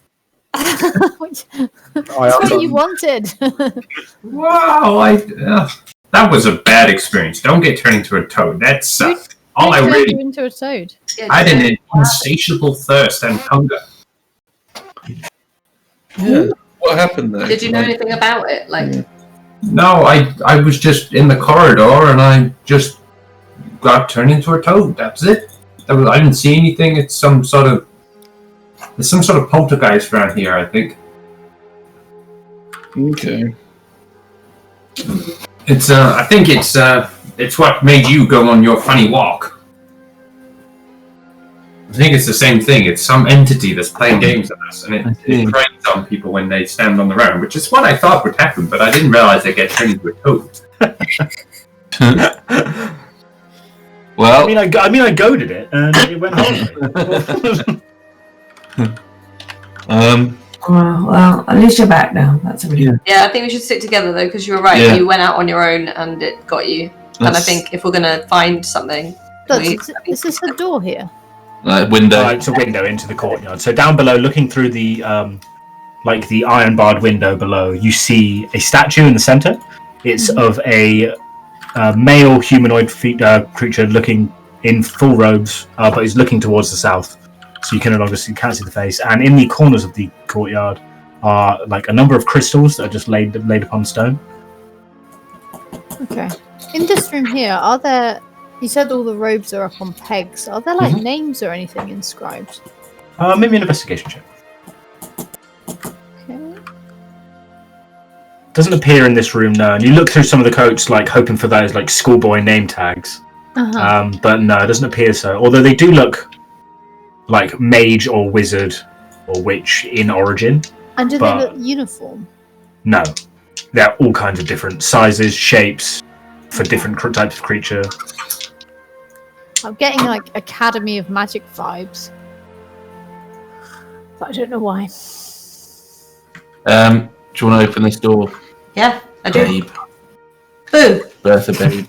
That's what you wanted. Wow, that was a bad experience. Don't get turned into a toad. That sucked. All I Turned really you into a toad. I had an insatiable thirst and hunger. Yeah. What happened there? Did you know anything about it? No, I was just in the corridor and I just got turned into a toad. That's it. I didn't see anything. There's some sort of poltergeist around here, I think. Okay. I think it's what made you go on your funny walk. I think it's the same thing. It's some entity that's playing games with us, and it frightened some people when they stand on the ground, which is what I thought would happen, but I didn't realize they get turned into a toad. Well, I mean, I goaded it, and it went home. Well, at least you're back now. That's really good. Yeah, I think we should stick together though, because you were right. Yeah. You went out on your own, and it got you. And I think if we're gonna find something, Is this a door here? Window. It's a window into the courtyard. So down below, looking through the the iron barred window below, you see a statue in the center. It's of a male humanoid creature looking in full robes, but he's looking towards the south. So you can no longer can't see the face. And in the corners of the courtyard are a number of crystals that are just laid upon stone. Okay. In this room here, are there... You said all the robes are up on pegs. Are there names or anything inscribed? Maybe an investigation check. Okay. Doesn't appear in this room, no. And you look through some of the coats, hoping for those schoolboy name tags. But no, it doesn't appear so. Although they do look like mage or wizard or witch in origin. And do they look uniform? No. They're all kinds of different sizes, shapes, for different types of creature. I'm getting Academy of Magic vibes. But I don't know why. Do you want to open this door? yeah, I do. Babe. Boom, Bertha, babe.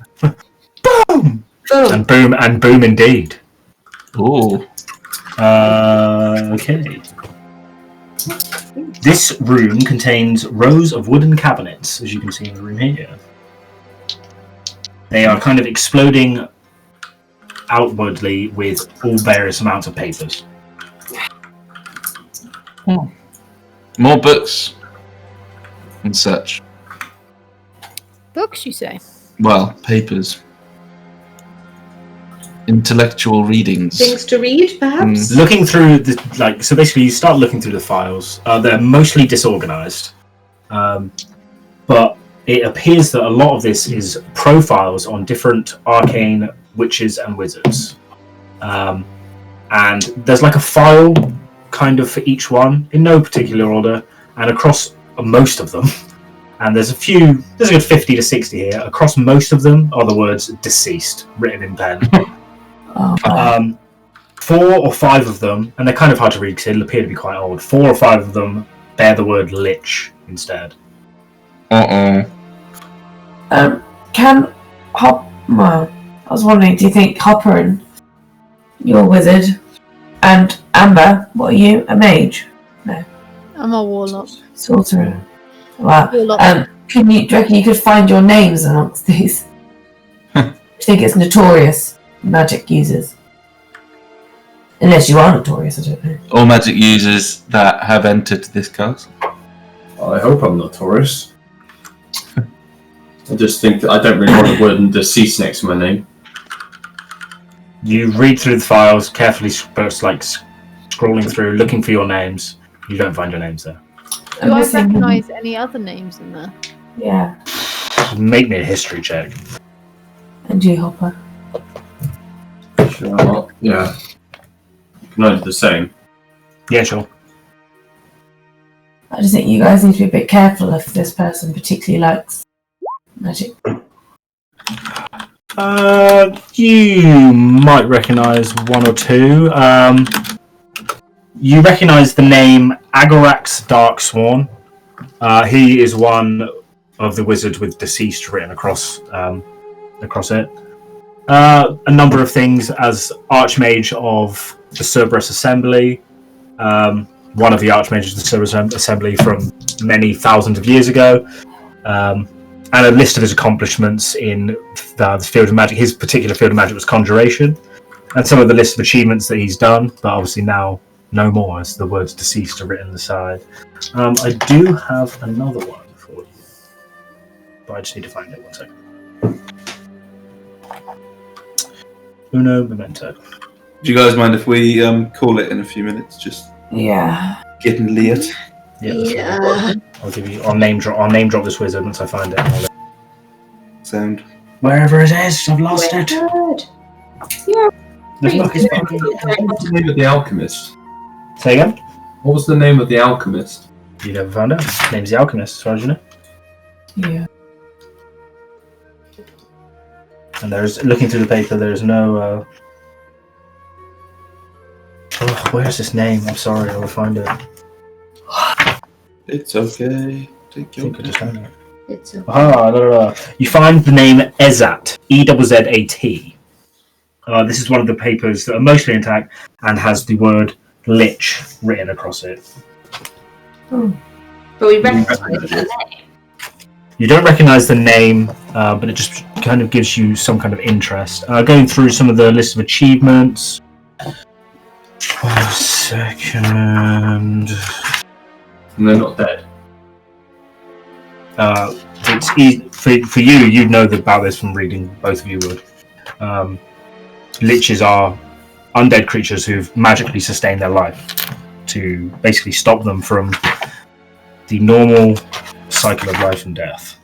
Boom! boom. And boom indeed. Ooh. Okay. This room contains rows of wooden cabinets, as you can see in the room here. They are kind of exploding outwardly with all various amounts of papers. More books and such. Books, you say? Well, papers. Intellectual readings. Things to read, perhaps. Looking through so basically you start looking through the files. They're mostly disorganized, but it appears that a lot of this is profiles on different arcane witches and wizards, and there's a file kind of for each one in no particular order, and across most of them, and there's a good 50 to 60 here. Across most of them are the words "deceased" written in pen. 4 or 5 of them, and they're kind of hard to read because they appear to be quite old. 4 or 5 of them bear the word "lich" instead. Can Hop? Well, was wondering, do you think Hopper and you're a wizard, and Amber, what are you? A mage? No. I'm a warlock. Sorcerer. Wow. Warlock. Do you reckon you could find your names amongst these? Do you think it's notorious, magic users? Unless you are notorious, I don't know. All magic users that have entered this castle. I hope I'm notorious. I just think that I don't really want the word deceased next to my name. You read through the files carefully, scrolling through, looking for your names. You don't find your names there. Do I recognise any other names in there? Yeah. Make me a history check. And you, Hopper. Sure. Yeah. Can I do the same? Yeah, sure. I just think you guys need to be a bit careful if this person particularly likes magic. You might recognise one or two. You recognise the name Agorax Darksworn. He is one of the wizards with deceased written across it. A number of things as Archmage of the Cerberus Assembly, one of the Archmages of the Cerberus Assembly from many thousands of years ago, and a list of his accomplishments in the field of magic. His particular field of magic was conjuration, and some of the list of achievements that he's done, but obviously now no more, as the words deceased are written on the side. I do have another one for you, but I just need to find it. 1 second. Uno momento. Do you guys mind if we call it in a few minutes? Just getting late. Yeah. I'll give you. I'll name drop this wizard once I find it. Sound. Wherever it is, I've lost it. Yeah. What was the name of the alchemist? Say again? What was the name of the alchemist? You never found out. His name's the Alchemist, as far as you know. Yeah. And there's, looking through the paper, there's no. Oh, where's this name? I'm sorry, I'll find it. It's okay. Take your time. It's okay. No. You find the name Ezat, E-Z-Z-A-T. This is one of the papers that are mostly intact and has the word Lich written across it. Oh. But we recognise the name. You don't recognise the name, but it just kind of gives you some kind of interest. Going through some of the list of achievements. 1 second. And they're not dead. It's easy for you. You'd know about this from reading. Both of you would. Liches are undead creatures who've magically sustained their life to basically stop them from the normal cycle of life and death.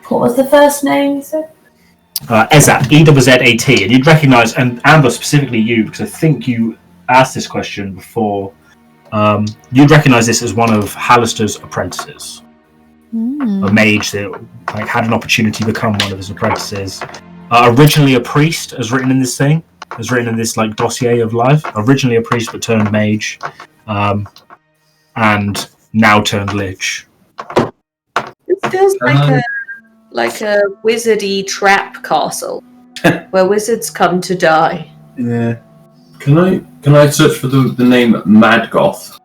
What was the first name you said? Ezat, E-Z-Z-A-T, and you'd recognise, and Amber specifically you, because I think you asked this question before. You'd recognise this as one of Halaster's apprentices, a mage that had an opportunity to become one of his apprentices. Originally a priest, as written in this thing, as written in this dossier of life. Originally a priest, but turned mage, and now turned lich. It feels like a wizardy trap castle where wizards come to die. Yeah. Can I search for the name Mad Goth?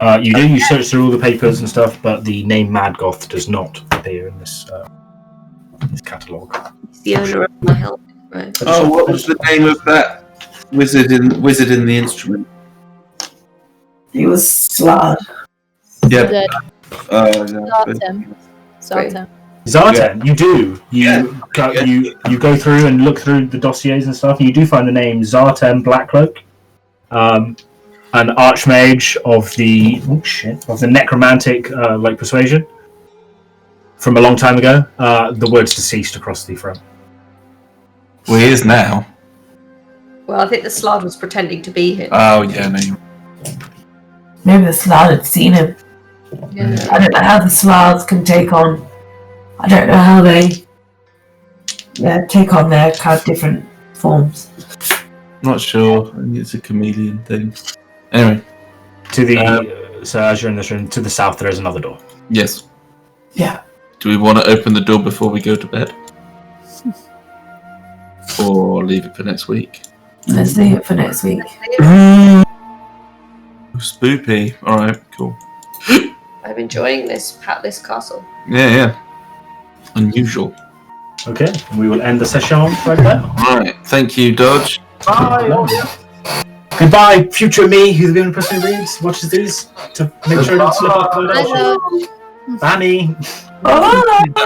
You do. You search through all the papers and stuff, but the name Mad Goth does not appear in this catalogue. He's the owner of my help, right? Oh, what was the name of that wizard in the instrument? He was Slard. Yeah. Zartan, you do. You go through and look through the dossiers and stuff, and you do find the name Zartan Blackcloak, an archmage of the necromantic persuasion from a long time ago. The words deceased across the front. Well, he is now. Well, I think the Slard was pretending to be him. Oh yeah, no. Maybe the Slard had seen him. Yeah. I don't know how the Slards can take on. I don't know how they take on their kind of different forms. Not sure. I think it's a chameleon thing. Anyway, to the so as you're in this room, to the south there is another door. Yes. Yeah. Do we want to open the door before we go to bed? Or leave it for next week? Let's leave it for next week. Spoopy. Alright, cool. I'm enjoying this castle. Yeah. Unusual. Okay, we will end the session right there. Right, thank you, Dodge. Bye. Goodbye, future me, who's been pressing reads, watches these to make sure it doesn't slip up. I know. Annie. Bye.